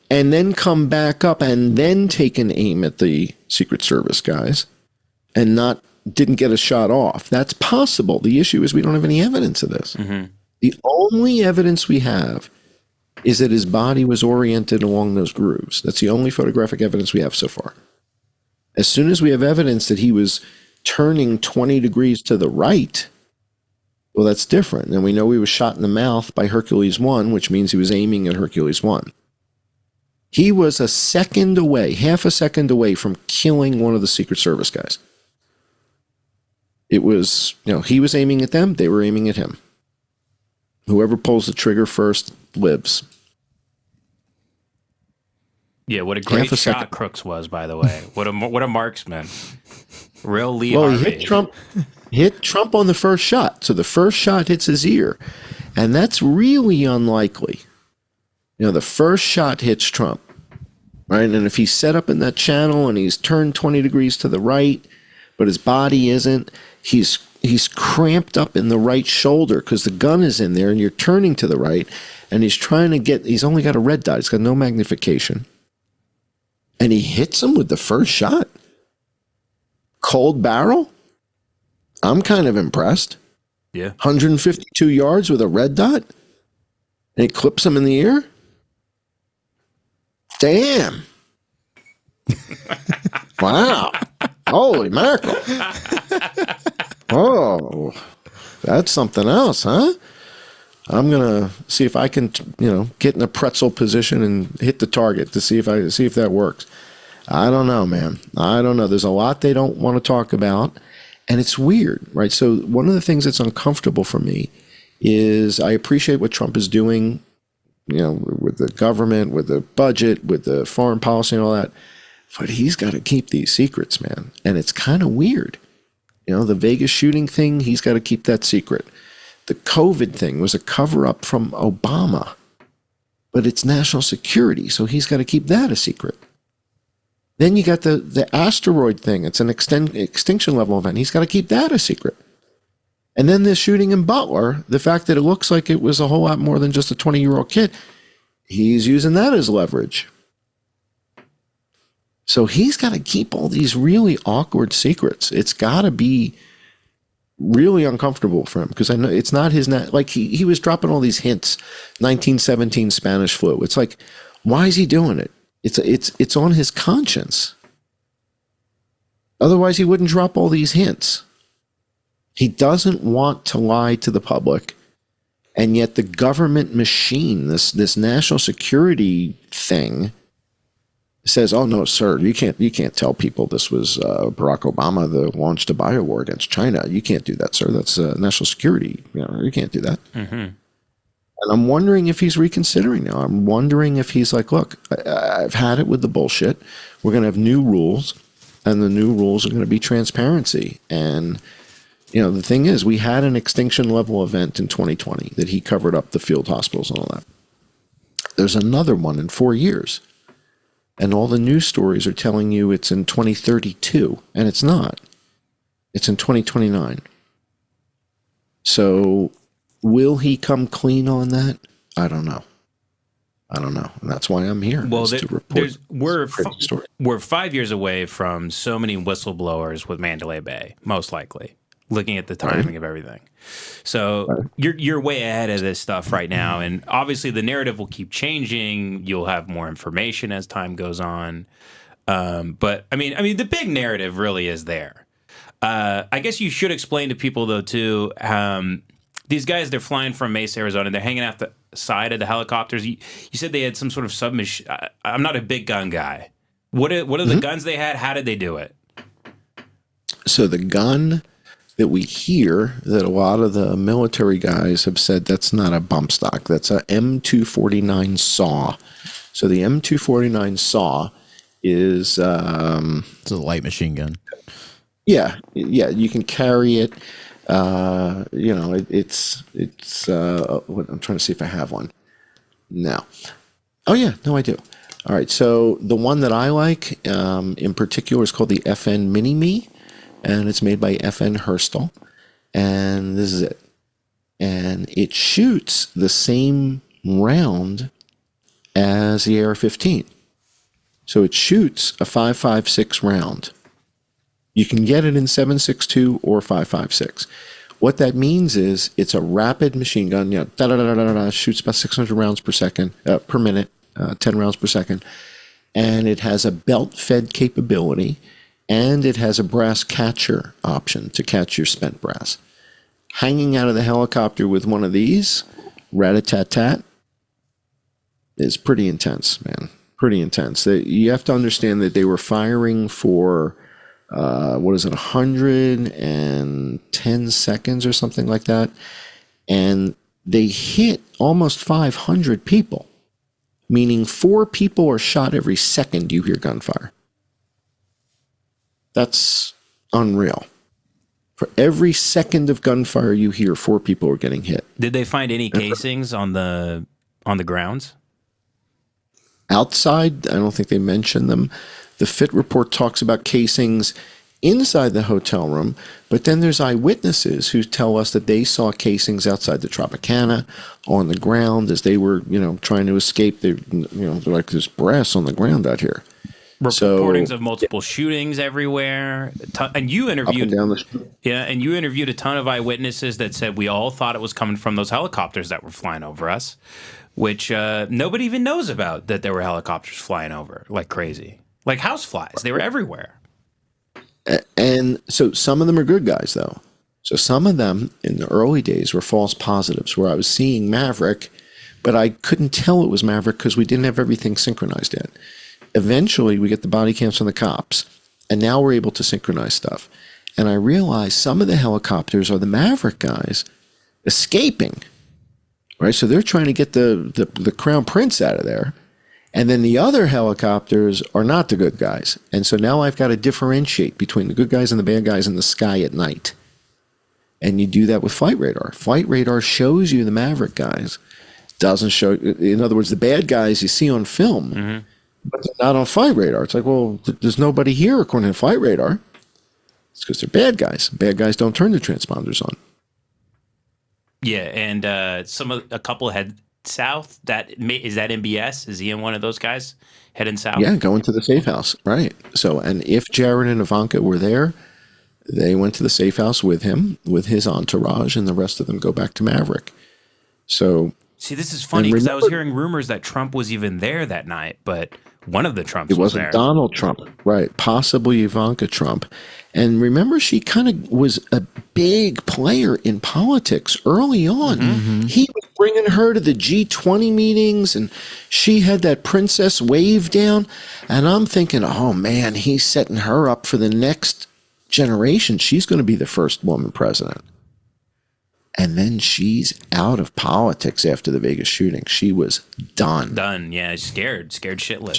and then come back up and then taken aim at the Secret Service guys and didn't get a shot off. That's possible. The issue is we don't have any evidence of this. Mm-hmm. The only evidence we have is that his body was oriented along those grooves. That's the only photographic evidence we have so far. As soon as we have evidence that he was turning 20 degrees to the right, well, that's different. And we know he was shot in the mouth by Hercules 1, which means he was aiming at Hercules 1. He was a second away, half a second away from killing one of the Secret Service guys. It was, he was aiming at them, they were aiming at him. Whoever pulls the trigger first lives. Yeah, what a great shot Crooks was, by the way. What a marksman. Real Lee Well, Harvey. he hit Trump on the first shot. So the first shot hits his ear. And that's really unlikely. The first shot hits Trump. Right? And if he's set up in that channel and he's turned 20 degrees to the right, but his body isn't, he's cramped up in the right shoulder because the gun is in there and you're turning to the right and he's only got a red dot. He's got no magnification. And he hits him with the first shot. Cold barrel. I'm kind of impressed. Yeah. 152 yards with a red dot. And it clips him in the ear. Damn. Wow. Holy mackerel. Oh, that's something else, huh? I'm going to see if I can, get in a pretzel position and hit the target to see if that works. I don't know, man. I don't know. There's a lot they don't want to talk about, and it's weird, right? So one of the things that's uncomfortable for me is I appreciate what Trump is doing, with the government, with the budget, with the foreign policy and all that, but he's got to keep these secrets, man. And it's kind of weird. The Vegas shooting thing, he's got to keep that secret. The COVID thing was a cover-up from Obama, but it's national security, so he's got to keep that a secret. Then you got the asteroid thing. It's an extinction level event. He's got to keep that a secret. And then this shooting in Butler, the fact that it looks like it was a whole lot more than just a 20-year-old kid, he's using that as leverage. So he's got to keep all these really awkward secrets. It's got to be really uncomfortable for him because I know it's not his, he was dropping all these hints, 1917 Spanish flu. It's like, why is he doing it? It's on his conscience. Otherwise he wouldn't drop all these hints. He doesn't want to lie to the public. And yet the government machine, this national security thing, says, "Oh no, sir, you can't tell people this was Barack Obama that launched a biowar against China. You can't do that, sir. That's national security. You can't do that." Mm-hmm. And I'm wondering if he's reconsidering now. I'm wondering if he's like, "Look, I've had it with the bullshit. We're going to have new rules, and the new rules are going to be transparency." And the thing is, we had an extinction level event in 2020 that he covered up the field hospitals and all that. There's another one in 4 years. And all the news stories are telling you it's in 2032, and it's not. It's in 2029. So will he come clean on that? I don't know. And that's why I'm here. Well, to report we're 5 years away from so many whistleblowers with Mandalay Bay, most likely, looking at the timing of everything. So you're way ahead of this stuff right now, and obviously the narrative will keep changing. You'll have more information as time goes on, but I mean, the big narrative really is there. I guess you should explain to people though too. These guys, they're flying from Mesa, Arizona. They're hanging out the side of the helicopters. You said they had some sort of submachine. I'm not a big gun guy. What are the guns they had? How did they do it? So the gun that we hear that a lot of the military guys have said that's not a bump stock. That's a M249 SAW. So the M249 SAW is... it's a light machine gun. Yeah, you can carry it. It's I'm trying to see if I have one. No. Oh yeah, no, I do. All right, so the one that I like in particular is called the FN Mini-Me, and it's made by FN Herstal, and this is it. And it shoots the same round as the AR-15. So it shoots a 5.56 round. You can get it in 7.62 or 5.56. What that means is it's a rapid machine gun. Shoots about 600 rounds per minute, 10 rounds per second. And it has a belt-fed capability, and it has a brass catcher option to catch your spent brass. Hanging out of the helicopter with one of these, rat-a-tat-tat, is pretty intense, man. Pretty intense. You have to understand that they were firing for 110 seconds or something like that, and they hit almost 500 people, meaning 4 people are shot every second you hear gunfire. That's unreal. For every second of gunfire you hear, 4 people are getting hit. Did they find any casings on the grounds? Outside, I don't think they mentioned them. The FIT report talks about casings inside the hotel room, but then there's eyewitnesses who tell us that they saw casings outside the Tropicana on the ground as they were, trying to escape. They're like, there's brass on the ground out here. Reportings of multiple shootings everywhere, and you interviewed up and down the street. and you interviewed a ton of eyewitnesses that said we all thought it was coming from those helicopters that were flying over us, which nobody even knows about, that there were helicopters flying over like crazy, like houseflies. They were everywhere. And so some of them are good guys, though. So some of them in the early days were false positives, where I was seeing Maverick, but I couldn't tell it was Maverick because we didn't have everything synchronized yet. Eventually, we get the body cams from the cops, and now we're able to synchronize stuff. And I realized some of the helicopters are the Maverick guys escaping, right? So they're trying to get the Crown Prince out of there. And then the other helicopters are not the good guys. And so now I've got to differentiate between the good guys and the bad guys in the sky at night. And you do that with flight radar. Flight radar shows you the Maverick guys. Doesn't show, in other words, the bad guys you see on film, but they're not on flight radar. It's like, well, there's nobody here according to flight radar. It's because they're bad guys. Bad guys don't turn the transponders on. Yeah, and a couple head south. Is that MBS? Is he in one of those guys heading south? Yeah, going to the safe house, right? So, and if Jared and Ivanka were there, they went to the safe house with him, with his entourage, and the rest of them go back to Maverick. So, see, this is funny because I was hearing rumors that Trump was even there that night, but one of the Trumps was there. It wasn't Donald Trump, right? Possibly Ivanka Trump. And remember, she kind of was a big player in politics early on. He was bringing her to the G20 meetings, and she had that princess wave down. And I'm thinking, oh man, he's setting her up for the next generation. She's going to be the first woman president. And then she's out of politics after the Vegas shooting. She was done. Done, yeah, scared shitless.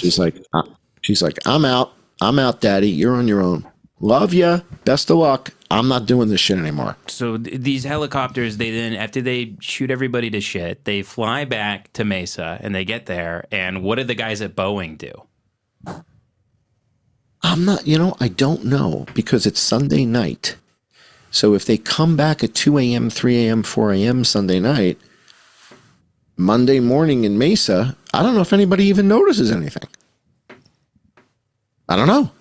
She's like, I'm out, Daddy. You're on your own. Love ya. Best of luck. I'm not doing this shit anymore. So these helicopters, they then, after they shoot everybody to shit, they fly back to Mesa, and they get there. And what did the guys at Boeing do? I don't know, because it's Sunday night. So if they come back at 2 a.m., 3 a.m., 4 a.m. Sunday night, Monday morning in Mesa, I don't know if anybody even notices anything. I don't know.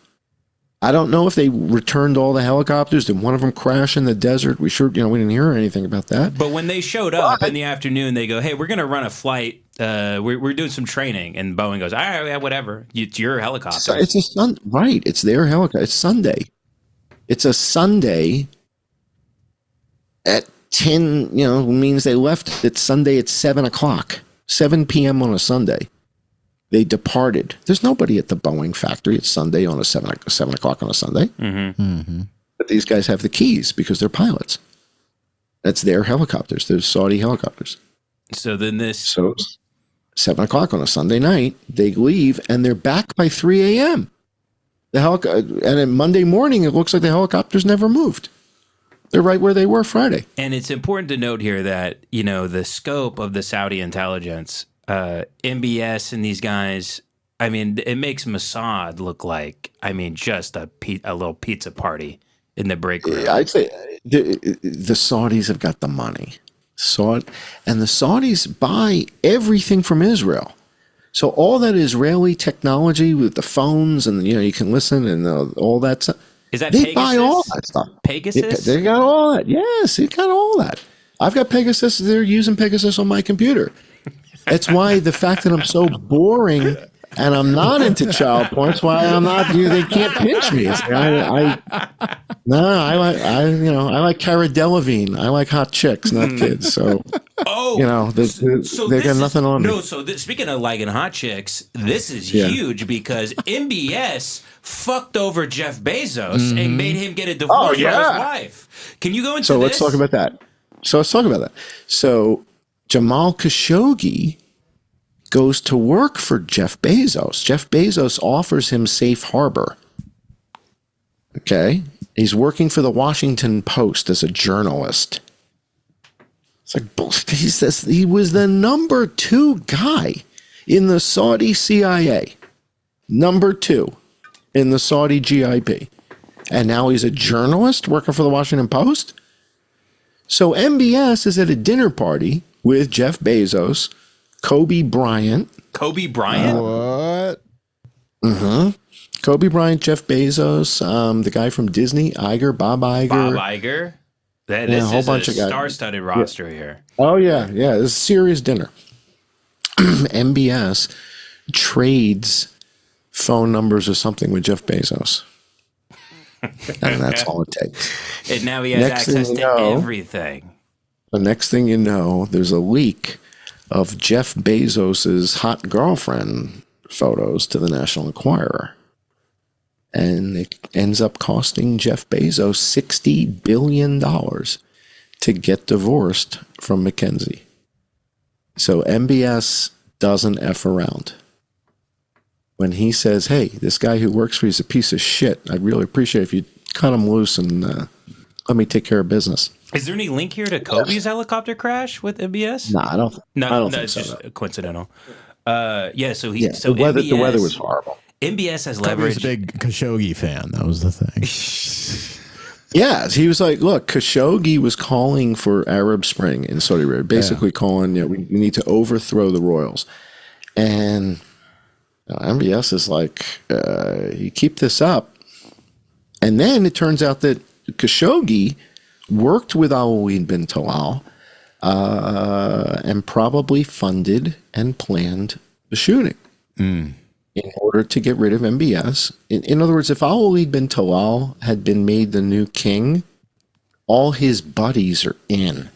I don't know if they returned all the helicopters. Did one of them crash in the desert? We didn't hear anything about that. But when they showed up in the afternoon, they go, hey, we're going to run a flight. We're doing some training. And Boeing goes, all right, yeah, whatever. It's your helicopter. Right. It's their helicopter. It's Sunday. It's a Sunday at 10, means they left. It's Sunday at 7 o'clock, 7 p.m. on a Sunday. They departed. There's nobody at the Boeing factory. It's Sunday on a 7 o'clock on a Sunday. But these guys have the keys because they're pilots. That's their helicopters. They're Saudi helicopters. So 7 o'clock on a Sunday night, they leave and they're back by 3 a.m. And then Monday morning, it looks like the helicopters never moved. They're right where they were Friday. And it's important to note here that, you know, the scope of the Saudi intelligence, MBS and these guys, I mean, it makes Mossad look like, I mean, just a little pizza party in the break room. I'd say the Saudis have got the money. And the Saudis buy everything from Israel. So all that Israeli technology with the phones and, you know, you can listen and all that stuff. Is that they Pegasus? buy all that stuff. Pegasus? They got all that. Yes, they got all that. I've got Pegasus. They're using Pegasus on my computer. That's why the fact that I'm so boring and I'm not into child porn. That's why I'm not. They can't pinch me. I like Cara Delevingne. I like hot chicks, not kids. So, you know, they got nothing on me. No, so speaking of liking hot chicks, this is huge because MBS fucked over Jeff Bezos and made him get a divorce from his wife. Can you go into this? So this? let's talk about that. So Jamal Khashoggi goes to work for Jeff Bezos. Jeff Bezos offers him safe harbor. Okay? He's working for the Washington Post as a journalist. It's like, he says he was the number 2 guy in the Saudi CIA. Number 2 in the Saudi GIP. And now he's a journalist working for the Washington Post? So MBS is at a dinner party with Jeff Bezos, Kobe Bryant. Kobe Bryant? What? Mm-hmm. Kobe Bryant, Jeff Bezos, the guy from Disney, Iger, Bob Iger. Bob Iger. This a whole is bunch of guys. star-studded roster here. Oh, yeah. Yeah, it's a serious dinner. MBS trades phone numbers or something with Jeff Bezos. And that's all it takes. And now he has access to everything. The next thing you know, there's a leak of Jeff Bezos's hot girlfriend photos to the National Enquirer. And it ends up costing Jeff Bezos $60 billion to get divorced from Mackenzie. So MBS doesn't F around. When he says, hey, this guy who works for you is a piece of shit, I'd really appreciate if you cut him loose and let me take care of business. Is there any link here to Kobe's helicopter crash with MBS? No, I don't think it's so. Just coincidental. So the MBS, the weather was horrible. MBS has Kobe leverage. was a big Khashoggi fan. That was the thing. Yes, he was like, look, Khashoggi was calling for Arab Spring in Saudi Arabia, basically calling, we need to overthrow the royals. And MBS is like, you keep this up. And then it turns out that Khashoggi worked with Al-Walid bin Talal and probably funded and planned the shooting in order to get rid of MBS. In other words, if Al-Walid bin Talal had been made the new king, all his buddies are in.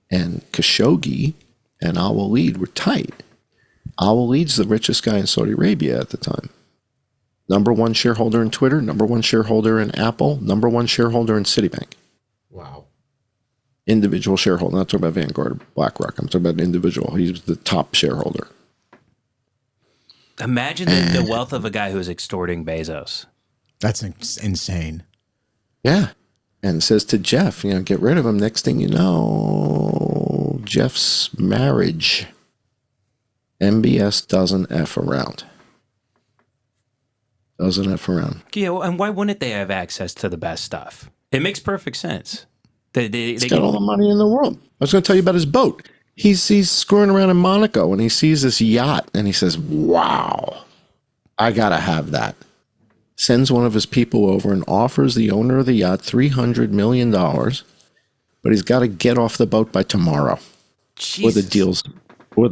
And Khashoggi and Al-Walid were tight. Al-Walid's the richest guy in Saudi Arabia at the time. Number 1 shareholder in Twitter, number 1 shareholder in Apple, number 1 shareholder in Citibank. Wow. Individual shareholder. I'm not talking about Vanguard or BlackRock. I'm talking about individual. He's the top shareholder. Imagine the wealth of a guy who is extorting Bezos. That's insane. Yeah. And says to Jeff, get rid of him. Next thing you know, Jeff's marriage. MBS doesn't F around. Doesn't F around. Yeah, and why wouldn't they have access to the best stuff? It makes perfect sense. He's got all the money in the world. I was going to tell you about his boat. He's screwing around in Monaco and he sees this yacht and he says, wow, I got to have that. Sends one of his people over and offers the owner of the yacht $300 million, but he's got to get off the boat by tomorrow. Or the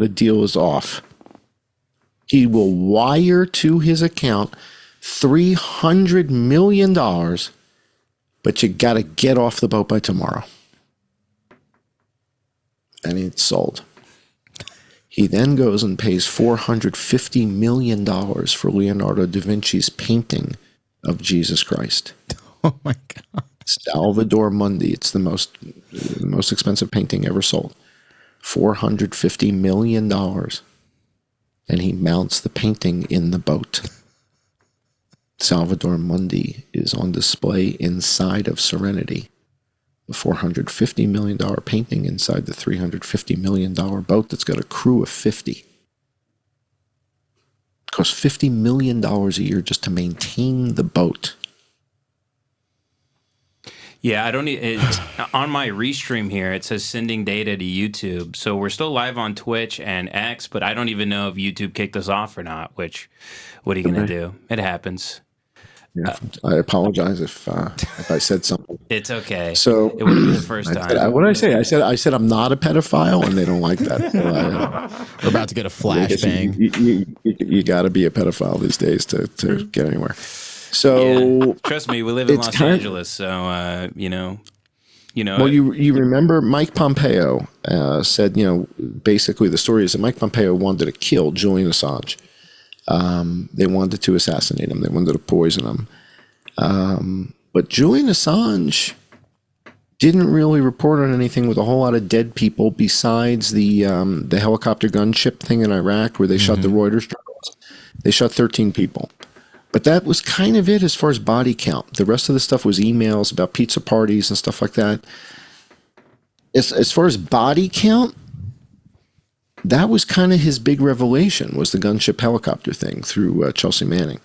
deal is off. He will wire to his account $300 million, but you got to get off the boat by tomorrow. And it's sold. He then goes and pays $450 million for Leonardo da Vinci's painting of Jesus Christ. Oh my God. Salvador Mundi. It's the most expensive painting ever sold. $450 million. And he mounts the painting in the boat. Salvador Mundi is on display inside of Serenity, a $450 million painting inside the $350 million boat that's got a crew of 50. It costs $50 million a year just to maintain the boat. Yeah, I don't need on my restream here. It says sending data to YouTube, so we're still live on Twitch and X, but I don't even know if YouTube kicked us off or not. Which, what are you gonna do? It happens. Yeah, I apologize if I said something. It's okay. So it wouldn't be the first time. What did I say? I said I'm not a pedophile, and they don't like that. We're about to get a flashbang. You got to be a pedophile these days to get anywhere. So yeah. Trust me, we live in Los Angeles, so you know. Well, you remember Mike Pompeo said, basically the story is that Mike Pompeo wanted to kill Julian Assange. They wanted to assassinate him. They wanted to poison him. But Julian Assange didn't really report on anything with a whole lot of dead people besides the helicopter gunship thing in Iraq where they shot the Reuters journalists. They shot 13 people. But that was kind of it as far as body count. The rest of the stuff was emails about pizza parties and stuff like that. As far as body count, that was kind of his big revelation, was the gunship helicopter thing through Chelsea Manning.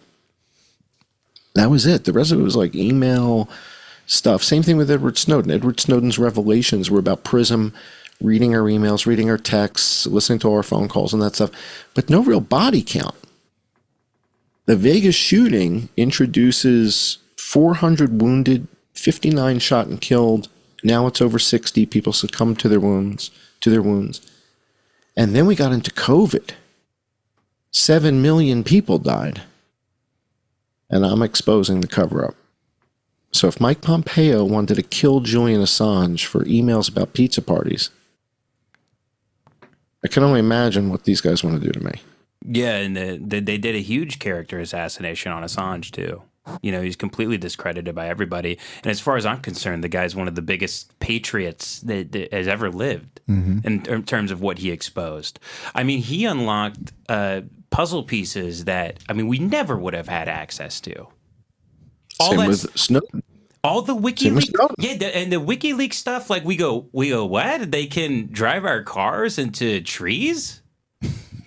That was it. The rest of it was like email stuff. Same thing with Edward Snowden. Edward Snowden's revelations were about PRISM, reading our emails, reading our texts, listening to our phone calls and that stuff, but no real body count. The Vegas shooting introduces 400 wounded, 59 shot and killed. Now it's over 60. People succumbed to their wounds. And then we got into COVID. 7 million people died. And I'm exposing the cover-up. So if Mike Pompeo wanted to kill Julian Assange for emails about pizza parties, I can only imagine what these guys want to do to me. Yeah, and they did a huge character assassination on Assange, too. He's completely discredited by everybody. And as far as I'm concerned, the guy's one of the biggest patriots that has ever lived in terms of what he exposed. I mean, he unlocked puzzle pieces that, we never would have had access to. Same with Snowden. All the WikiLeaks, and the WikiLeaks stuff, like we go, what? They can drive our cars into trees?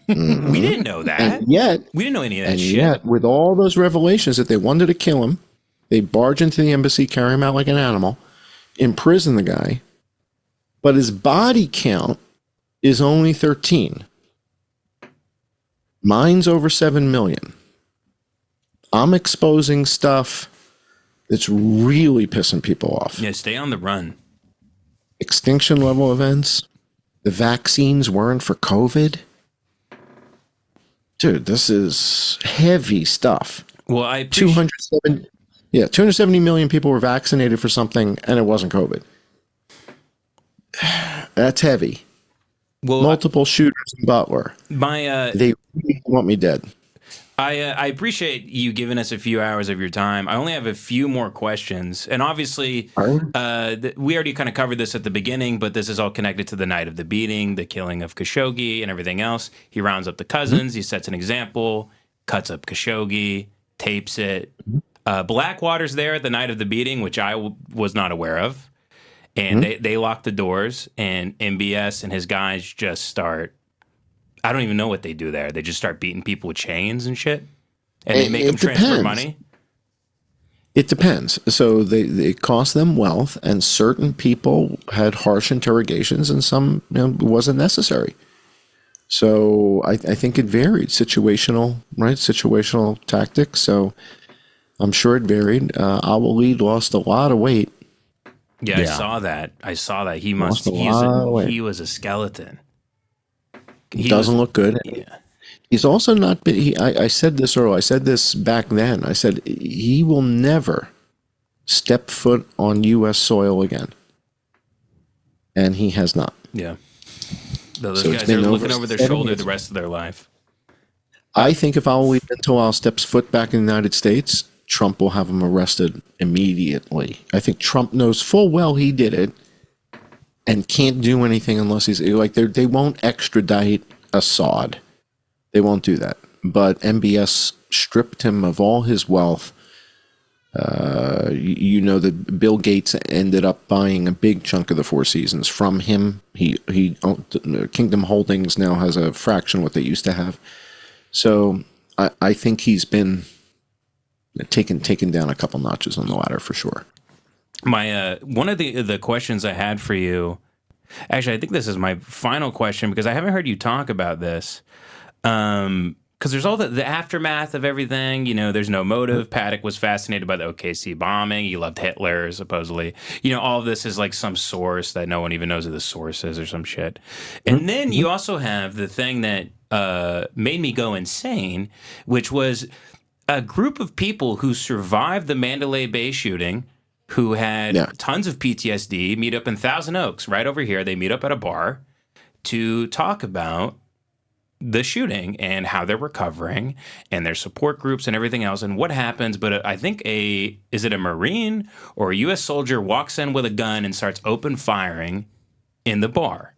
We didn't know that. And yet, we didn't know any of that shit. And yet, with all those revelations that they wanted to kill him, they barge into the embassy, carry him out like an animal, imprison the guy, but his body count is only 13. Mine's over 7 million. I'm exposing stuff that's really pissing people off. Yeah, stay on the run. Extinction level events. The vaccines weren't for COVID. Dude, this is heavy stuff. Well, I 270 million people were vaccinated for something, and it wasn't COVID. That's heavy. Well, multiple shooters in Butler. They really want me dead. I appreciate you giving us a few hours of your time. I only have a few more questions. And obviously, we already kind of covered this at the beginning, but this is all connected to the night of the beating, the killing of Khashoggi and everything else. He rounds up the cousins. He sets an example, cuts up Khashoggi, tapes it. Blackwater's there at the night of the beating, which I was not aware of. And they lock the doors, and MBS and his guys just start... I don't even know what they do there. They just start beating people with chains and shit, and they make them transfer money. It depends. So it cost them wealth, and certain people had harsh interrogations, and some wasn't necessary. So I think it varied, situational, right? Situational tactics. So I'm sure it varied. Al-Walid lost a lot of weight. Yeah, I saw that. He was a skeleton. He doesn't look good. Yeah. He's also not been, I said this earlier, I said this back then. I said he will never step foot on U.S. soil again. And he has not. Yeah. Those guys are looking over their shoulder the rest of their life. I think if Al steps foot back in the United States, Trump will have him arrested immediately. I think Trump knows full well he did it and can't do anything unless he's like, they won't extradite Assad. They won't do that. But MBS stripped him of all his wealth. You know that Bill Gates ended up buying a big chunk of the Four Seasons from him. He owned, Kingdom Holdings now has a fraction of what they used to have. So I think he's been taken down a couple notches on the ladder for sure. My one of the questions I had for you, actually, I think this is my final question because I haven't heard you talk about this. Because there's all the aftermath of everything. You know, there's no motive. Paddock was fascinated by the OKC bombing. He loved Hitler, supposedly. You know, all of this is like some source that no one even knows who the source is or some shit. And then you also have the thing that made me go insane, which was a group of people who survived the Mandalay Bay shooting, who had tons of PTSD, meet up in Thousand Oaks, right over here. They meet up at a bar to talk about the shooting and how they're recovering and their support groups and everything else and what happens. But I think is it a Marine or a U.S. soldier walks in with a gun and starts open firing in the bar.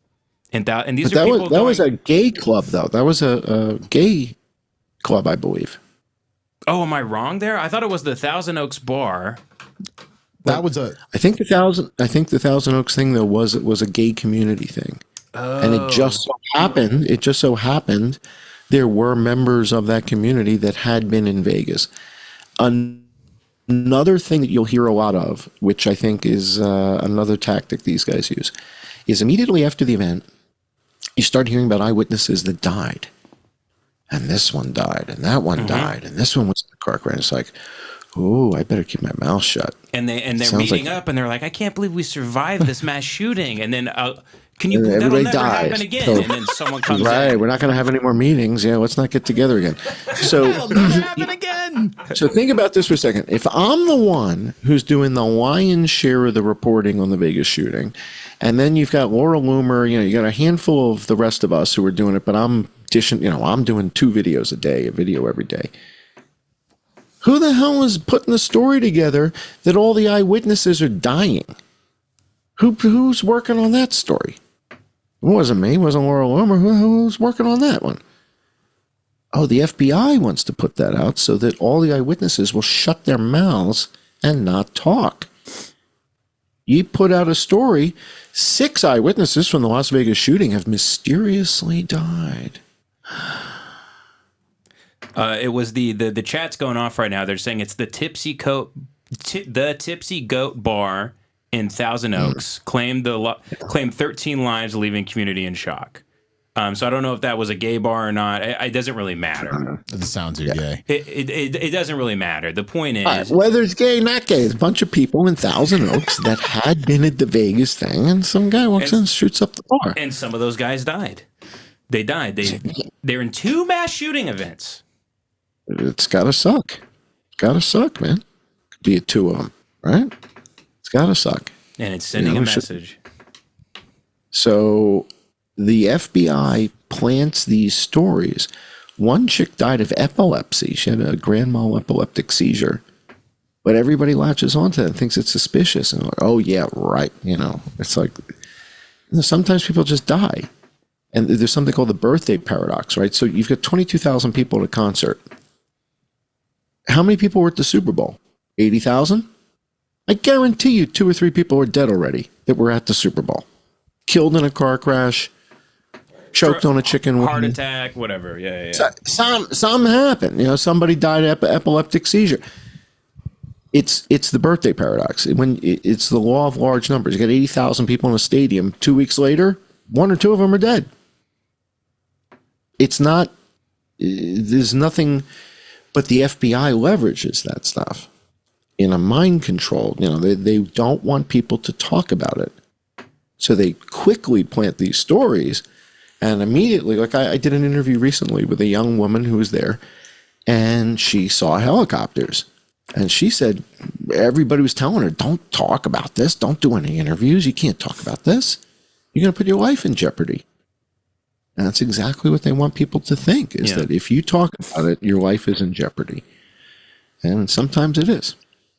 And these are people that was a gay club, though. That was a gay club, I believe. Oh, am I wrong there? I thought it was the Thousand Oaks bar. That was a. I think the Thousand Oaks thing though was a gay community thing. Oh. And it just so happened there were members of that community that had been in Vegas. Another thing that you'll hear a lot of, which I think is another tactic these guys use, is immediately after the event, you start hearing about eyewitnesses that died. And this one died, and that one died, and this one was in the car crash. It's like, oh, I better keep my mouth shut. And they're meeting up, and they're like, I can't believe we survived this mass shooting. And then, can you believe that'll never happen again? So, and then someone comes right, in. we're not going to have any more meetings. Yeah, let's not get together again. So, It'll never happen again. So think about this for a second. If I'm the one who's doing the lion's share of the reporting on the Vegas shooting, and then you've got Laura Loomer, you got a handful of the rest of us who are doing it, but I'm dishing, I'm doing 2 videos a day, a video every day. Who the hell is putting the story together that all the eyewitnesses are dying? Who's working on that story? It wasn't me. It wasn't Laura Loomer. Who's working on that one? Oh, the FBI wants to put that out so that all the eyewitnesses will shut their mouths and not talk. You put out a story, 6 eyewitnesses from the Las Vegas shooting have mysteriously died. It was the chat's going off right now. They're saying it's the Tipsy Goat bar in Thousand Oaks. Claimed 13 lives, leaving community in shock. So I don't know if that was a gay bar or not. It doesn't really matter. It sounds too gay. It doesn't really matter. The point is, whether it's gay or not gay, there's a bunch of people in Thousand Oaks that had been at the Vegas thing, and some guy walks in and shoots up the bar. And some of those guys died. They died. They're in 2 mass shooting events. It's gotta suck. Gotta suck, man. Could be 2 of them, right? It's gotta suck. And it's sending a message. So the FBI plants these stories. One chick died of epilepsy. She had a grand mal epileptic seizure. But everybody latches onto it and thinks it's suspicious. And like, oh, yeah, right. It's like, sometimes people just die. And there's something called the birthday paradox, right? So you've got 22,000 people at a concert. How many people were at the Super Bowl? 80,000? I guarantee you 2 or 3 people are dead already that were at the Super Bowl. Killed in a car crash, choked on a chicken wing. Heart attack, whatever. Yeah. Some happened. Somebody died of epileptic seizure. It's the birthday paradox. It's the law of large numbers. You got 80,000 people in a stadium. 2 weeks later, 1 or 2 of them are dead. It's not. There's nothing. But the FBI leverages that stuff in a mind control. They don't want people to talk about it. So they quickly plant these stories, and immediately, like I did an interview recently with a young woman who was there, and she saw helicopters. And she said everybody was telling her, don't talk about this. Don't do any interviews. You can't talk about this. You're going to put your life in jeopardy. And that's exactly what they want people to think, is that if you talk about it, your life is in jeopardy. And sometimes it is.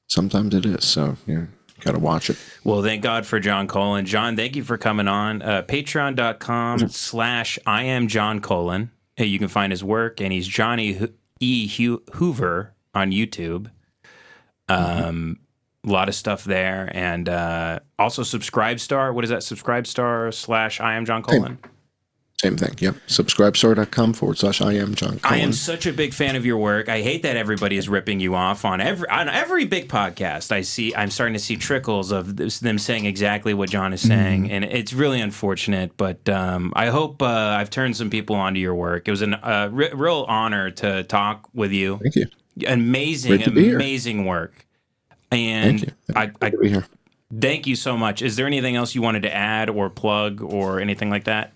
Sometimes it is. So you got to watch it. Well, thank God for John Cullen. John, thank you for coming on. Patreon.com/I am John Cullen. You can find his work, and he's Johnny E. Hoover on YouTube. A lot of stuff there, and also Subscribestar. What is that? Subscribestar / I am John Cullen. Same thing. Yep. Subscribestar.com / I am John Cullen. I am such a big fan of your work. I hate that everybody is ripping you off on every big podcast. I'm starting to see trickles of them saying exactly what John is saying, and it's really unfortunate. But I hope I've turned some people onto your work. It was a real honor to talk with you. Thank you. Amazing work. And Thank you. Thank you so much. Is there anything else you wanted to add or plug or anything like that?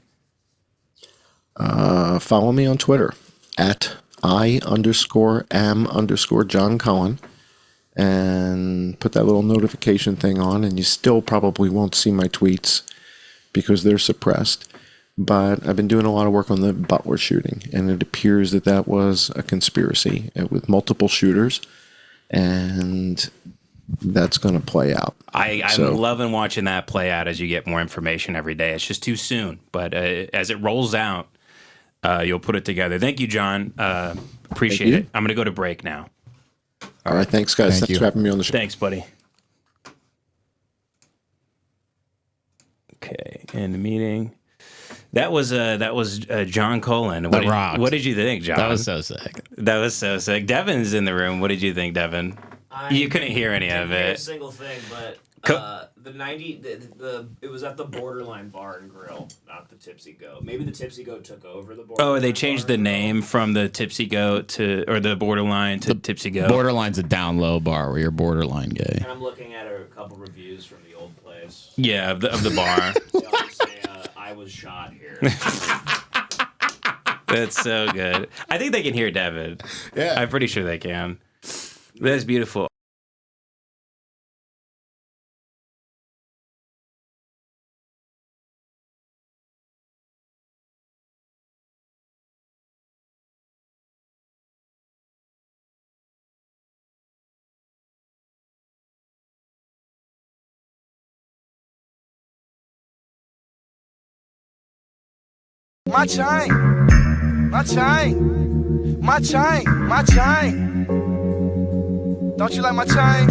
Follow me on Twitter at I_am_John Cullen, and put that little notification thing on, and you still probably won't see my tweets because they're suppressed. But I've been doing a lot of work on the Butler shooting, and it appears that that was a conspiracy with multiple shooters, and that's going to play out. I'm loving watching that play out as you get more information every day. It's just too soon, but as it rolls out, you'll put it together. Thank you, John. Appreciate it. I'm going to go to break now. All right. Thanks, guys. Thanks for having me on the show. Thanks, buddy. Okay, end the meeting. That was John Cullen. What did you think, John? That was so sick. Devin's in the room. What did you think, Devin? You couldn't hear any of it. Hear a single thing, but it was at the Borderline Bar and Grill, not the Tipsy Goat. Maybe the Tipsy Goat took over the Borderline. Oh, they changed the name from the Tipsy Goat or the Borderline to Tipsy Goat. Borderline's a down low bar where you're borderline gay. And I'm looking at a couple reviews from the old place. Yeah, of the bar. They all say, I was shot here. That's so good. I think they can hear Devin. Yeah. I'm pretty sure they can. That's beautiful. My chain, my chain, my chain, my chain. Don't you like my chain?